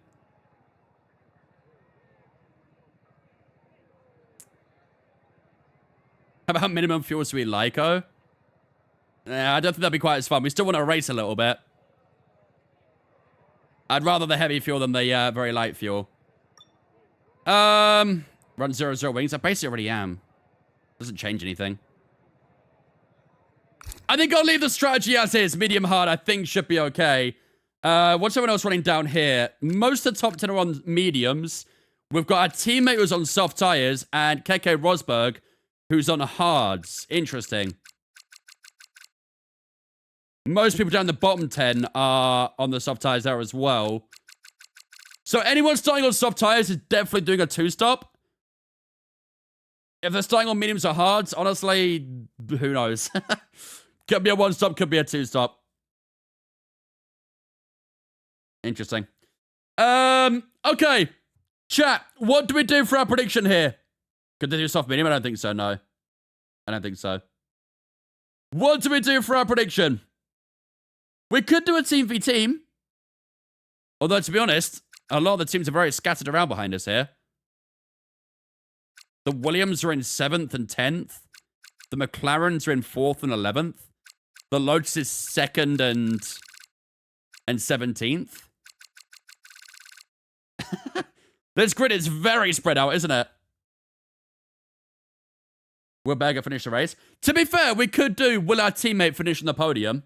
How about minimum fuel to be Lyco? Yeah, I don't think that'd be quite as fun. We still want to race a little bit. I'd rather the heavy fuel than the very light fuel. Run 0-0 wings. I basically already am. Doesn't change anything. I think I'll leave the strategy as is. Medium hard, I think, should be okay. What's everyone else running down here? Most of the top 10 are on mediums. We've got our teammate who's on soft tires and Keke Rosberg who's on hards. Interesting. Most people down the bottom 10 are on the soft tires there as well. So anyone starting on soft tires is definitely doing a two-stop. If they're starting on mediums or hards, honestly, who knows? Could be a one-stop, could be a two-stop. Interesting. Okay. Chat, what do we do for our prediction here? Could they do soft medium? I don't think so, no. I don't think so. What do we do for our prediction? We could do a team v team. Although, to be honest, a lot of the teams are very scattered around behind us here. The Williams are in 7th and 10th. The McLarens are in 4th and 11th. The Lotus is 2nd and 17th. This grid is very spread out, isn't it? Will Berger finish the race? To be fair, we could do, will our teammate finish on the podium?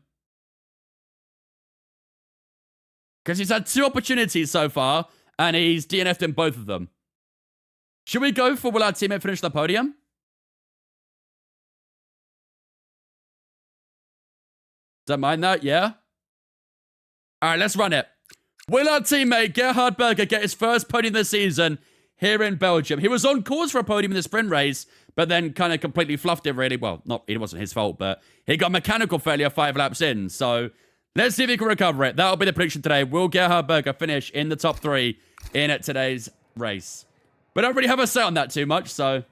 Because he's had 2 opportunities so far, and he's DNF'd in both of them. Should we go for, will our teammate finish the podium? Don't mind that, yeah? Alright, let's run it. Will our teammate Gerhard Berger get his first podium this season here in Belgium? He was on course for a podium in the sprint race, but then kind of completely fluffed it, really. Well, it wasn't his fault, but he got mechanical failure 5 laps in. So, let's see if he can recover it. That'll be the prediction today. Will Gerhard Berger finish in the top 3 in today's race? But I don't really have a say on that too much, so...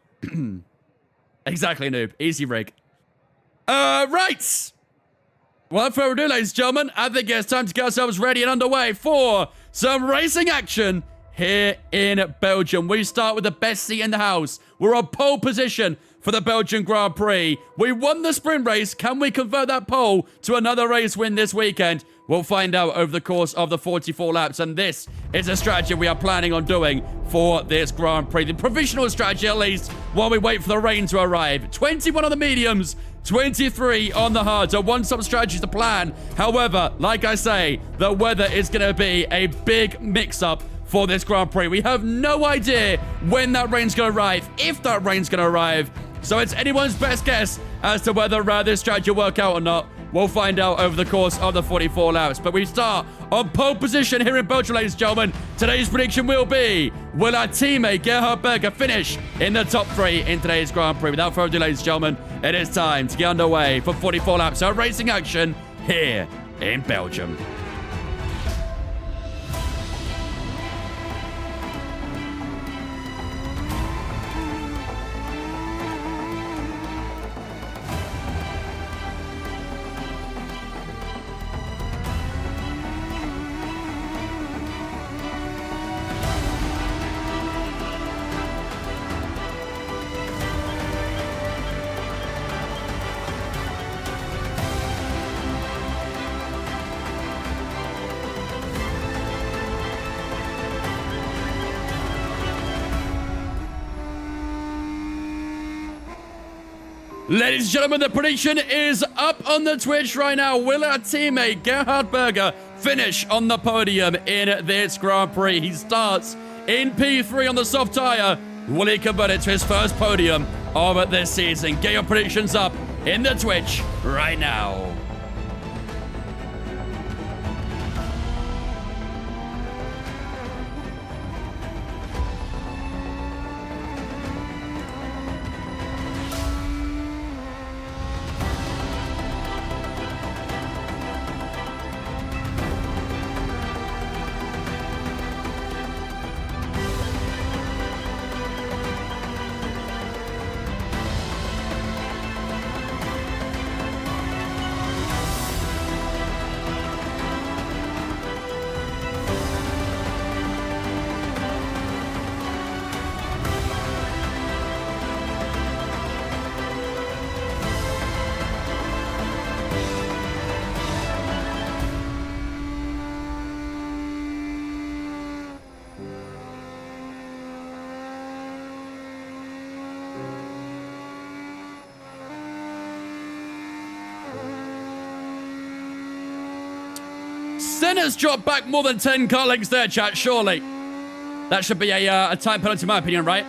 Exactly, noob. Easy rig. Right! Without further ado, ladies and gentlemen, I think it's time to get ourselves ready and underway for some racing action here in Belgium. We start with the best seat in the house. We're on pole position for the Belgian Grand Prix. We won the sprint race. Can we convert that pole to another race win this weekend? We'll find out over the course of the 44 laps. And this is a strategy we are planning on doing for this Grand Prix. The provisional strategy, at least, while we wait for the rain to arrive. 21 on the mediums, 23 on the hards. A one-stop strategy is the plan. However, like I say, the weather is going to be a big mix-up for this Grand Prix. We have no idea when that rain's going to arrive, if that rain's going to arrive. So it's anyone's best guess as to whether this strategy will work out or not. We'll find out over the course of the 44 laps. But we start on pole position here in Belgium, ladies and gentlemen. Today's prediction will be, will our teammate Gerhard Berger finish in the top 3 in today's Grand Prix? Without further ado, ladies and gentlemen, it is time to get underway for 44 laps of racing action here in Belgium. Ladies and gentlemen, the prediction is up on the Twitch right now. Will our teammate Gerhard Berger finish on the podium in this Grand Prix? He starts in P3 on the soft tire. Will he convert it to his first podium of this season? Get your predictions up in the Twitch right now. Senna's dropped back more than 10 car lengths there, chat, surely. That should be a time penalty, in my opinion, right?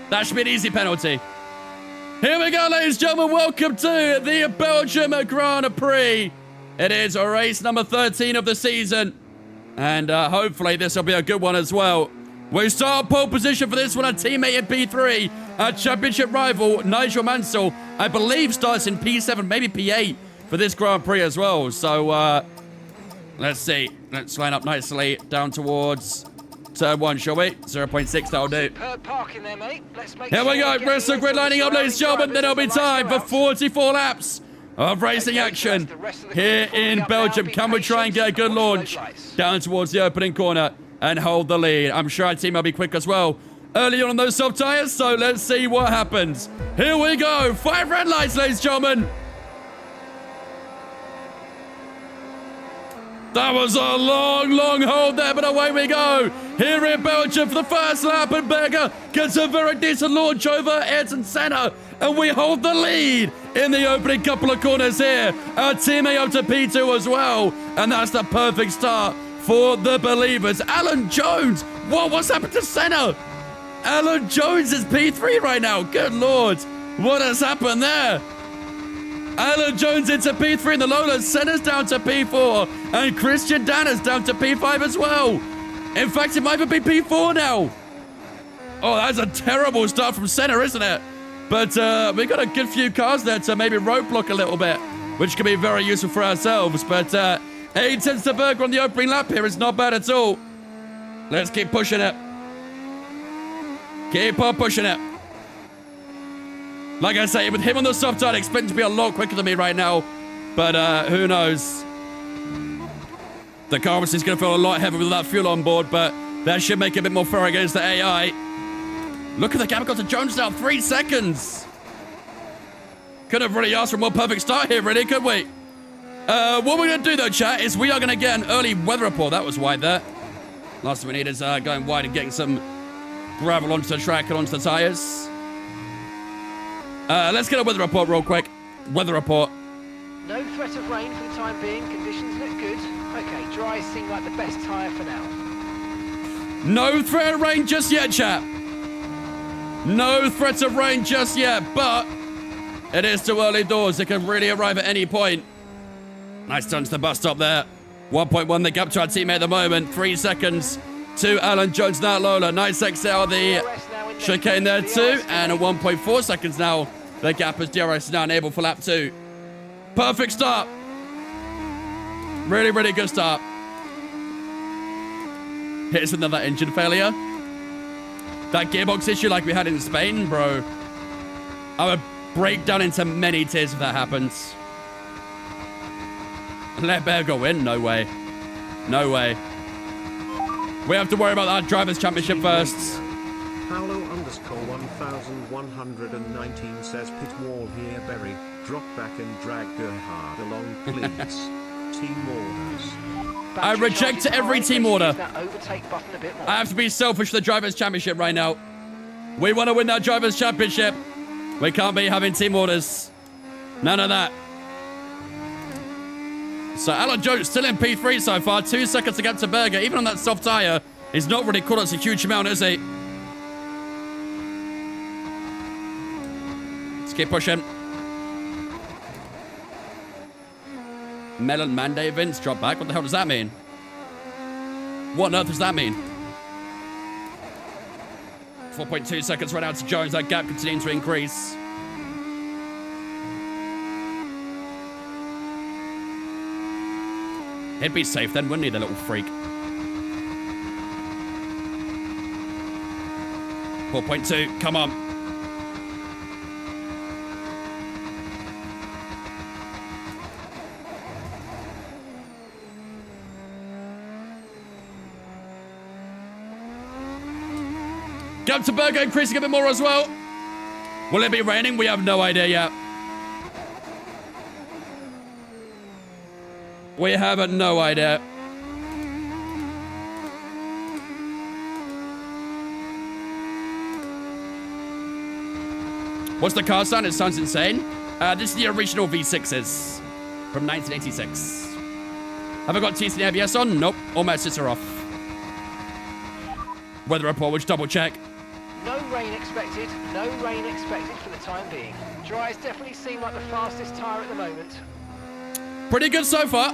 That should be an easy penalty. Here we go, ladies and gentlemen. Welcome to the Belgium Grand Prix. It is race number 13 of the season. And hopefully this will be a good one as well. We start pole position for this one. Our teammate in P3. Our championship rival, Nigel Mansell, I believe starts in P7, maybe P8 for this Grand Prix as well. So, let's see. Let's line up nicely down towards turn 1, shall we? 0.6, that'll do. Parking there, mate. Let's make Here we go. Rest of grid lining up, ladies and gentlemen. Then it'll be time for 44 laps of racing action here in Belgium. Can we try and get a good launch down towards the opening corner and hold the lead? I'm sure our team will be quick as well early on those soft tires, so let's see what happens. Here we go. 5 red lights, ladies and gentlemen. That was a long, long hold there, but away we go. Here in Belgium for the first lap, and Berger gets a very decent launch over Ayrton Senna, and we hold the lead in the opening couple of corners here. Our teammate up to P2 as well, and that's the perfect start for the believers. Alan Jones, what's happened to Senna? Alan Jones is P3 right now. Good Lord, what has happened there? Alan Jones into P3 in the Lolas. Senna's down to P4. And Christian Danner's down to P5 as well. In fact, it might even be P4 now. Oh, that's a terrible start from Senna, isn't it? But we got a good few cars there to maybe roadblock a little bit, which could be very useful for ourselves. But 8 tenths to Berger on the opening lap here is not bad at all. Let's keep pushing it. Keep on pushing it. Like I say, with him on the soft side, I expect him to be a lot quicker than me right now. But who knows? The car obviously is going to feel a lot heavier with that fuel on board, but that should make it a bit more fair against the AI. Look at the gap. It got to Jones now. 3 seconds. Could have really asked for a more perfect start here, really, could we? What we're going to do, though, chat, is we are going to get an early weather report. That was wide there. Last thing we need is going wide and getting some gravel onto the track and onto the tires. Let's get a weather report real quick. Weather report. No threat of rain for the time being. Conditions look good. Okay, dries seem like the best tyre for now. No threat of rain just yet, chap. No threat of rain just yet, but it is too early doors. It can really arrive at any point. Nice turn to the bus stop there. 1.1 the gap to our teammate at the moment. 3 seconds to Alan Jones now, Lola. Nice exit out of the chicane there too. And at 1.4 seconds now, the gap as DRS is now enabled for lap 2. Perfect start. Really, really good start. Here's another engine failure. That gearbox issue like we had in Spain, bro. I would break down into many tears if that happens. Let Bear go in? No way. No way. We have to worry about that Drivers' Championship first. Paolo_1119 says pit wall here, Berry. Drop back and drag Gerhard along, please. Team orders. I reject every team order. Overtake button a bit more. I have to be selfish for the Drivers' Championship right now. We want to win that Drivers' Championship. We can't be having team orders. None of that. So Alan Jones still in P3 so far. 2 seconds to get to Berger. Even on that soft tyre, he's not really caught us a huge amount, is he? Let's keep pushing. Melon Monday Vince drop back. What the hell does that mean? What on earth does that mean? 4.2 seconds right out to Jones. That gap continuing to increase. He'd be safe then, wouldn't he, the little freak? 4.2, come on. Gap to Berger increasing a bit more as well. Will it be raining? We have no idea yet. We have no idea. What's the car sound? It sounds insane. This is the original V6s from 1986. Have I got TC and ABS on? Nope. All my assists are off. Weather report, which double check. No rain expected. No rain expected for the time being. Dries definitely seem like the fastest tyre at the moment. Pretty good so far.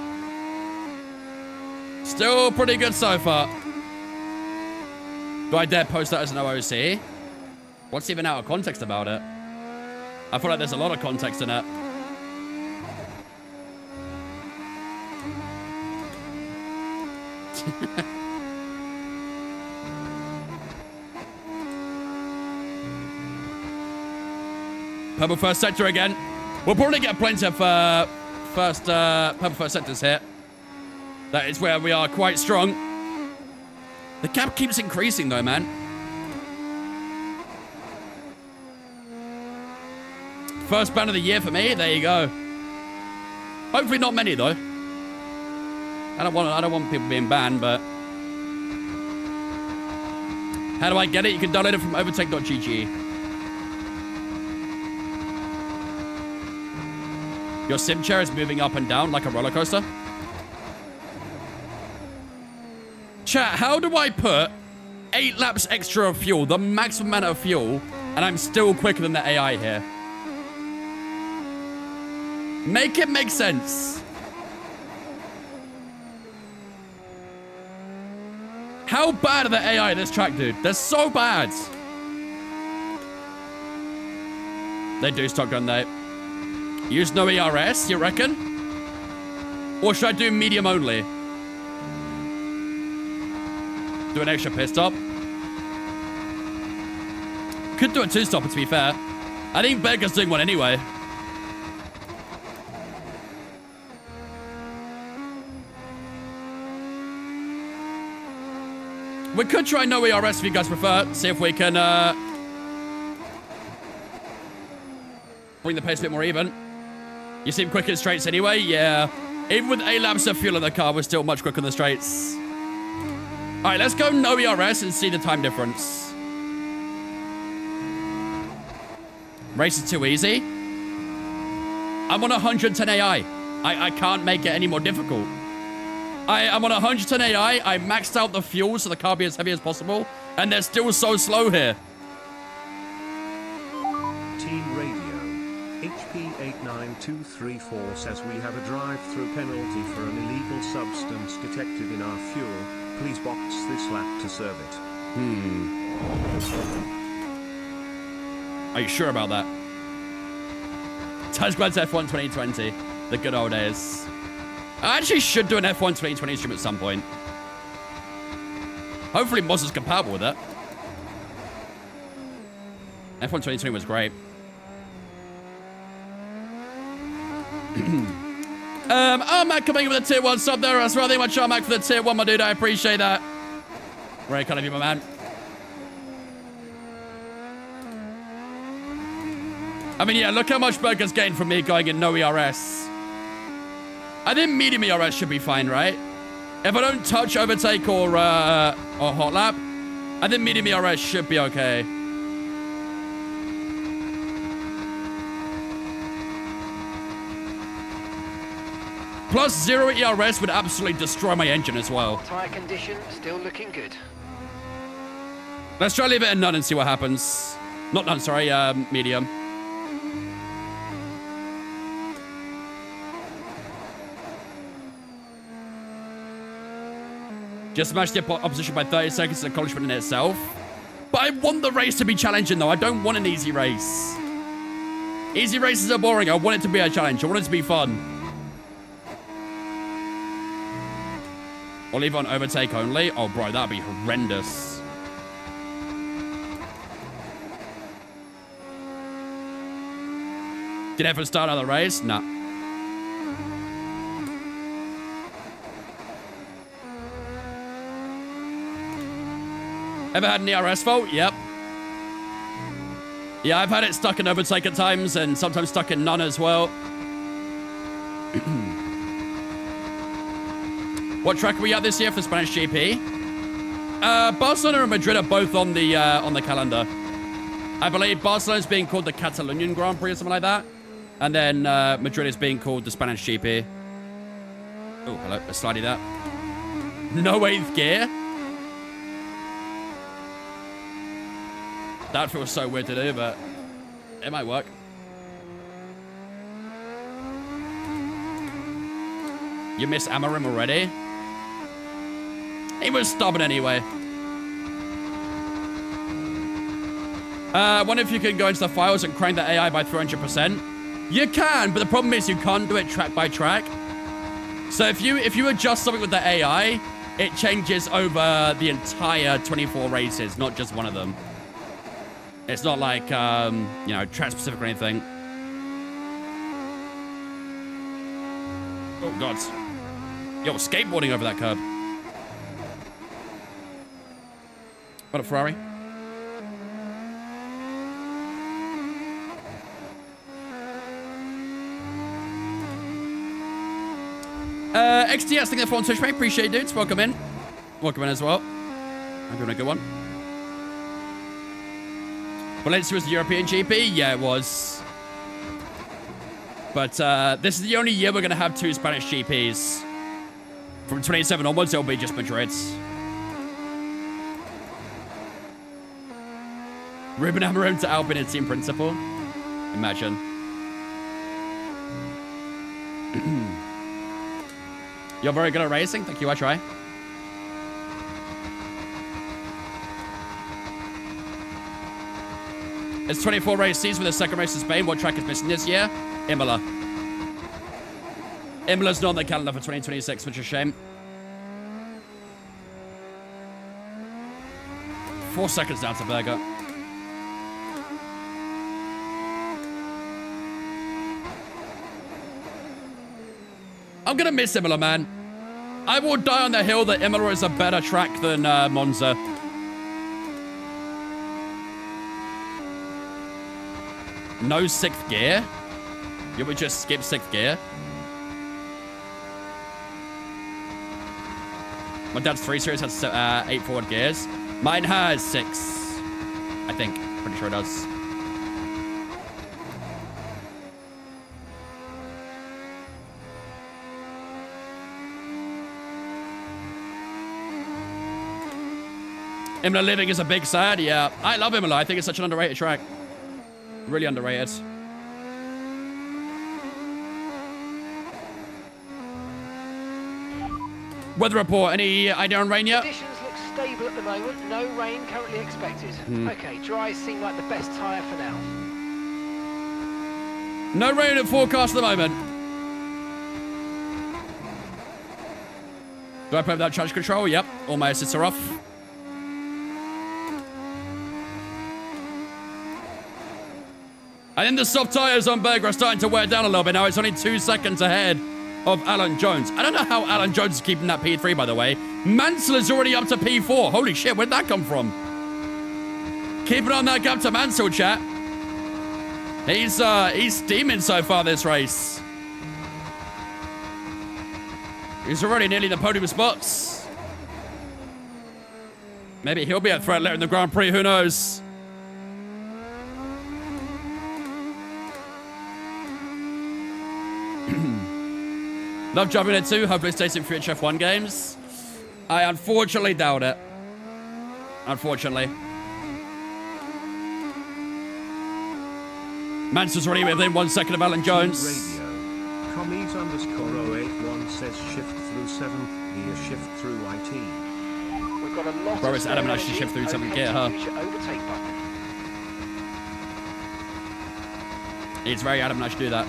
Still pretty good so far. Do I dare post that as an OOC? What's even out of context about it? I feel like there's a lot of context in it. Purple first sector again. We'll probably get plenty of purple first sectors here. That is where we are quite strong. The gap keeps increasing though, man. First ban of the year for me. There you go. Hopefully not many though. I don't want people being banned, but how do I get it? You can download it from overtake.gg. Your sim chair is moving up and down like a roller coaster. Chat, how do I put 8 laps extra of fuel, the maximum amount of fuel, and I'm still quicker than the AI here? Make it make sense. How bad are the AI in this track, dude? They're so bad. They do stock gun, though. Use no ERS, you reckon? Or should I do medium only? Do an extra pit stop. Could do a 2-stopper, to be fair. I think Berger's doing one anyway. We could try no ERS if you guys prefer. See if we can bring the pace a bit more even. You seem quick in straights anyway? Yeah. Even with 8 laps of fuel in the car, we're still much quicker on the straights. All right, let's go no ERS and see the time difference. Race is too easy. I'm on 110 AI. I can't make it any more difficult. I'm on 110 AI. I maxed out the fuel so the car be as heavy as possible, and they're still so slow here. Team Radio, HP89234 says we have a drive-through penalty for an illegal substance detected in our fuel. Please box this lap to serve it. Are you sure about that? Touch Squad's F1 2020. The good old days. I actually should do an F1 2020 stream at some point. Hopefully Moz is compatible with it. F1 2020 was great. Mac coming in with a tier 1 sub there as well. Thank you much, Mac, for the tier 1, my dude. I appreciate that. Very kind of you, my man. I mean, yeah, look how much Burger's gained from me going in no ERS. I think medium ERS should be fine, right? If I don't touch, overtake, or hot lap, I think medium ERS should be okay. Plus 0 ERS would absolutely destroy my engine as well. Tyre condition still looking good. Let's try leave it in none and see what happens. Not none, sorry, medium. Just smashed the opposition by 30 seconds is an accomplishment in itself. But I want the race to be challenging, though. I don't want an easy race. Easy races are boring. I want it to be a challenge. I want it to be fun. Or leave it on overtake only. Oh, bro, that'd be horrendous. Did F1 start another race? Nah. Ever had an ERS fault? Yep. Yeah, I've had it stuck in overtake at times and sometimes stuck in none as well. What track are we at this year for the Spanish GP? Barcelona and Madrid are both on the calendar. I believe Barcelona's being called the Catalonian Grand Prix or something like that. And then Madrid is being called the Spanish GP. Oh, hello. Let's slidey that. No 8th gear. That feels so weird to do, but it might work. You miss Amarim already? He was stubborn anyway. I wonder if you can go into the files and crank the AI by 300%. You can, but the problem is you can't do it track by track. So if you adjust something with the AI, it changes over the entire 24 races, not just one of them. It's not like, you know, track specific or anything. Oh, God. Yo, skateboarding over that curb. What a Ferrari. XTS, thank you for on Twitch, mate. Appreciate it, dudes. Welcome in. Welcome in as well. I'm doing a good one. Valencia was the European GP? Yeah, it was. But this is the only year we're going to have 2 Spanish GPs. From 27 onwards, it'll be just Madrid. Ruben Amorim to Albin in team principal. Imagine. You're very good at racing. Thank you, I try. It's 24 race season with the second race in Spain. What track is missing this year? Imola. Imola's not on the calendar for 2026, which is a shame. 4 seconds down to Berger. I'm gonna miss Imola, man. I will die on the hill that Imola is a better track than Monza. No 6th gear? You would just skip 6th gear? My dad's 3 Series has 8 forward gears. Mine has 6. I think. Pretty sure it does. Imola Living is a big sad, yeah. I love Imola. I think it's such an underrated track. Really underrated. Weather report. Any idea on rain yet? Conditions look stable at the moment. No rain currently expected. Okay, dries seem like the best tyre for now. No rain at forecast at the moment. Do I put that charge control? Yep. All my assists are off. I think the soft tyres on Berger are starting to wear down a little bit now. It's only 2 seconds ahead of Alan Jones. I don't know how Alan Jones is keeping that P3, by the way. Mansell is already up to P4. Holy shit, where'd that come from? Keeping on that gap to Mansell, chat. He's steaming so far this race. He's already nearly in the podium spots. Maybe he'll be a threat later in the Grand Prix, who knows? Love driving it too. Hopefully it stays in future F1 games. I unfortunately doubt it. Unfortunately. Mansell's already within 1 second of Alan Jones. Radio. Commies_081 says shift through 7th gear, shift through IT. We've got a lot Bro, of it's Adam and actually shift through 7th gear, huh? Use your overtake button. It's very Adam and I should do that.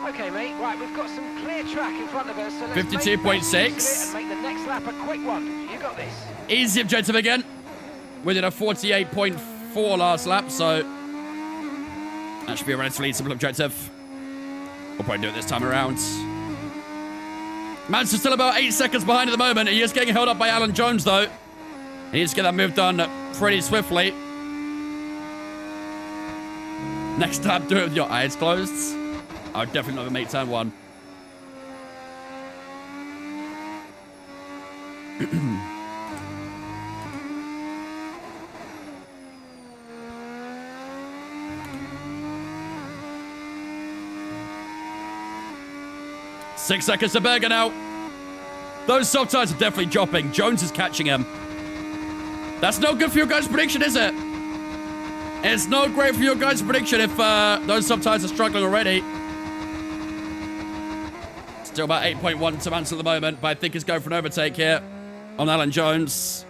Okay, mate. Right, we've got some clear track in front of us. So let's 52.6. make the next lap a quick one. You got this. Easy objective again. We did a 48.4 last lap, so that should be a relatively simple objective. We'll probably do it this time around. Mansell's still about 8 seconds behind at the moment. He is getting held up by Alan Jones, though. He needs to get that move done pretty swiftly. Next lap, do it with your eyes closed. I would definitely not make turn 1. Six seconds to Berger now. Those soft tires are definitely dropping. Jones is catching him. That's no good for your guys' prediction, is it? It's not great for your guys' prediction if those soft tires are struggling already. Still about 8.1 to Mansell at the moment, but I think he's going for an overtake here on Alan Jones.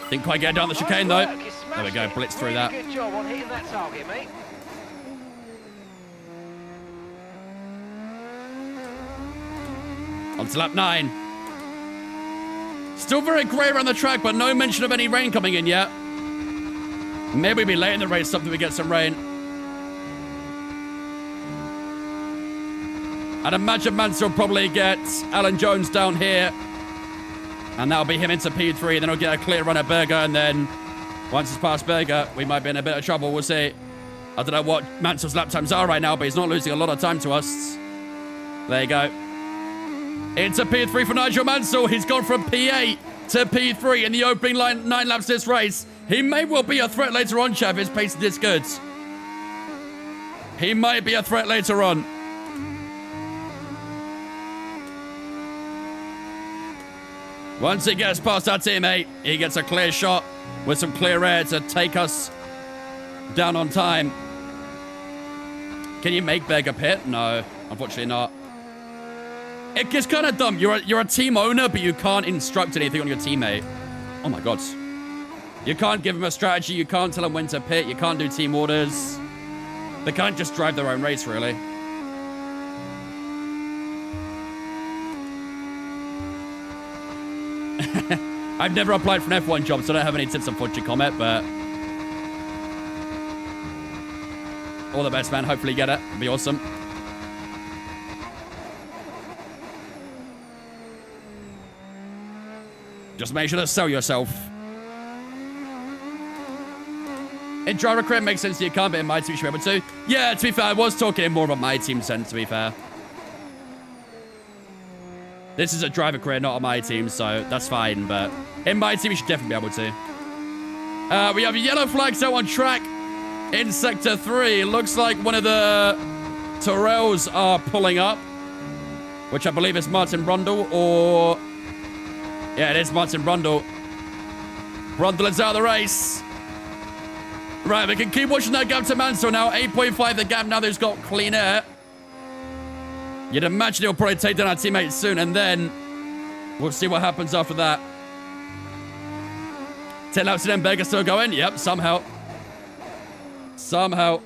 Didn't quite get down the chicane, though. There we go, blitz through that. Good job on hitting that target, mate. On to lap 9. Still very grey around the track, but no mention of any rain coming in yet. Maybe we'll be late in the race, something we get some rain. I'd imagine Mansell will probably get Alan Jones down here. And that'll be him into P3. Then he'll get a clear run at Berger. And then once it's past Berger, we might be in a bit of trouble. We'll see. I don't know what Mansell's lap times are right now, but he's not losing a lot of time to us. There you go. Into P3 for Nigel Mansell. He's gone from P8 to P3 in the opening 9 laps this race. He may well be a threat later on, Chav. His pace is this good. He might be a threat later on. Once he gets past our teammate, he gets a clear shot with some clear air to take us down on time. Can you make Berger pit? No, unfortunately not. It's kind of dumb. You're a team owner, but you can't instruct anything on your teammate. Oh my god. You can't give him a strategy. You can't tell him when to pit. You can't do team orders. They can't just drive their own race, really. I've never applied for an F1 job, so I don't have any tips on Fortune Comet, but all the best, man. Hopefully you get it. It'd be awesome. Just make sure to sell yourself. In driver career, it makes sense you can't, but in my team, you should be able to. Yeah, to be fair, I was talking in more of my team sense, to be fair. This is a driver career, not on my team, so that's fine, but in my team, you should definitely be able to. We have yellow flags out on track in Sector 3. Looks like one of the Tyrrells are pulling up, which I believe is Martin Brundle, or... Yeah, it is Martin Brundle. Brundle is out of the race. Right, we can keep watching that gap to Mansell now. 8.5 the gap now that he's got clean air. You'd imagine he'll probably take down our teammates soon, and then we'll see what happens after that. 10 laps to them, Berger still going? Yep, somehow. Somehow.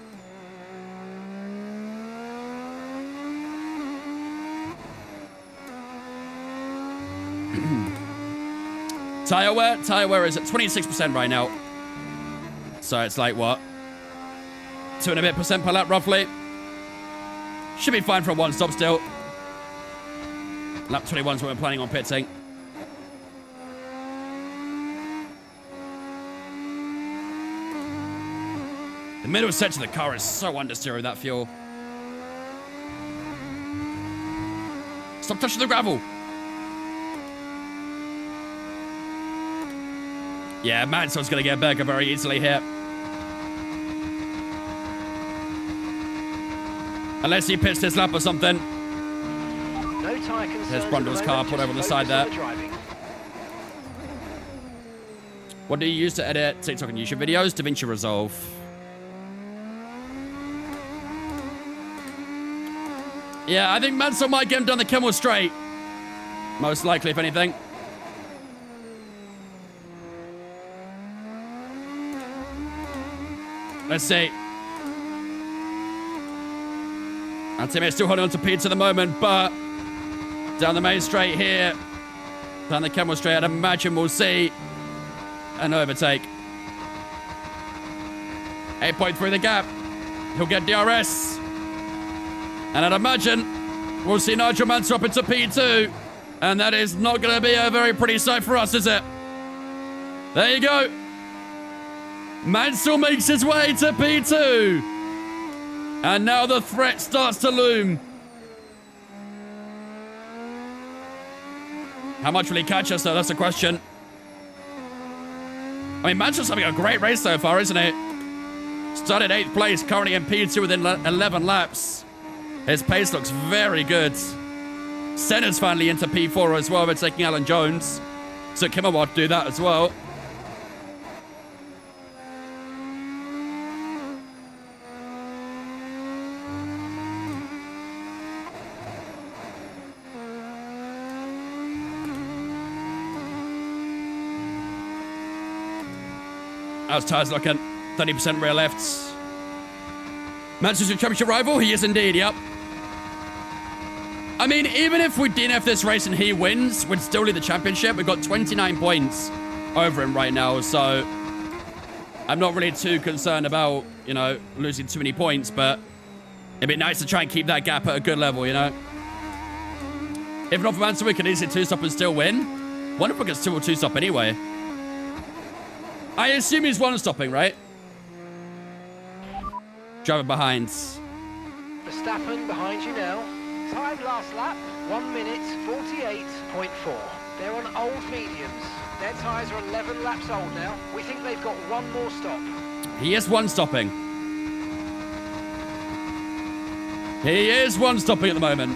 Tire wear? Tire wear is at 26% right now. So it's like, what? 2 and a bit percent per lap, roughly. Should be fine for a one stop still. Lap 21 is what we're planning on pitting. The middle section of the car is so understeer with that fuel. Stop touching the gravel. Yeah, Mansell's going to get Berger very easily here. Unless he pits this lap or something. No tyre concerns. There's Brundle's car put over on the side there. What do you use to edit TikTok and YouTube videos? DaVinci Resolve. Yeah, I think Mansell might get him down the Kimmel straight. Most likely, if anything. Let's see. Our teammate's still holding on to Pete at the moment, but down the main straight here, down the Kimmel straight, I'd imagine we'll see an overtake. 8.3 the gap. He'll get DRS. And I'd imagine we'll see Nigel Mansell up into P2. And that is not going to be a very pretty sight for us, is it? There you go. Mansell makes his way to P2. And now the threat starts to loom. How much will he catch us, though? That's the question. I mean, Mansell's having a great race so far, isn't it? Started 8th place, currently in P2 within 11 laps. His pace looks very good. Senna's finally into P4 as well. We're taking Alan Jones. So Kimmerwald do that as well. How's tyres looking? 30% rear lefts. Mansell's your championship rival? He is indeed, yep. I mean, even if we DNF this race and he wins, we'd still lead the championship. We've got 29 points over him right now, so I'm not really too concerned about, you know, losing too many points, but it'd be nice to try and keep that gap at a good level, you know? If not for Mansell, we could easily two-stop and still win. Wonder if we can still two-stop anyway. I assume he's one-stopping, right? Driving behind. Verstappen behind you now. Time last lap, 1 minute 48.4. They're on old mediums. Their tyres are 11 laps old now. We think they've got one more stop. He is one-stopping. He is one-stopping at the moment.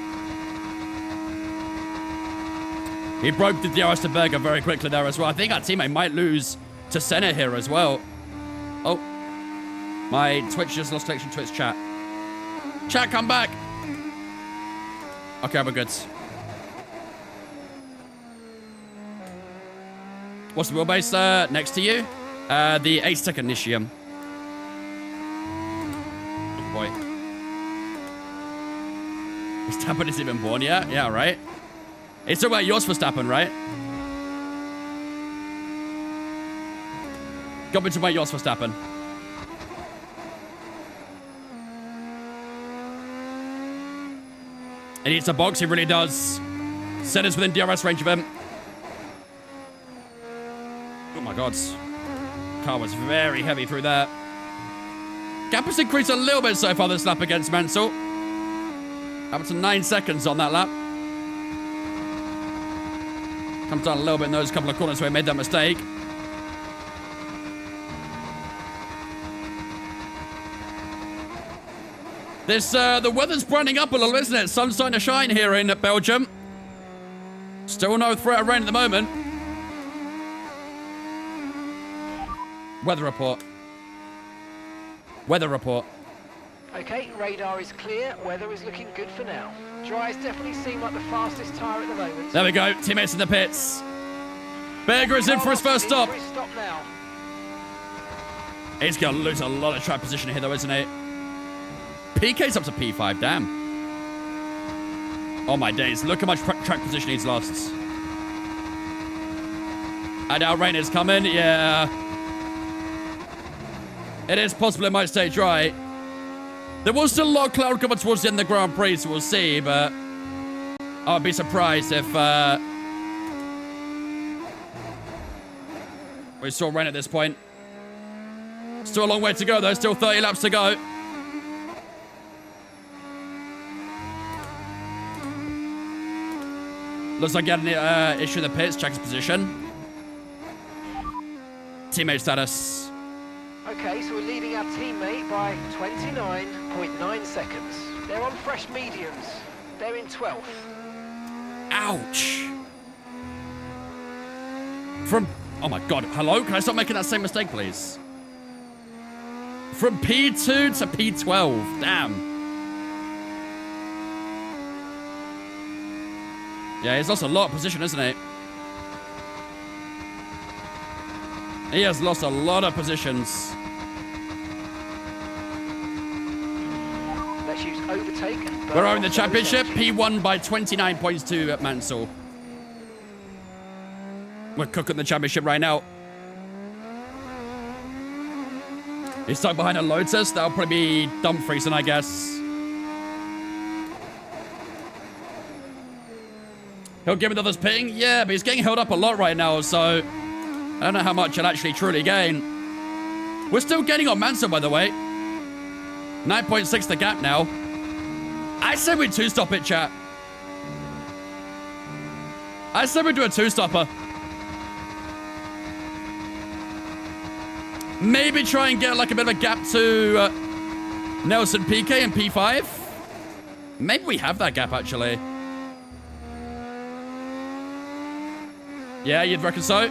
He broke the DRS to Berger very quickly there as well. I think our teammate might lose to Senna here as well. Oh. My Twitch just lost connection to its chat. Chat, come back. Okay, we're good. What's the wheelbase next to you? The Aztec Initium. Oh boy. Verstappen isn't even born yet? Yeah, right. It's about yours, Verstappen, right? Got me to my yours, Verstappen. He needs a box, he really does. Senna's within DRS range of him. Oh my god. Car was very heavy through there. Gap has increased a little bit so far this lap against Mansell. Up to 9 seconds on that lap. Comes down a little bit in those couple of corners where he made that mistake. The weather's brightening up a little, isn't it? Sun's starting to shine here in Belgium. Still no threat of rain at the moment. Weather report. Weather report. Okay, radar is clear. Weather is looking good for now. Dries definitely seem like the fastest tyre at the moment. There we go. Teammates in the pits. Berger is in for his first stop. Now. He's going to lose a lot of track position here, though, isn't he? PK's up to P5, damn. Oh my days, look how much track position he's lost. And now rain is coming, yeah. It is possible it might stay dry. There was still a lot of cloud cover towards the end of the Grand Prix, so we'll see, but I'd be surprised if we saw rain at this point. Still a long way to go, though, still 30 laps to go. Looks like getting an issue in the pits. Check his position. Teammate status. Okay, so we're leading our teammate by 29.9 seconds. They're on fresh mediums. They're in 12th. Ouch. Oh my God. Hello? Can I stop making that same mistake, please? From P2 to P12. Damn. Yeah, he's lost a lot of position, isn't he? He has lost a lot of positions. Let's use overtake. We're over in the championship. P1 by 29 points to Mansell. We're cooking the championship right now. He's stuck behind a Lotus. That'll probably be Dumfriesen, I guess. He'll give others ping? Yeah, but he's getting held up a lot right now, so I don't know how much he'll actually truly gain. We're still gaining on Mansell, by the way. 9.6 the gap now. I said we'd two-stop it, chat. I said we'd do a two-stopper. Maybe try and get like a bit of a gap to Nelson PK and P5. Maybe we have that gap, actually. Yeah, you'd reckon so?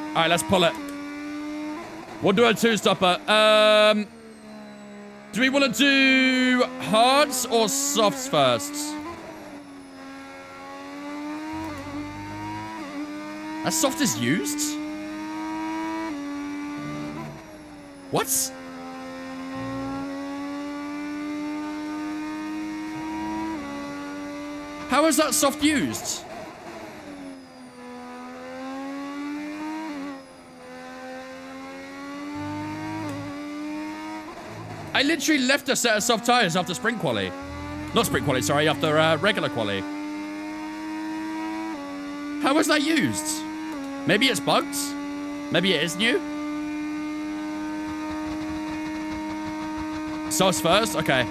All right, let's pull it. We'll do a two-stopper. Do we want to do hards or softs first? A soft is used? What? How is that soft used? I literally left a set of soft tires after sprint quali. Not sprint quali, sorry, after regular quali. How was that used? Maybe it's bugged? Maybe it is new? Softs first? Okay.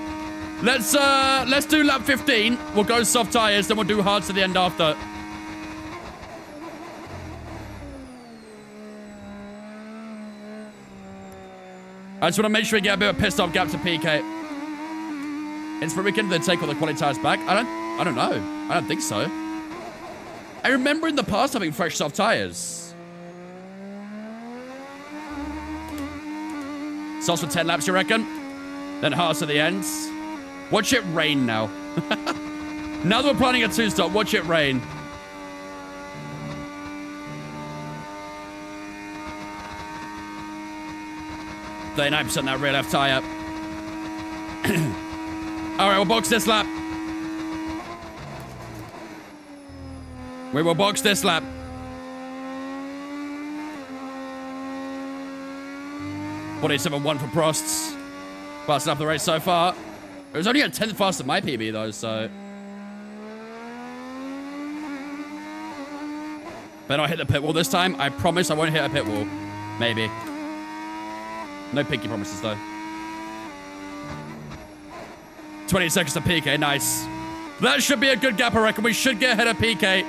Let's do lap 15. We'll go soft tires, then we'll do hards to the end after. I just want to make sure we get a bit of a pissed off gap to PK. It's for weekend they take all the quality tires back. I don't know. I don't think so. I remember in the past having fresh soft tires. Sauce for 10 laps, you reckon? Then hards to the ends. Watch it rain now. Now that we're planning a two-stop, watch it rain. %39% that rear left tire. All right, we'll box this lap. We will box this lap. .87.1 for Prosts. Fastest up the race so far. It was only a 10th faster than my PB though, so. Better not hit the pit wall this time. I promise I won't hit a pit wall. Maybe. No pinky promises, though. 20 seconds to PK. Nice. That should be a good gap, I reckon. We should get ahead of PK.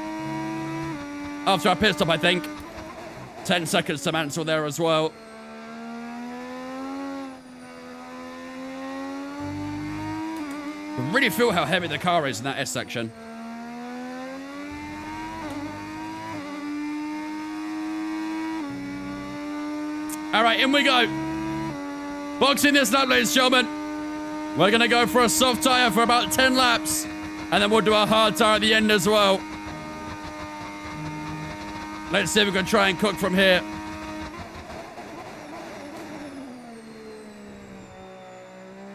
After our pit stop, I think. 10 seconds to Mansell there as well. I really feel how heavy the car is in that S section. All right, in we go. Boxing this lap, ladies and gentlemen. We're going to go for a soft tire for about 10 laps. And then we'll do a hard tire at the end as well. Let's see if we can try and cook from here.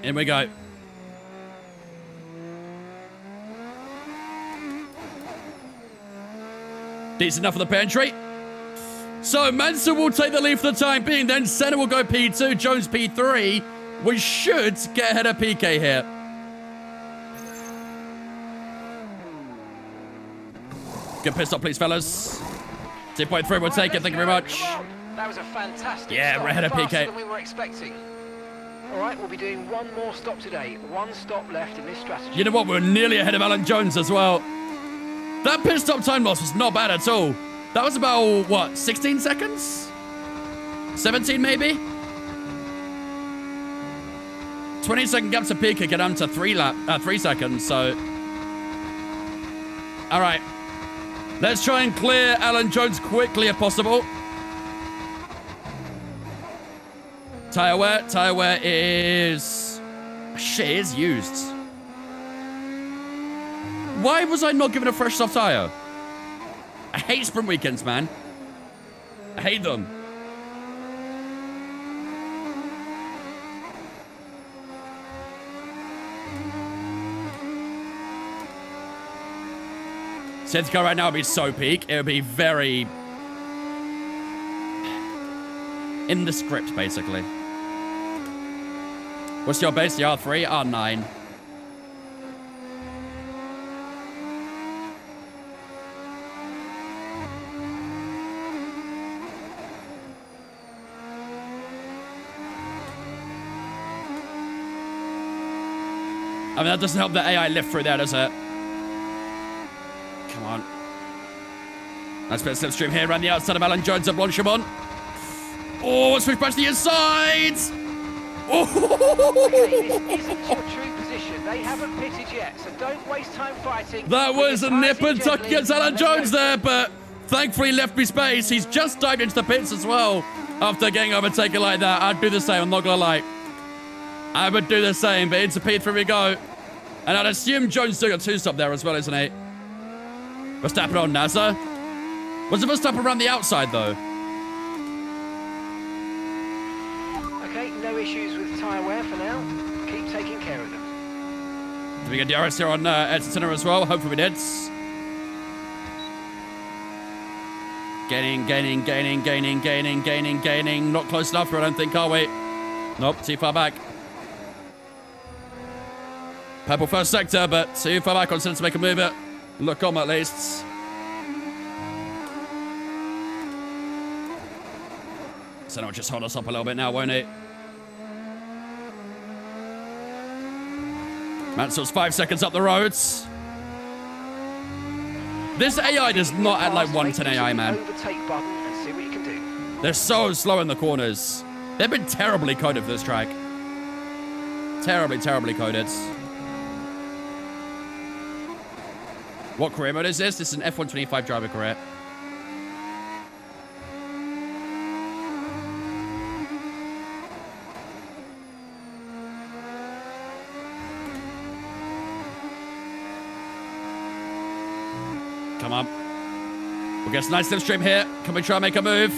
In we go. Decent enough for the pantry. So Mansell will take the lead for the time being. Then Senna will go P2, Jones P3. We should get ahead of PK here. Good pit stop, please, fellas. 2.3 will take it. Thank you very much. That was a fantastic yeah, stop. We're ahead of PK. Faster than we were expecting. All right, we'll be doing one more stop today. One stop left in this strategy. You know what? We're nearly ahead of Alan Jones as well. That pit stop time loss was not bad at all. That was about, what, 16 seconds? 17 maybe? 20-second gap to PK, get down to 3 seconds, so... All right. Let's try and clear Alan Jones quickly if possible. Tire wear is... Shit, it is used. Why was I not given a fresh soft tire? I hate sprint weekends, man. I hate them. Safety car right now would be so peak. It would be very... in the script, basically. What's your base? The R3? R9. I mean, that doesn't help the AI lift through there, does it? Come on. Nice bit of slipstream here around the outside of Alan Jones and Blanchimont. Oh, switch back to the inside! Oh! Okay, this isn't your true position. They haven't pitted yet, so don't waste time fighting. That was a nip and tuck against Alan Jones there, but thankfully left me space. He's just dived into the pits as well after getting overtaken like that. I'd do the same, I'm not gonna lie. I would do the same, but into P3 we go. And I'd assume Jones still got 2-stop there as well, isn't he? Verstappen on NASA. Was it Verstappen around the outside, though? Okay, no issues with tyre wear for now. Keep taking care of them. Did we get DRS here on Edson as well? Hopefully we did. Gaining. Not close enough, I don't think, are we? Nope, too far back. Purple first sector, but too far back on Senna to make a move it. Look on at least. Senna will just hold us up a little bit now, won't he? Mansell's 5 seconds up the roads. This AI does not add like 110 AI, man. Overtake button and see what you can do. They're so slow in the corners. They've been terribly coded for this track. Terribly coded. What career mode is this? This is an F125 driver career. Come on. We'll get a nice slipstream here. Can we try and make a move?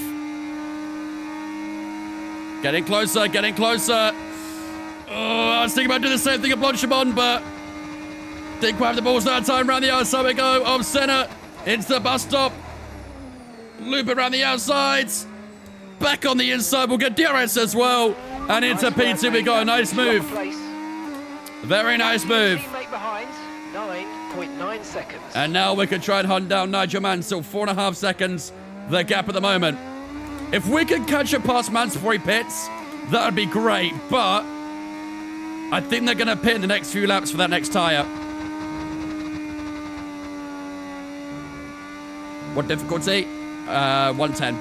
Getting closer. Oh, I was thinking about doing the same thing at Blanchimont, but didn't quite have the balls that time. Around the outside we go. Of Senna into the bus stop. Loop around the outside. Back on the inside. We'll get DRS as well. And into P2 we go. Nice move. Very nice move. Teammate behind, 9.9 seconds. And now we can try and hunt down Nigel Mansell. 4.5 seconds. The gap at the moment. If we can catch up past Mansell before he pits, That would be great, but I think they're going to pit in the next few laps for that next tyre. What difficulty? 110.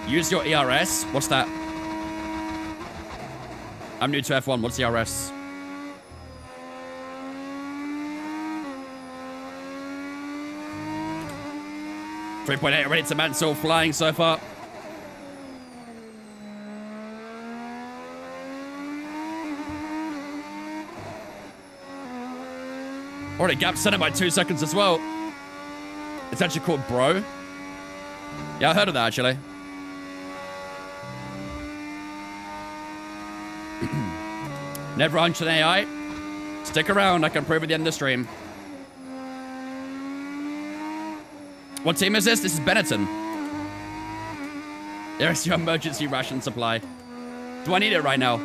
Use your ERS. What's that? I'm new to F1. What's ERS? .8 ready to Mansell, flying so far. Already gap center by 2 seconds as well. It's actually called Bro. Yeah, I heard of that actually. Never hunch an AI. Stick around, I can prove at the end of the stream. What team is this? This is Benetton. There's your emergency ration supply. Do I need it right now?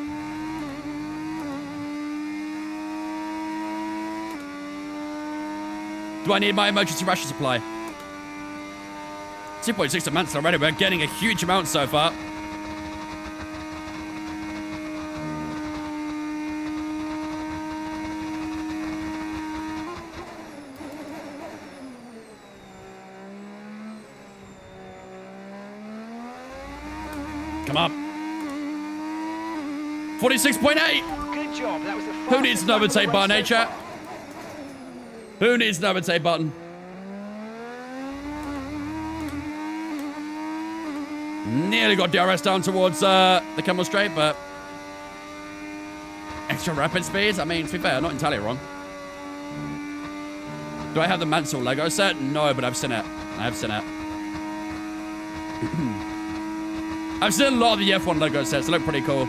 Do I need my emergency ration supply? 2.6 amounts already. We're getting a huge amount so far. Come on. 46.8. Good job. That was the Who needs an overtake button, eh, chat? Who needs an overtake button? Nearly got DRS down towards the Camel Straight, but extra rapid speeds. I mean, to be fair, not entirely wrong. Do I have the Mansell Lego set? No, but I've seen it. I have seen it. I've seen a lot of the F1 Lego sets. They look pretty cool.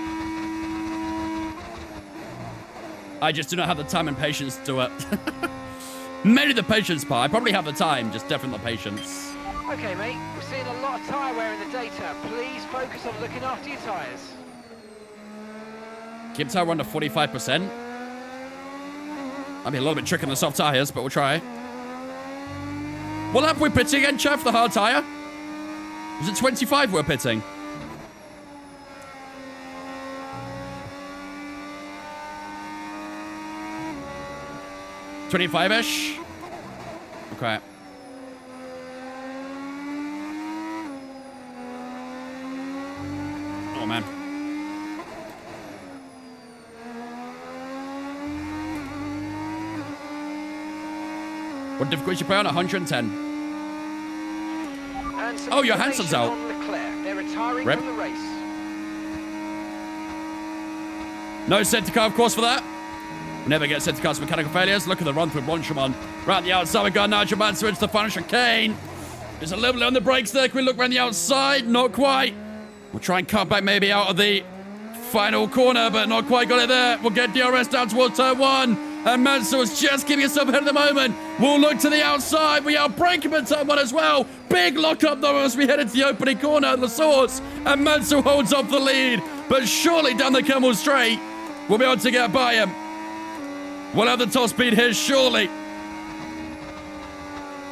I just do not have the time and patience to do it. Maybe the patience part. I probably have the time, just definitely the patience. Okay, mate. We're seeing a lot of tyre wear in the data. Please focus on looking after your tyres. Keep tyre under 45%. I'll be a little bit tricky on the soft tyres, but we'll try. What lap are we pitting again, Chef, for the hard tyre? Was it 25 we're pitting? $25-ish? Okay. Oh, man. What difficulty you play on? 110. Oh, your Hansen's out. They're retiring Rip. from the race. No safety car, of course, for that. Never get safety cars for mechanical failures. Look at the run through Bonchaman. Right on the outside, we got Nigel Mansell into the final chicane. There's a little bit on the brakes there. Can we look around the outside? Not quite. We'll try and cut back maybe out of the final corner, but not quite got it there. We'll get DRS down towards turn one. And Mansell is just giving himself ahead at the moment. We'll look to the outside. We outbrake him at turn one as well. Big lockup though as we head into the opening corner at the source. And Mansell holds up the lead. But surely down the Camel Straight, we'll be able to get by him. We'll have the top speed here, surely.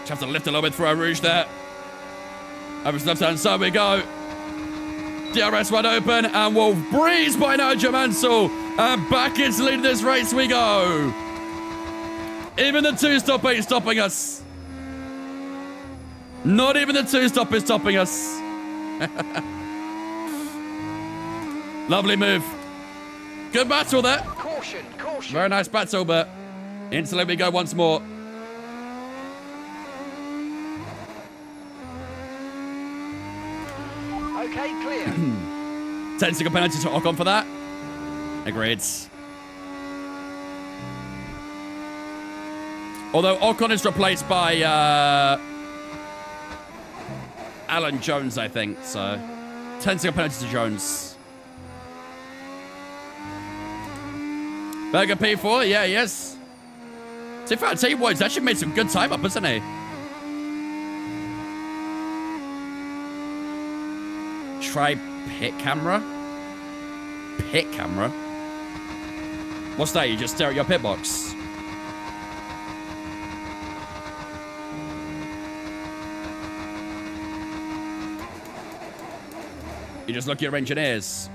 Just have to lift a little bit through our rouge there. Over to the left-hand side we go. DRS wide open, and we'll breeze by Nigel Mansell. And back into the lead of this race we go. Even the two-stop ain't stopping us. Not even the two-stop is stopping us. Lovely move. Good battle there. Caution, caution. Very nice battle, but instantly we go once more. Okay, clear. 10-second penalty to Ocon for that. Agreed. Although Ocon is replaced by Alan Jones, I think. So 10-second penalty to Jones. Berger P4, yeah, yes. So if I tell you what, he's actually made some good time up, hasn't he? Try pit camera? Pit camera? What's that? You just stare at your pit box? You just look at your engineers.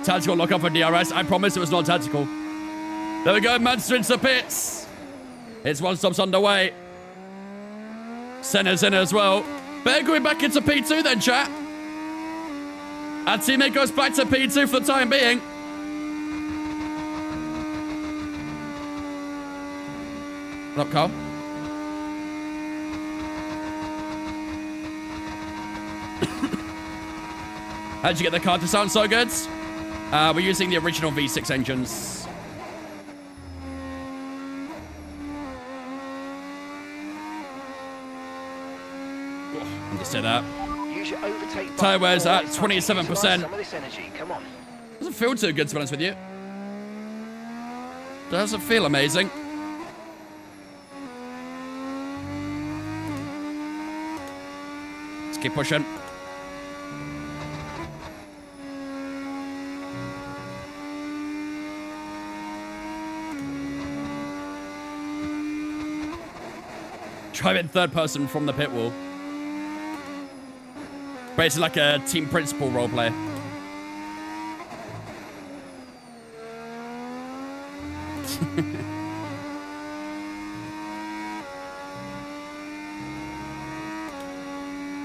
Tactical lock up for DRS. I promise it was not tactical. There we go. Mansell into the pits. It's one stop's underway. Senna's in as well. Better going back into P2 then, chat. Our teammate goes back to P2 for the time being. What up, Carl? How'd you get the car to sound so good? We're using the original V6 engines. Just say that. Tyre wear's at 27%. Doesn't feel too good, to be honest with you. Doesn't feel amazing. Let's keep pushing. Drive in third person from the pit wall. Basically like a team principal roleplay.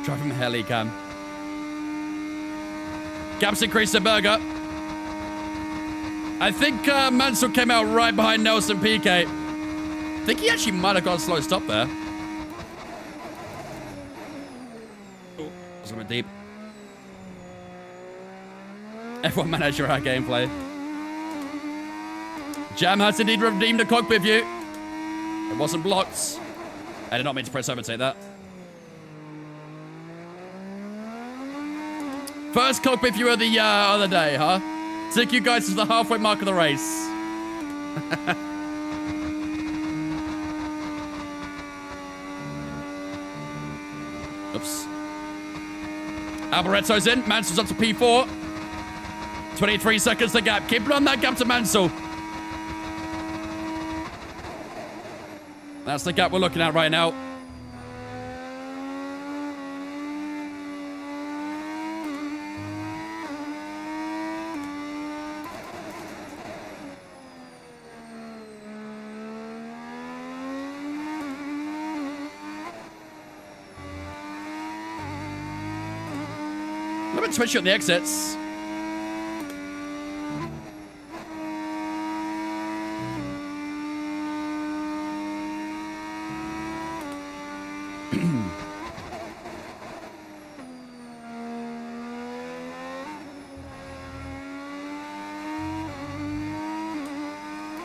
Drive from heli cam. Gaps increased to Berger. I think Mansell came out right behind Nelson Piquet. I think he actually might have got a slow stop there. Somewhere deep. F1 manager our gameplay. Jam has indeed redeemed a cockpit view. It wasn't blocked. I did not mean to press overtake that. First cockpit view of the other day, huh? Took you guys to the halfway mark of the race. Oops. Alboretto's in. Mansell's up to P4. 23 seconds the gap. Keep it on that gap to Mansell. That's the gap we're looking at right now. A little bit twitchy on the exits.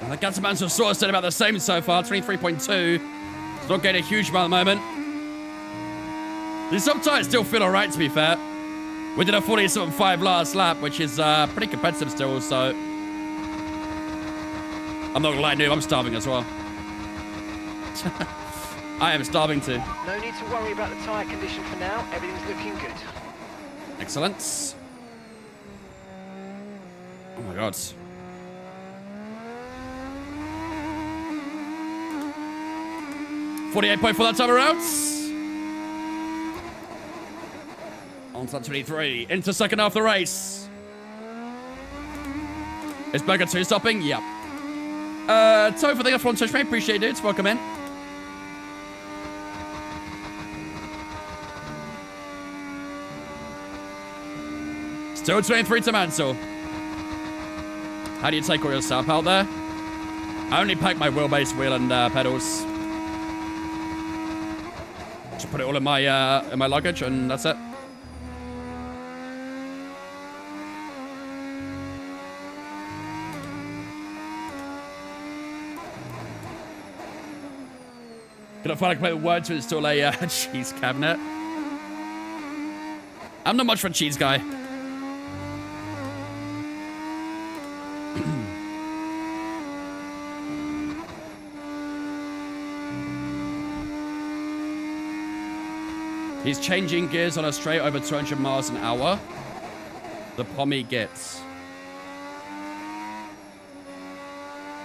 The gap to Mansell sort of stayed about the same so far, 23.2. It's not getting a huge amount at the moment. The sub-tires still feel alright, to be fair. We did a 47.5 last lap, which is pretty competitive still, so... I'm not gonna lie, noob, I'm starving as well. I am starving too. No need to worry about the tyre condition for now. Everything's looking good. Excellent. Oh my god. .48.4 that time around. On to 23. Into second half of the race. Is Berger 2 stopping? Yep. Toph, I think I've touch me. Appreciate it, dudes. Welcome in. Still 23 to Mansell. How do you take all your stuff out there? I only pack my wheelbase, wheel, and pedals. Just put it all in my luggage, and that's it. Gonna find a complete word to install a cheese cabinet. I'm not much of a cheese guy. He's changing gears on a straight over 200 miles an hour. The pommy gets.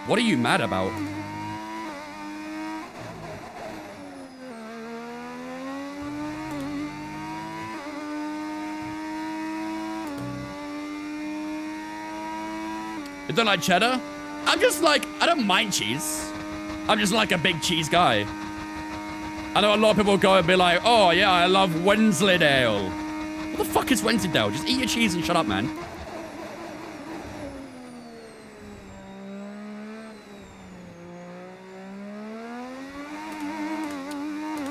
What are you mad about? You don't like cheddar? I'm just like, I don't mind cheese. I'm just like a big cheese guy. I know a lot of people go and be like, oh yeah, I love Wensleydale. What the fuck is Wensleydale? Just eat your cheese and shut up, man.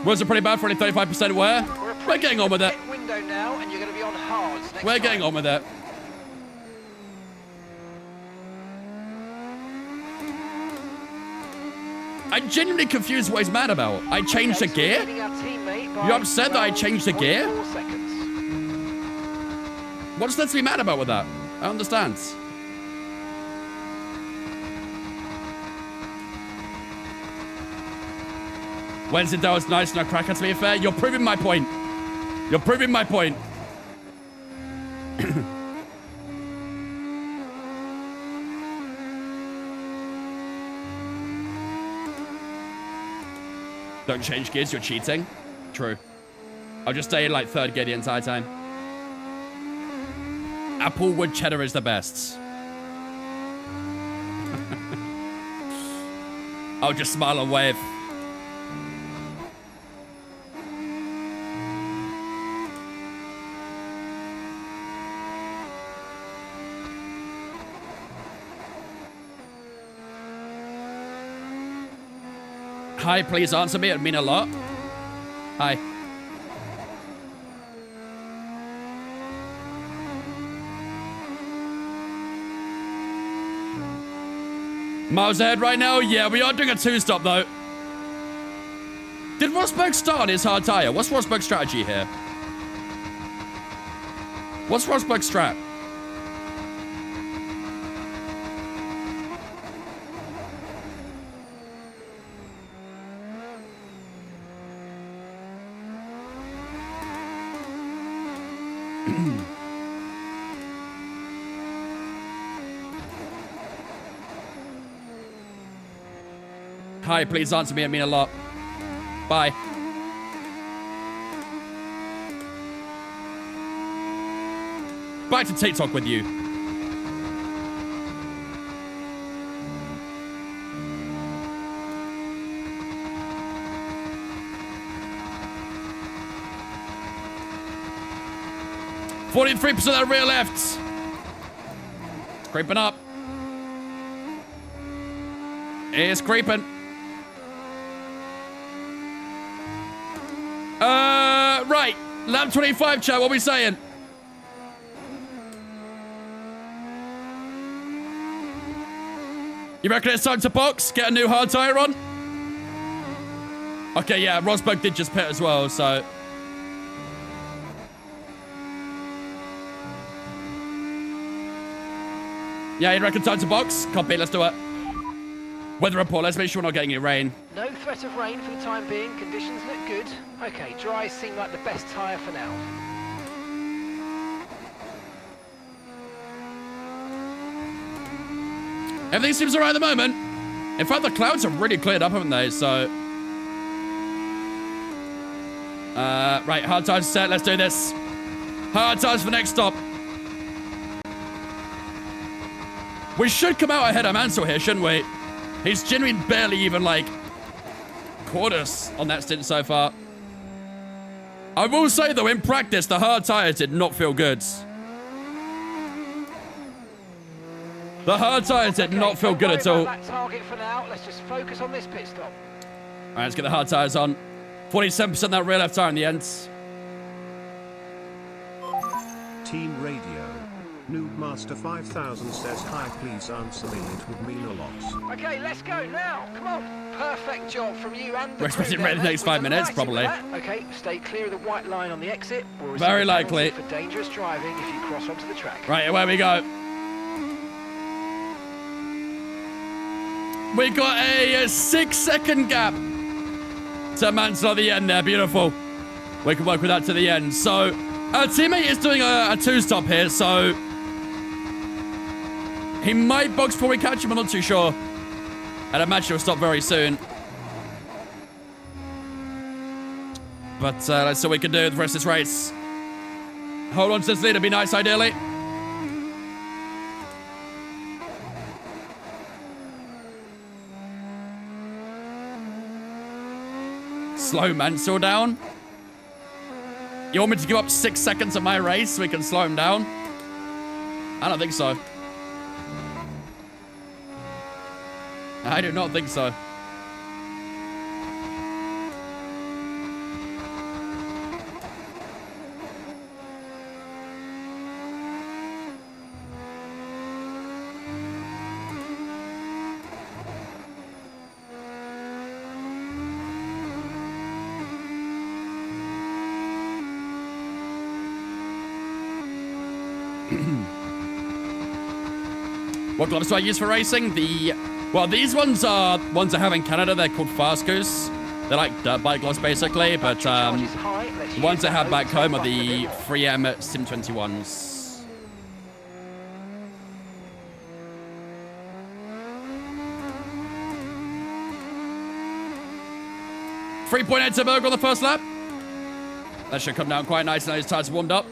Was it pretty bad for only 35% wear? We're getting on with it. Window now, and you're going to be on hards next We're time. getting on with it. I'm genuinely confused what he's mad about. I changed the gear? You're upset that I changed the gear? What's there to be mad about with that? I don't understand. Wensleydale is nice, no cracker, to be fair. You're proving my point. You're proving my point. Don't change gears, you're cheating. True. I'll just stay in like third gear the entire time. Applewood cheddar is the best. I'll just smile and wave. Hi, please answer me. It'd mean a lot. Hi. Miles ahead right now? Yeah, we are doing a two-stop, though. Did Rosberg start on his hard tire? What's Rosberg's strategy here? What's Rosberg's strat? Hi, please answer me. It'd mean a lot. Bye. Back to TikTok with you. $43% of that rear left. It's creeping up. It's creeping. Right. Lap 25, chat. What are we saying? You reckon it's time to box? Get a new hard tire on? Okay, yeah. Rosberg did just pit as well, so... Yeah, you reckon time to box? Copy, let's do it. Weather report, let's make sure we're not getting any rain. No threat of rain for the time being. Conditions look good. Okay, dry seem like the best tyre for now. Everything seems alright at the moment. In fact, the clouds have really cleared up, haven't they? So... right, hard tires set. Let's do this. Hard tires for the next stop. We should come out ahead of Mansell here, shouldn't we? He's genuinely barely even, like, caught us on that stint so far. I will say, though, in practice, the hard tires did not feel good. The hard tires did not feel good at all. That target for now. Let's just focus on this pit stop. All right, let's get the hard tires on. 47% that rear left tire in the end. Team Radio. Noobmaster 5000 says hi, please answer me, it would mean a lot. Okay, let's go now. Come on. Perfect job from you and the We're expecting rain in the next 5 minutes, probably. Okay, stay clear of the white line on the exit. Very likely. For dangerous driving if you cross onto the track. Right, away we go. We got a 6-second gap to Mansell at the end there. Beautiful. We can work with that to the end. So, our teammate is doing a two-stop here, so... he might box before we catch him, I'm not too sure. I'd imagine he'll stop very soon. But let's see what we can do with the rest of this race. Hold on to this lead, it'd be nice, ideally. Slow Mansell down? You want me to give up 6 seconds of my race so we can slow him down? I don't think so. I do not think so. What gloves do I use for racing? Well, these ones are ones I have in Canada. They're called Fast Goose. They're like dirt bike gloves, basically. But the ones I have back home are the 3M Sim 21s. .3.8 to Berg on the first lap. That should come down quite nice now his tires warmed up.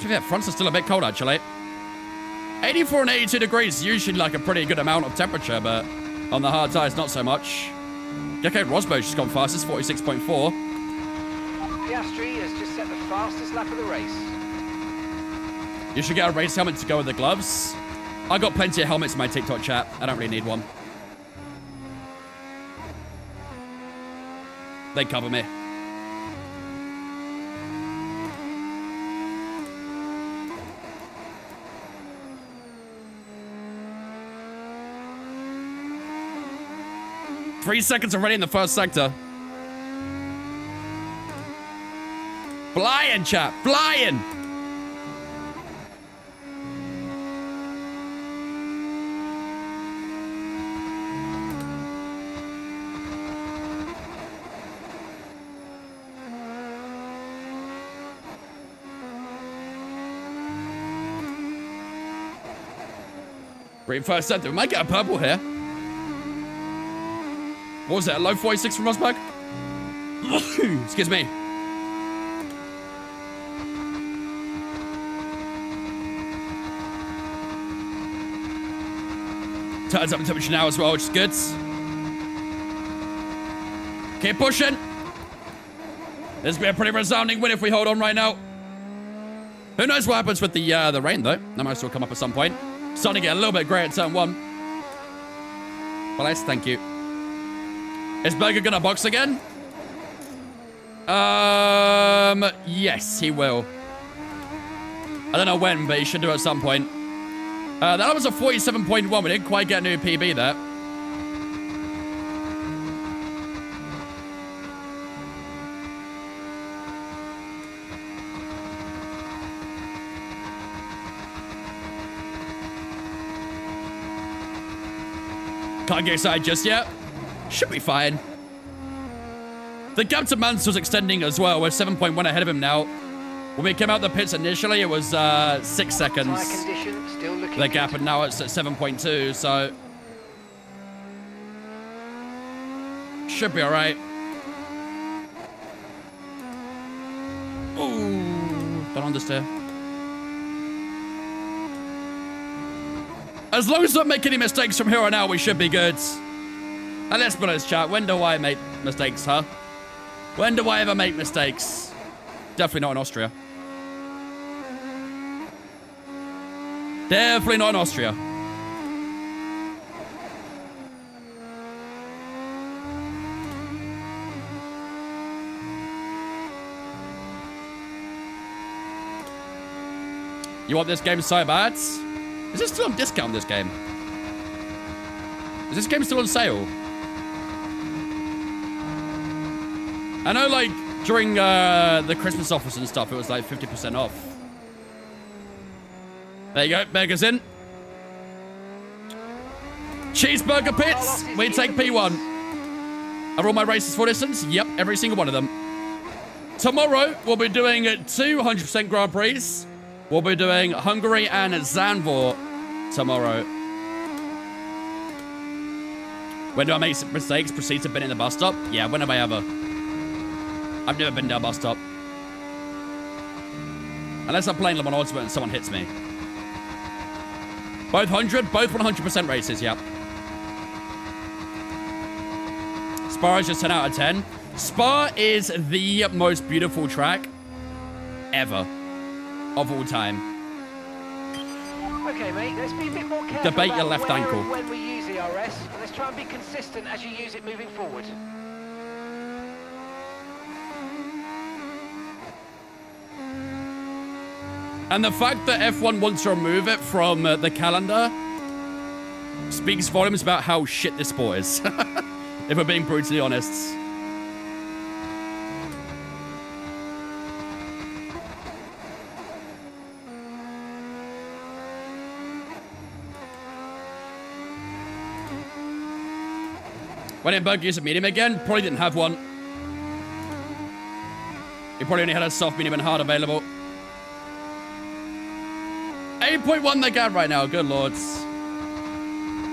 Yeah, fronts are still a bit cold, actually. 84 and 82 degrees is usually like a pretty good amount of temperature, but on the hard tires, not so much. Gecko Rosberg's just gone fastest, 46.4. Piastri has just set the fastest lap of the race. You should get a race helmet to go with the gloves. I got plenty of helmets in my TikTok chat. I don't really need one. They cover me. Three seconds already in the first sector. Flying, chap. Flying. Green first sector. We might get a purple here. What was that? A low 46 from Rosberg? Excuse me. Turns up in temperature now as well, which is good. Keep pushing. This will be a pretty resounding win if we hold on right now. Who knows what happens with the rain, though? That might still come up at some point. Starting to get a little bit grey at turn 1. Well, nice, thank you. Is Berger gonna box again? Yes, he will. I don't know when, but he should do it at some point. That was a 47.1. We didn't quite get a new PB there. Can't get excited just yet. Should be fine. The gap to Mansell's extending as well. We're 7.1 ahead of him now. When we came out the pits initially, it was 6 seconds. The gap, and now it's at 7.2, so should be all right. Ooh, don't understand. As long as we don't make any mistakes from here on out, we should be good. And let's be honest, chat. When do I make mistakes, huh? When do I ever make mistakes? Definitely not in Austria. Definitely not in Austria. You want this game so bad? Is it still on discount, this game? Is this game still on sale? I know, like, during the Christmas offers and stuff, it was like 50% off. There you go, burgers in. Cheeseburger pits, we take P1. Are all my races for distance? Yep, every single one of them. Tomorrow, we'll be doing 200% Grand Prix. We'll be doing Hungary and Zandvoort tomorrow. When do I make mistakes? Proceed to bin in the bus stop? Yeah, when have I ever? I've never been to a bus stop. Unless I'm playing Le Mans Ultimate and someone hits me. Both 100% races, yep. Spa is just 10 out of 10. Spa is the most beautiful track ever of all time. Okay, mate, let's be a bit more careful Debate your about left where ankle. and when we use ERS, and let's try and be consistent as you use it moving forward. And the fact that F1 wants to remove it from the calendar speaks volumes about how shit this sport is, if we're being brutally honest. When did Berg use a medium again? Probably didn't have one. He probably only had a soft, medium, and hard available. 8.1 they got right now. Good lords.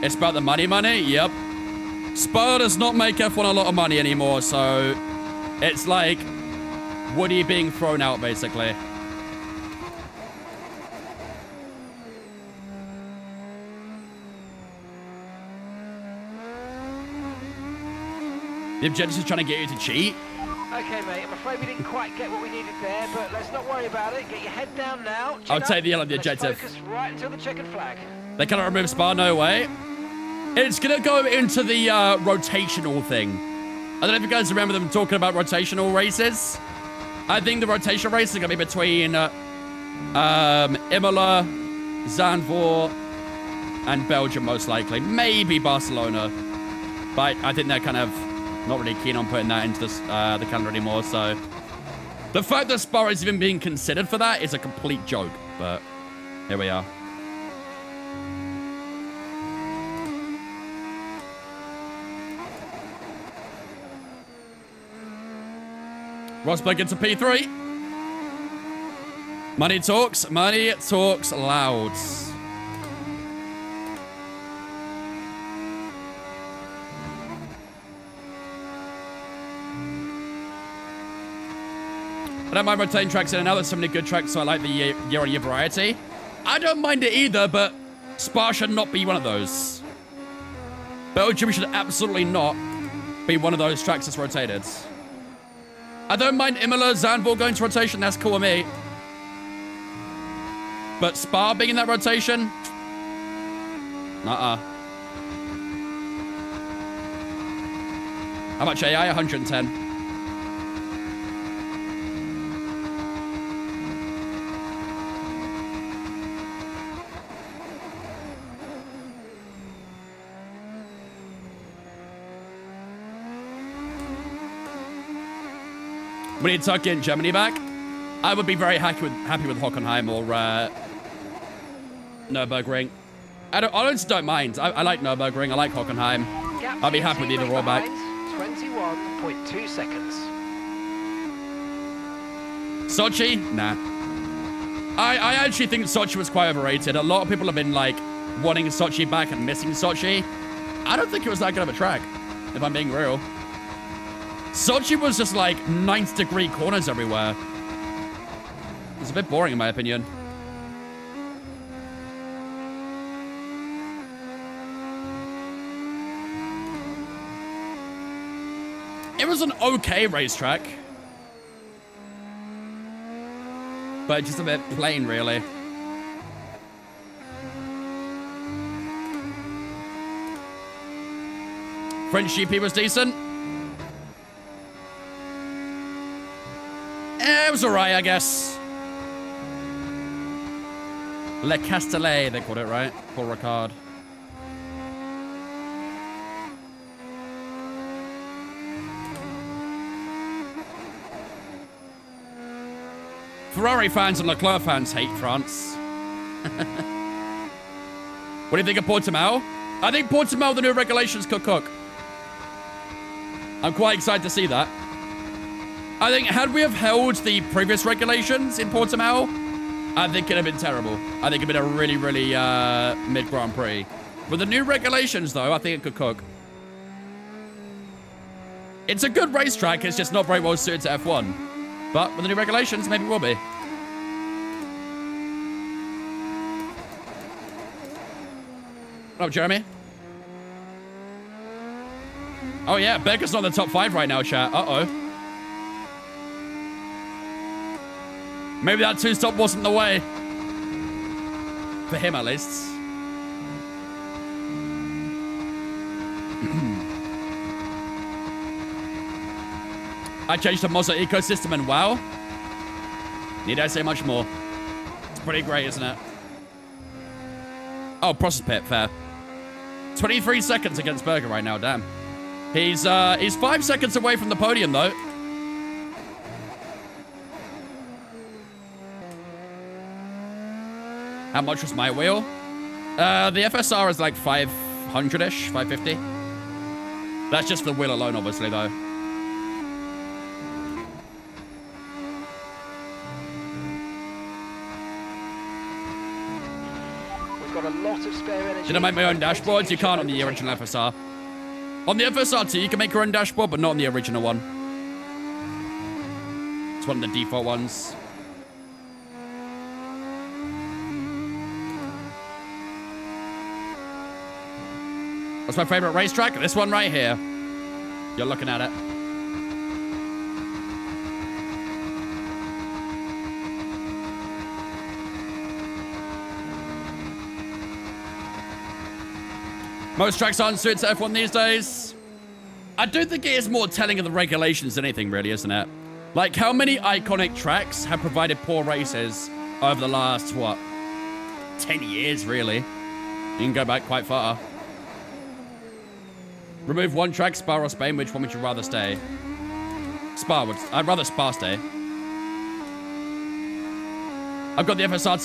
It's about the money. Yep. Spa does not make F1 a lot of money anymore, so it's like Woody being thrown out, basically. The objective is trying to get you to cheat. Okay, mate, I'm afraid we didn't quite get what we needed there, but let's not worry about it. Get your head down now. I'll take the yellow, the objective. Focus right until the checkered flag. They cannot remove Spa, no way. It's going to go into the rotational thing. I don't know if you guys remember them talking about rotational races. I think the rotational races are going to be between Imola, Zandvoort, and Belgium, most likely. Maybe Barcelona. But I think they're kind of not really keen on putting that into the calendar anymore, so... The fact that Spa is even being considered for that is a complete joke, but here we are. Rosberg gets a P3. Money talks loud. I don't mind rotating tracks in and out. There's so many good tracks, so I like the year-on-year variety. I don't mind it either, but Spa should not be one of those. Belgium should absolutely not be one of those tracks that's rotated. I don't mind Imola, Zandvoort going to rotation. That's cool with me. But Spa being in that rotation? Nuh-uh. How much AI? 110. We need to tuck in Germany back. I would be very happy with Huckleheim or Nürburgring. I don't mind. I like Nürburgring. I like Huckleheim. I'll be happy with either or back. 21.2 seconds. Sochi? Nah. I actually think Sochi was quite overrated. A lot of people have been like wanting Sochi back and missing Sochi. I don't think it was that good of a track, if I'm being real. Sochi was just like 90-degree corners everywhere. It's a bit boring in my opinion. It was an okay racetrack. But just a bit plain, really. French GP was decent. It was alright, I guess. Le Castellet, they called it, right? Paul Ricard. Ferrari fans and Leclerc fans hate France. What do you think of Portimao? I think Portimao, the new regulations could cook. I'm quite excited to see that. I think had we have held the previous regulations in Portimao, I think it'd have been terrible. I think it'd been a really, really mid Grand Prix. With the new regulations, though, I think it could cook. It's a good racetrack. It's just not very well suited to F1. But with the new regulations, maybe it will be. What up, Jeremy? Oh, yeah. Becker's not in the top 5 right now, chat. Uh-oh. Maybe that 2-stop wasn't the way. For him, at least. I changed the Monza ecosystem and wow. Need I say much more? It's pretty great, isn't it? Oh, process pit, fair. 23 seconds against Berger right now, damn. He's 5 seconds away from the podium, though. How much was my wheel? The FSR is like 500-ish, 550. That's just the wheel alone, obviously, though. We've got a lot of spare energy. Did I make my own dashboards? You can't on the original FSR. On the FSR 2, you can make your own dashboard, but not on the original one. It's one of the default ones. What's my favorite racetrack? This one right here. You're looking at it. Most tracks aren't suited to F1 these days. I do think it is more telling of the regulations than anything, really, isn't it? Like, how many iconic tracks have provided poor races over the last, what, 10 years, really? You can go back quite far. Remove one track, Spa or Spain. Which one would you rather stay? Spa would. I'd rather Spa stay. I've got the FSR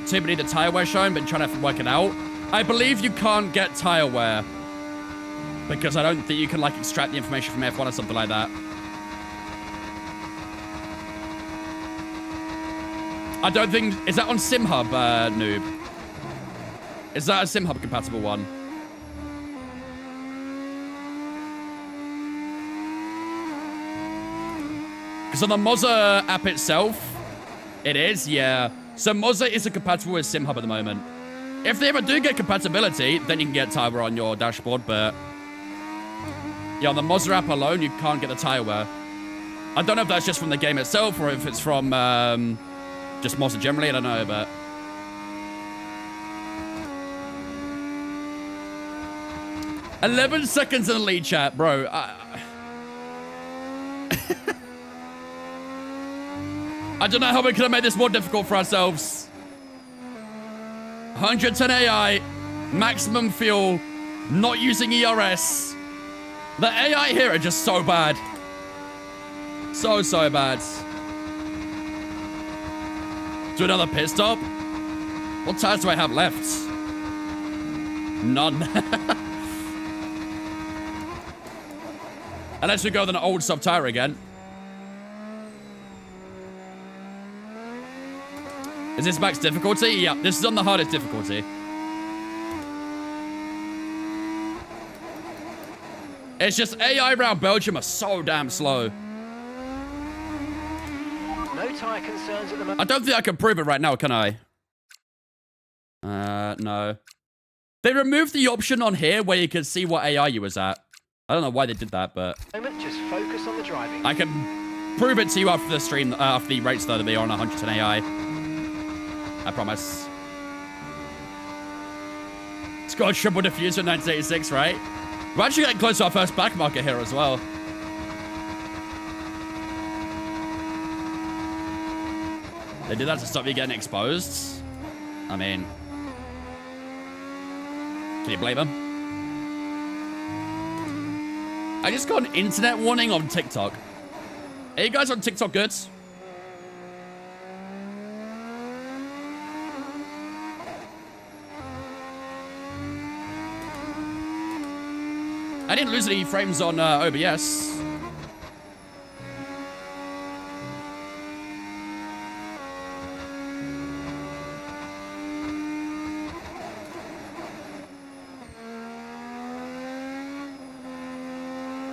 2, but need the tire wear shown, but trying to work it out. I believe you can't get tire wear because I don't think you can like extract the information from F1 or something like that. I don't think. Is that on SimHub, noob? Is that a SimHub compatible one? Because on the Mozza app itself, it is, yeah. So Mozza isn't compatible with SimHub at the moment. If they ever do get compatibility, then you can get tire wear on your dashboard, but yeah, on the Mozza app alone, you can't get the tire wear. I don't know if that's just from the game itself or if it's from just Mozza generally, I don't know, but... "11 seconds in the lead, chat, bro. I don't know how we could have made this more difficult for ourselves. 110 AI, maximum fuel, not using ERS. The AI here are just so bad. So bad. Do another pit stop? What tires do I have left? None. Unless we go with an old sub tire again. Is this max difficulty? Yeah, this is on the hardest difficulty. It's just AI around Belgium are so damn slow. No tyre concerns at the moment. I don't think I can prove it right now, can I? No. They removed the option on here where you can see what AI you was at. I don't know why they did that, but... Just focus on the driving. I can prove it to you after the stream, after the rates, though, that they are on 110 AI. I promise. Scored triple diffuser in 1986, right? We're actually getting close to our first back market here as well. They did that to stop you getting exposed. I mean... Can you blame them? I just got an internet warning on TikTok. Are you guys on TikTok good? I didn't lose any frames on OBS.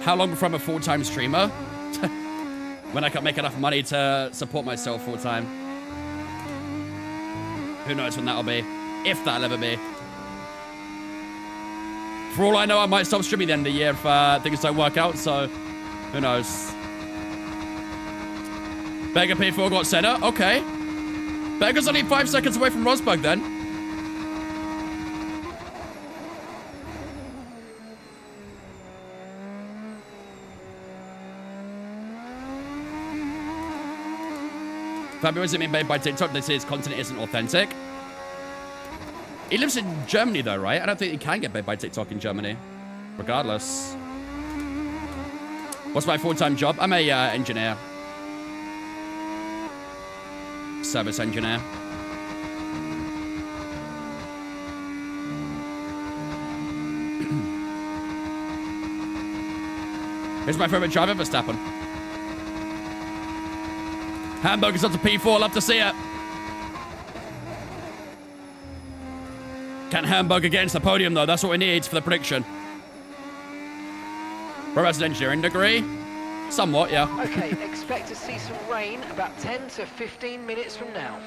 How long before I'm a full-time streamer? When I can make enough money to support myself full-time. Who knows when that'll be. If that'll ever be. For all I know, I might stop streaming at the end of the year if things don't work out, so who knows. Beggar P4 got center. Okay. Beggar's only 5 seconds away from Rosberg then. Fabio isn't being made by TikTok. They say his content isn't authentic. He lives in Germany though, right? I don't think he can get paid by TikTok in Germany. Regardless. What's my full-time job? I'm a engineer. Service engineer. Here's my favorite driver, Verstappen. Hamburger's up to P4. Love to see it. Can Hamburger get into the podium, though? That's what we need for the prediction. Whereas an engineering degree? Somewhat, yeah. Okay, expect to see some rain about 10 to 15 minutes from now.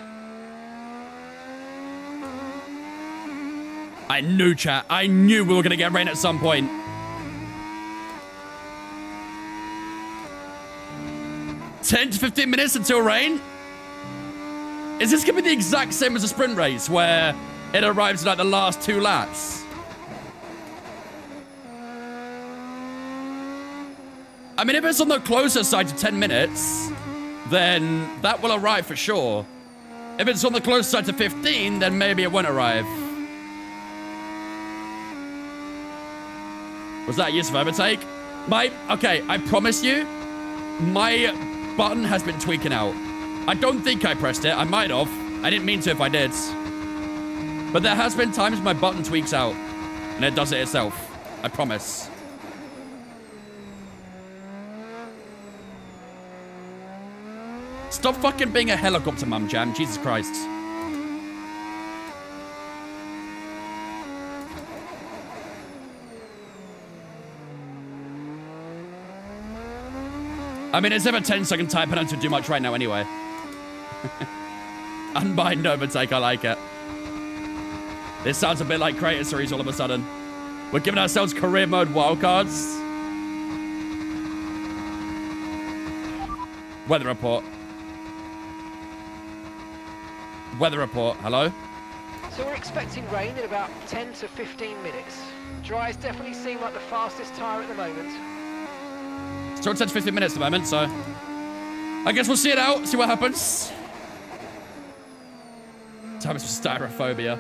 I knew, chat. I knew we were going to get rain at some point. $10 to 15 minutes until rain? Is this going to be the exact same as a sprint race where it arrives in like the last 2 laps? I mean, if it's on the closer side to 10 minutes, then that will arrive for sure. If it's on the closer side to 15, then maybe it won't arrive. Was that a use of overtake? Okay, I promise you, my button has been tweaking out. I don't think I pressed it. I might have. I didn't mean to if I did. But there has been times my button tweaks out and it does it itself. I promise. Stop fucking being a helicopter, Mum Jam. Jesus Christ. I mean, it's never 10-second time penalty to do much right now anyway. Unbind overtake, I like it. This sounds a bit like Creator Series all of a sudden. We're giving ourselves career mode wildcards. Weather report. Weather report, hello? So we're expecting rain in about 10 to 15 minutes. Dries definitely seem like the fastest tyre at the moment. Still 10 to 15 minutes at the moment, so I guess we'll see it out, see what happens. Time for styrophobia.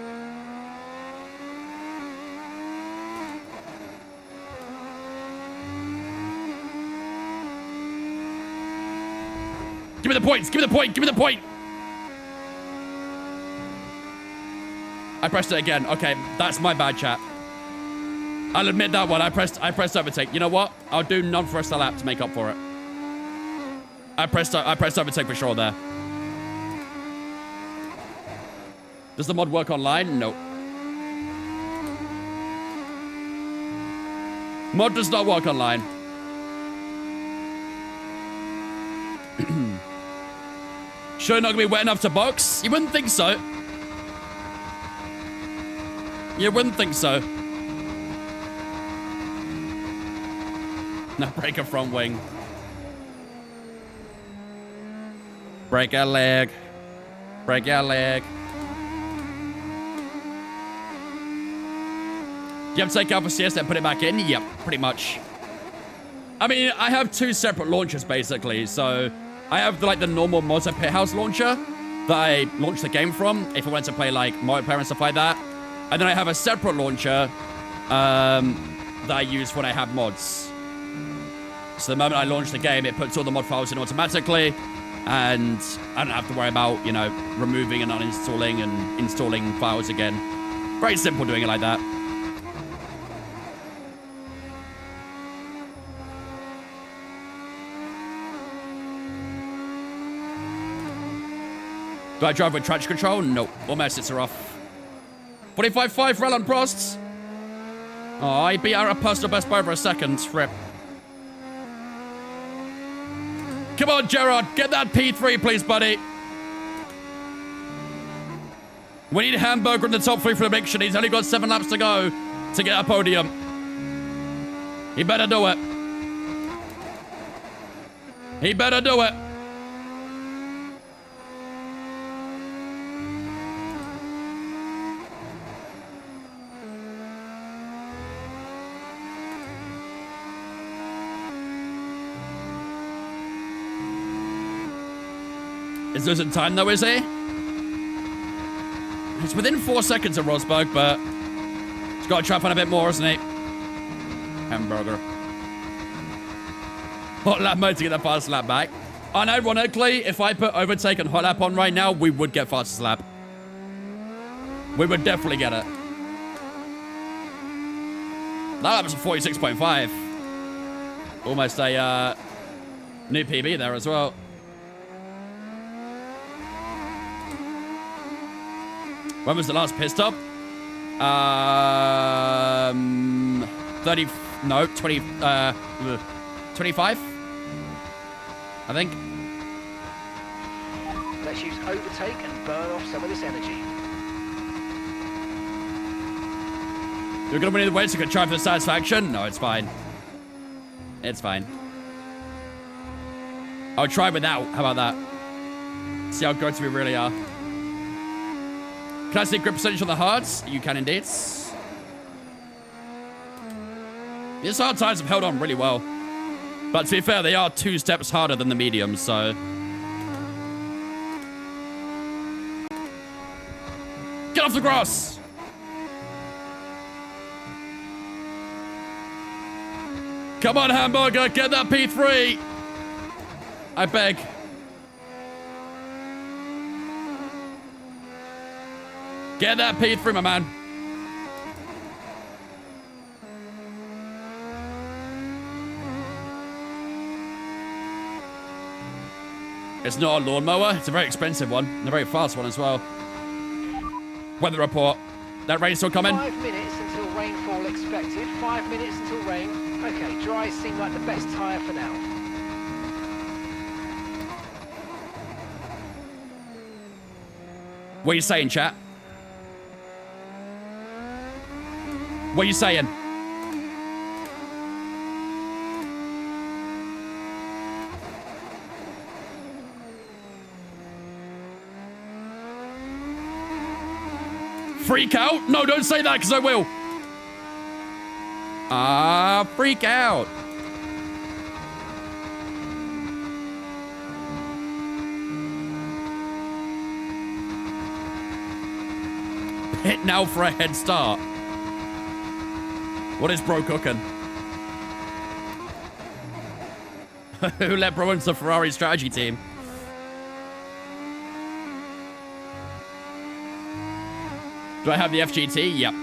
Give me the points, give me the point, give me the point. I pressed it again. Okay, that's my bad, chat. I'll admit that one. I pressed overtake. You know what? I'll do none for the rest of the lap to make up for it. I pressed overtake for sure there. Does the mod work online? Nope. Mod does not work online. Sure not gonna be wet enough to box? You wouldn't think so. You wouldn't think so. Now break a front wing. Break a leg. Break your leg. Do you have to take out for siesta and put it back in? Yep, pretty much. I mean, I have 2 separate launchers basically. So I have the normal Motor Pit House launcher that I launch the game from if I wanted to play like multiplayer and stuff like that. And then I have a separate launcher that I use when I have mods. So the moment I launch the game, it puts all the mod files in automatically, and I don't have to worry about, you know, removing and uninstalling and installing files again. Very simple doing it like that. Do I drive with traction control? Nope. All my assets are off. 45.5 for Alan Prost. Oh, he beat out a personal best by over a second. Rip. Come on, Gerard. Get that P3, please, buddy. We need Hamburger in the top 3 for the prediction. He's only got 7 laps to go to get a podium. He better do it. He better do it. Is losing time though, is he? He's within 4 seconds of Rosberg, but he's got to try and find a bit more, isn't he? Hamburger. Hot lap mode to get that fast lap back. And ironically, if I put overtake and hot lap on right now, we would get fastest lap. We would definitely get it. That lap was a 46.5. Almost a new PB there as well. When was the last pit stop? 30, no, 20, 25, I think. Let's use overtake and burn off some of this energy. You're gonna win either way, so you can try for the satisfaction? No, it's fine. It's fine. I'll try without. How about that? See how good we really are. Can I see grip percentage on the hards? You can indeed. These hard tires have held on really well. But to be fair, they are 2 steps harder than the mediums, so... Get off the grass! Come on, Hamburger, get that P3! I beg. Get that P3, my man. It's not a lawnmower. It's a very expensive one. And a very fast one as well. Weather report. That rain's still coming? 5 minutes until rainfall expected. 5 minutes until rain. Okay, dries seem like the best tyre for now. What are you saying, chat? What are you saying? Freak out? No, don't say that, because I will. Freak out. Pit now for a head start. What is bro cooking? Who let bro into the Ferrari strategy team? Do I have the FGT? Yep.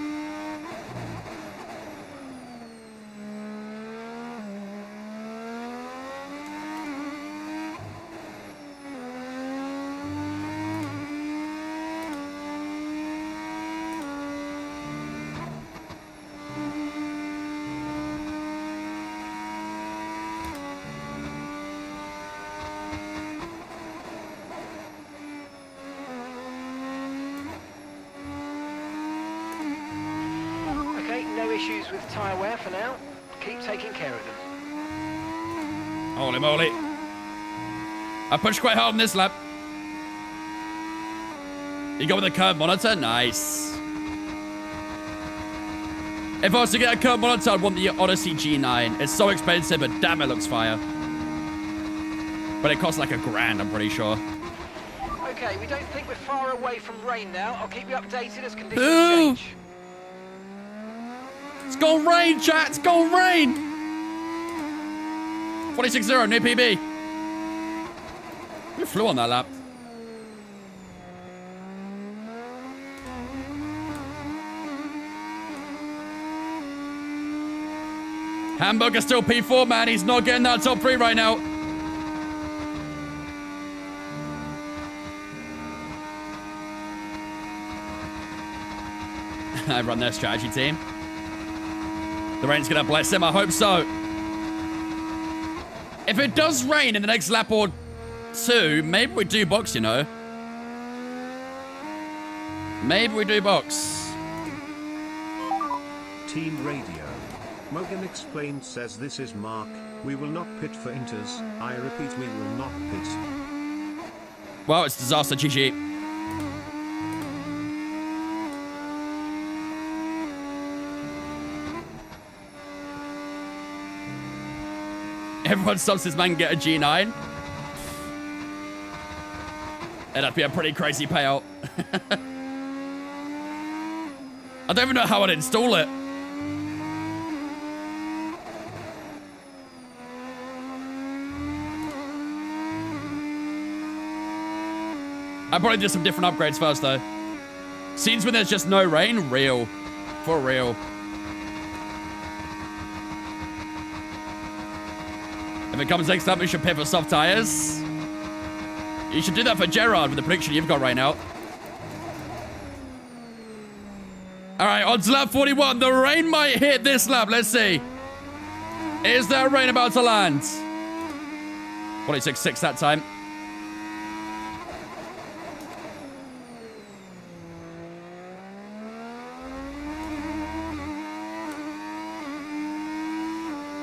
Issues with tyre wear for now. Keep taking care of them. Holy moly. I pushed quite hard on this lap. You go with the curve monitor? Nice. If I was to get a curve monitor, I'd want the Odyssey G9. It's so expensive, but damn, it looks fire. But it costs like $1,000, I'm pretty sure. Okay, we don't think we're far away from rain now. I'll keep you updated as conditions change. It's gonna rain, chat! It's gonna rain! 46-0, new PB. We flew on that lap. Hamburger still P4, man. He's not getting that top 3 right now. I run their strategy team. The rain's gonna bless him, I hope so. If it does rain in the next lap or 2, maybe we do box, you know. Maybe we do box. Team Radio. Mogan Explained says this is Mark. We will not pit for Inters. I repeat, we will not pit. Well, it's disaster, GG. Everyone stops this man get a G9. That'd be a pretty crazy payout. I don't even know how I'd install it. I'd probably do some different upgrades first, though. Scenes when there's just no rain? Real. For real. If it comes next up, we should pit for soft tires. You should do that for Gerard with the prediction you've got right now. All right, on to lap 41. The rain might hit this lap. Let's see. Is there rain about to land? 46.6 that time.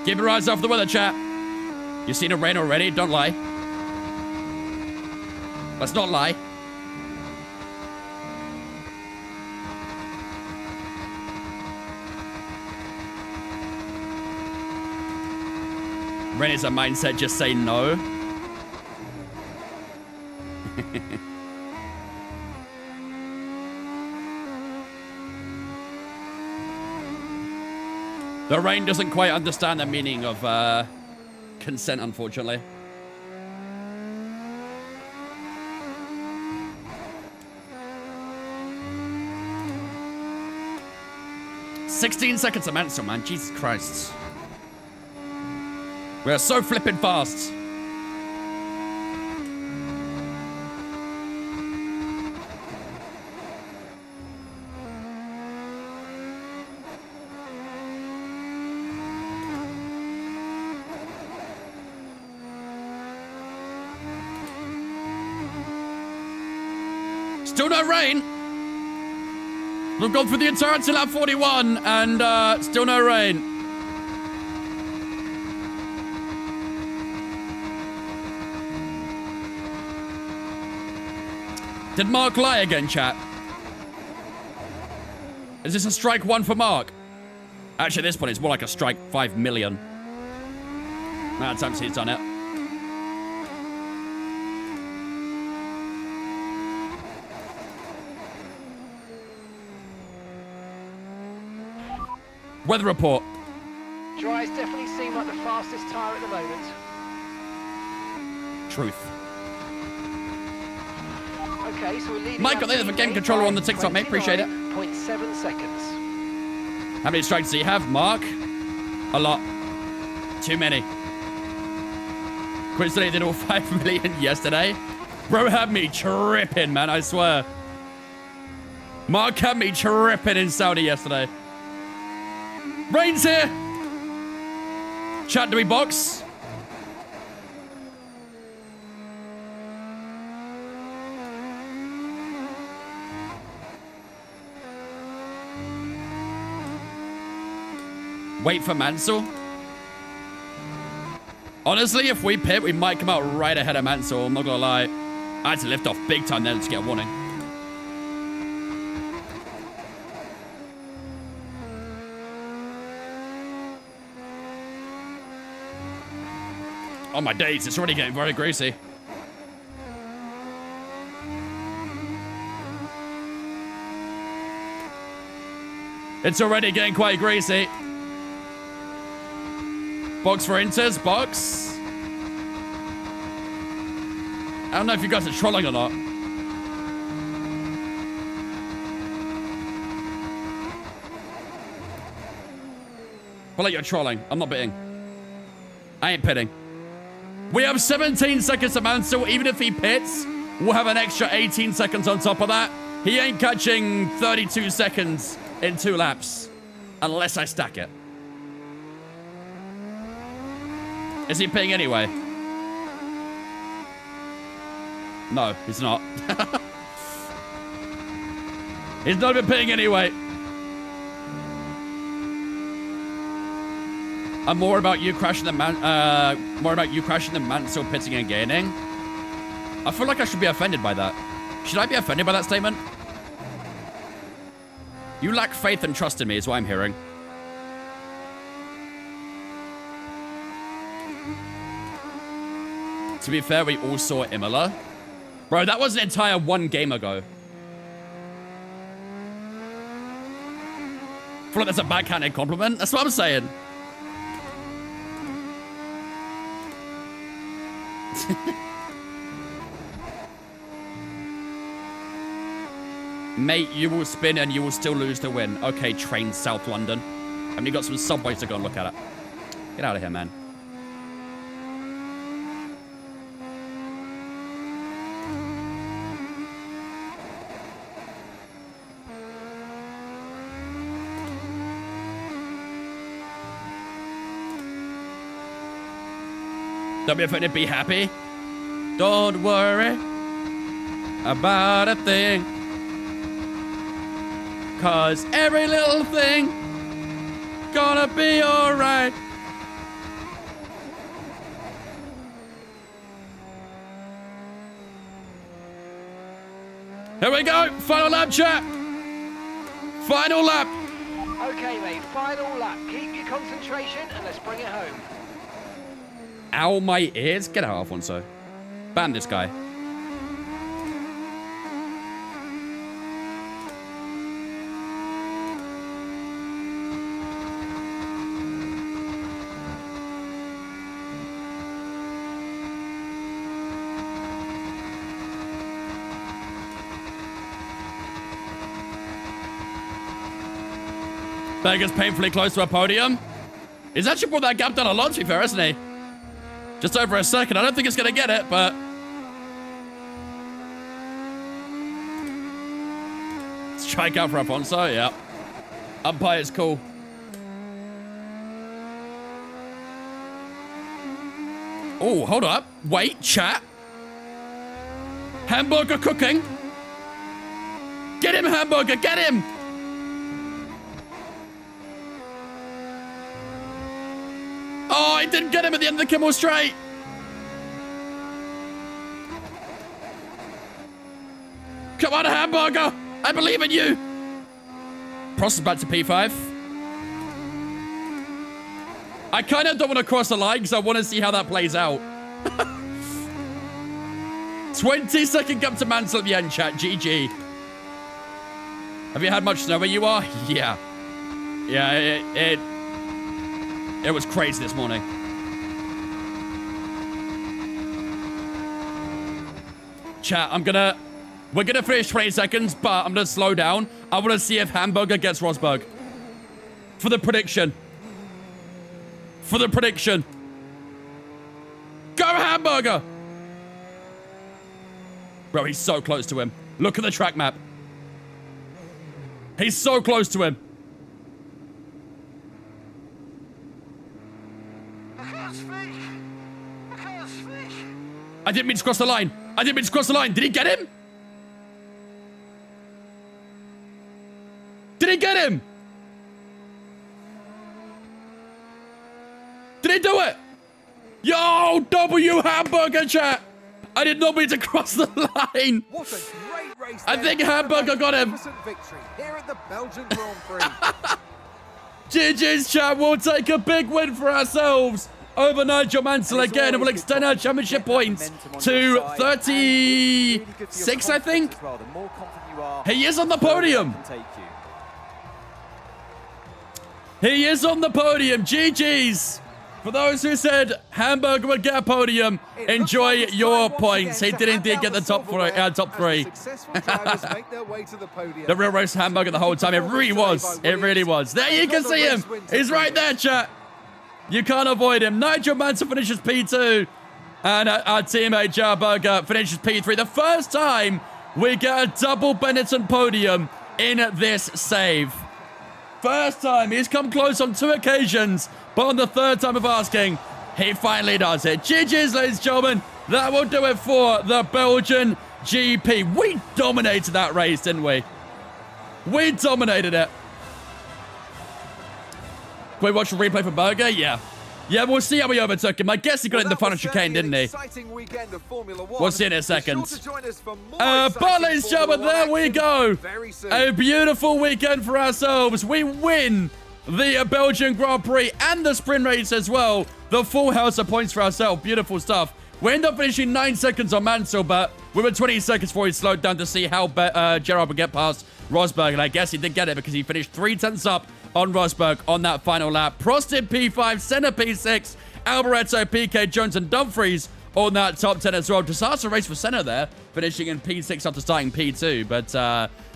Keep your eyes off the weather, chat. You seen it rain already? Don't lie. Let's not lie. Rain is a mindset, just say no. The rain doesn't quite understand the meaning of consent, unfortunately. "16 seconds of Mansell, man. Jesus Christ. We're so flipping fast. Still no rain. We've gone through the entirety of lap 41 and still no rain. Did Mark lie again, chat? Is this a strike 1 for Mark? Actually, at this point, it's more like a strike 5 million. Amount of times he's done it. Weather report. Dry's definitely seem like the fastest tyre at the moment. Truth. Okay, so we're leading. Mike got there for game controller on the TikTok, mate. Appreciate it. 0.7 seconds. How many strikes do you have, Mark? A lot. Too many. Coincidentally did all 5 million yesterday. Bro had me tripping, man, I swear. Mark had me tripping in Saudi yesterday. Rain's here. Chat, do we box? Wait for Mansell. Honestly, if we pit, we might come out right ahead of Mansell. I'm not gonna lie. I had to lift off big time then to get a warning. Oh my days, it's already getting very greasy. It's already getting quite greasy. Box for Inters, box. I don't know if you guys are trolling or not. Well, like you're trolling. I'm not bidding. I ain't pitting. We have 17 seconds to Mansell. Even if he pits, we'll have an extra 18 seconds on top of that. He ain't catching 32 seconds in 2 laps. Unless I stack it. Is he pitting anyway? No, he's not. He's not even pitting anyway. I'm more about you crashing than Mansell pitting and gaining. I feel like I should be offended by that. Should I be offended by that statement? You lack faith and trust in me is what I'm hearing. To be fair, we all saw Imola. Bro, that was an entire 1 game ago. I feel like that's a backhanded compliment. That's what I'm saying. Mate, you will spin and you will still lose the win. Okay, train South London. And you got some subways to go and look at it. Get out of here, man. Don't be offended, be happy. Don't worry about a thing. 'Cause every little thing gonna be alright. Here we go, final lap, chat. Final lap. Okay, mate, final lap. Keep your concentration and let's bring it home. Ow, my ears. Get out, Alfonso. Ban this guy. Berger's painfully close to a podium. He's actually brought that gap down a lot, to be fair, isn't he? Just over a second. I don't think it's going to get it, but... Strike out for Alfonso, yeah. Umpire's cool. Oh, hold up. Wait, chat. Hamburger cooking. Get him, Hamburger, get him! Oh, I didn't get him at the end of the Kimmel Straight. Come on, Hamburger. I believe in you. Prost is back to P5. I kind of don't want to cross the line because I want to see how that plays out. 20-second gap to Mansell at the end, chat. GG. Have you had much snow where you are? Yeah. Yeah, it was crazy this morning. Chat, we're gonna finish 20 seconds, but I'm gonna slow down. I wanna see if Hamburger gets Rosberg. For the prediction. For the prediction. Go Hamburger! Bro, he's so close to him. Look at the track map. He's so close to him. I didn't mean to cross the line. I didn't mean to cross the line. Did he get him? Did he get him? Did he do it? Yo, W Hamburger chat. I did not mean to cross the line. What a great race. I think Hamburger got him. Victory here at the Belgian Grand Prix. GG's chat. We'll take a big win for ourselves over Nigel Mansell again, and we'll extend our championship points to 36, I think. He is on the podium. He is on the podium. GG's. For those who said Hamburger would get a podium, enjoy your points. He did indeed get the top three. The real race Hamburger the whole time. It really was. It really was. There you can see him. He's right there, chat. You can't avoid him. Nigel Mansell finishes P2. And our teammate Jar Berger finishes P3. The first time we get a double Benetton podium in this save. First time. He's come close on 2 occasions. But on the third time of asking, he finally does it. GG's, ladies and gentlemen. That will do it for the Belgian GP. We dominated that race, didn't we? We dominated it. Can we watch the replay for Berger? Yeah. Yeah, we'll see how he overtook him. I guess he got it in the final chicane, didn't he? We'll see in a second. But ladies and gentlemen, there we go. A beautiful weekend for ourselves. We win the Belgian Grand Prix and the sprint race as well. The full house of points for ourselves. Beautiful stuff. We end up finishing 9 seconds on Mansell, but we were 20 seconds before he slowed down to see how Gerard would get past Rosberg. And I guess he did get it because he finished 3/10 up on Rosberg on that final lap. Prost in P5, Senna P6, Alboreto, PK, Jones, and Dumfries on that top 10 as well. Disaster race for Senna there, finishing in P6 after starting P2. But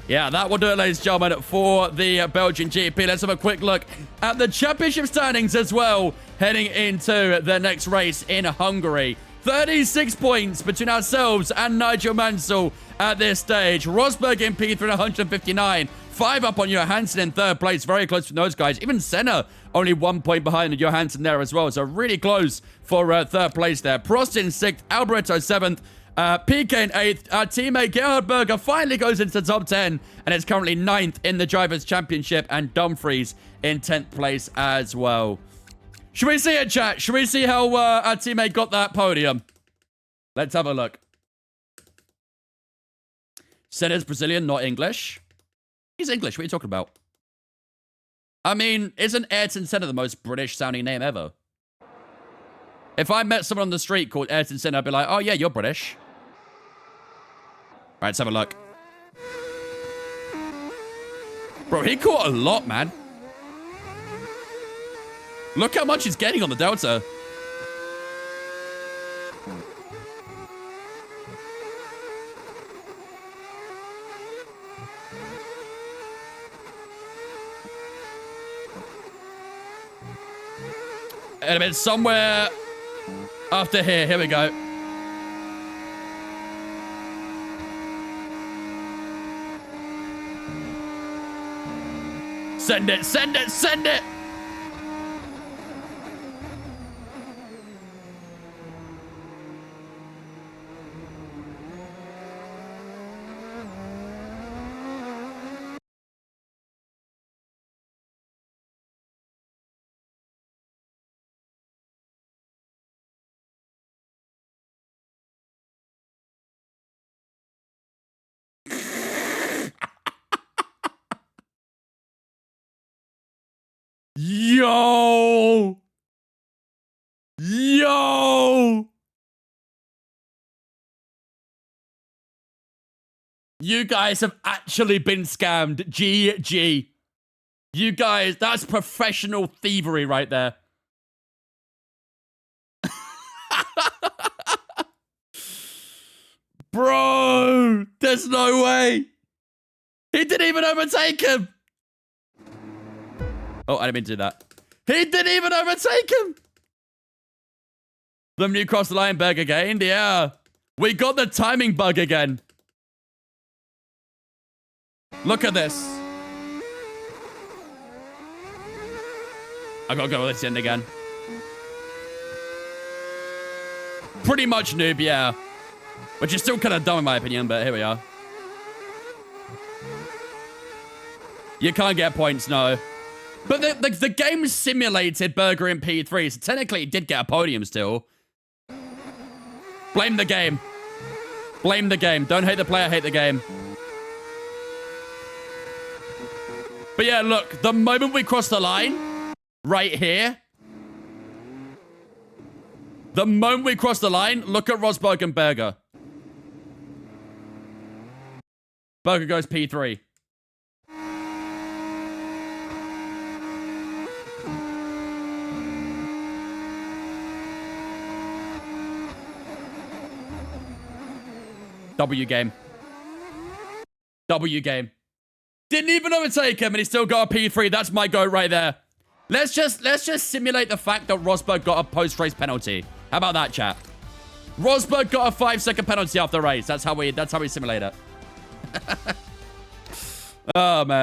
yeah, that will do it, ladies and gentlemen, for the Belgian GP. Let's have a quick look at the championship standings as well, heading into the next race in Hungary. 36 points between ourselves and Nigel Mansell at this stage. Rosberg in P3 at 159. 5 up on Johansson in 3rd place. Very close from those guys. Even Senna only 1 point behind Johansson there as well. So really close for 3rd place there. Prost in 6th. Alboreto 7th. PK in 8th. Our teammate Gerhard Berger finally goes into the top 10 and is currently 9th in the Drivers' Championship. And Dumfries in 10th place as well. Should we see it, chat? Should we see how our teammate got that podium? Let's have a look. Senna's Brazilian, not English. He's English. What are you talking about? I mean, isn't Ayrton Senna the most British-sounding name ever? If I met someone on the street called Ayrton Senna, I'd be like, oh, yeah, you're British. All right, let's have a look. Bro, he caught a lot, man. Look how much he's getting on the Delta. And it's somewhere after here. Here we go. Send it, send it, send it! Yo! Yo! You guys have actually been scammed. GG. You guys, that's professional thievery right there. Bro, there's no way. He didn't even overtake him. Oh, I didn't mean to do that. He didn't even overtake him. The new cross the line bug again. Yeah. We got the timing bug again. Look at this. I gotta go with this end again. Pretty much noob, yeah. Which is still kind of dumb in my opinion, but here we are. You can't get points, no. But the game simulated Berger in P3, so technically he did get a podium still. Blame the game. Blame the game. Don't hate the player, hate the game. But yeah, look, the moment we cross the line, right here. The moment we cross the line, look at Rosberg and Berger. Berger goes P3. W game. W game. Didn't even overtake him and he still got a P3. That's my goat right there. Let's just simulate the fact that Rosberg got a post-race penalty. How about that, chat? Rosberg got a 5-second penalty after the race. That's how we simulate it. Oh, man.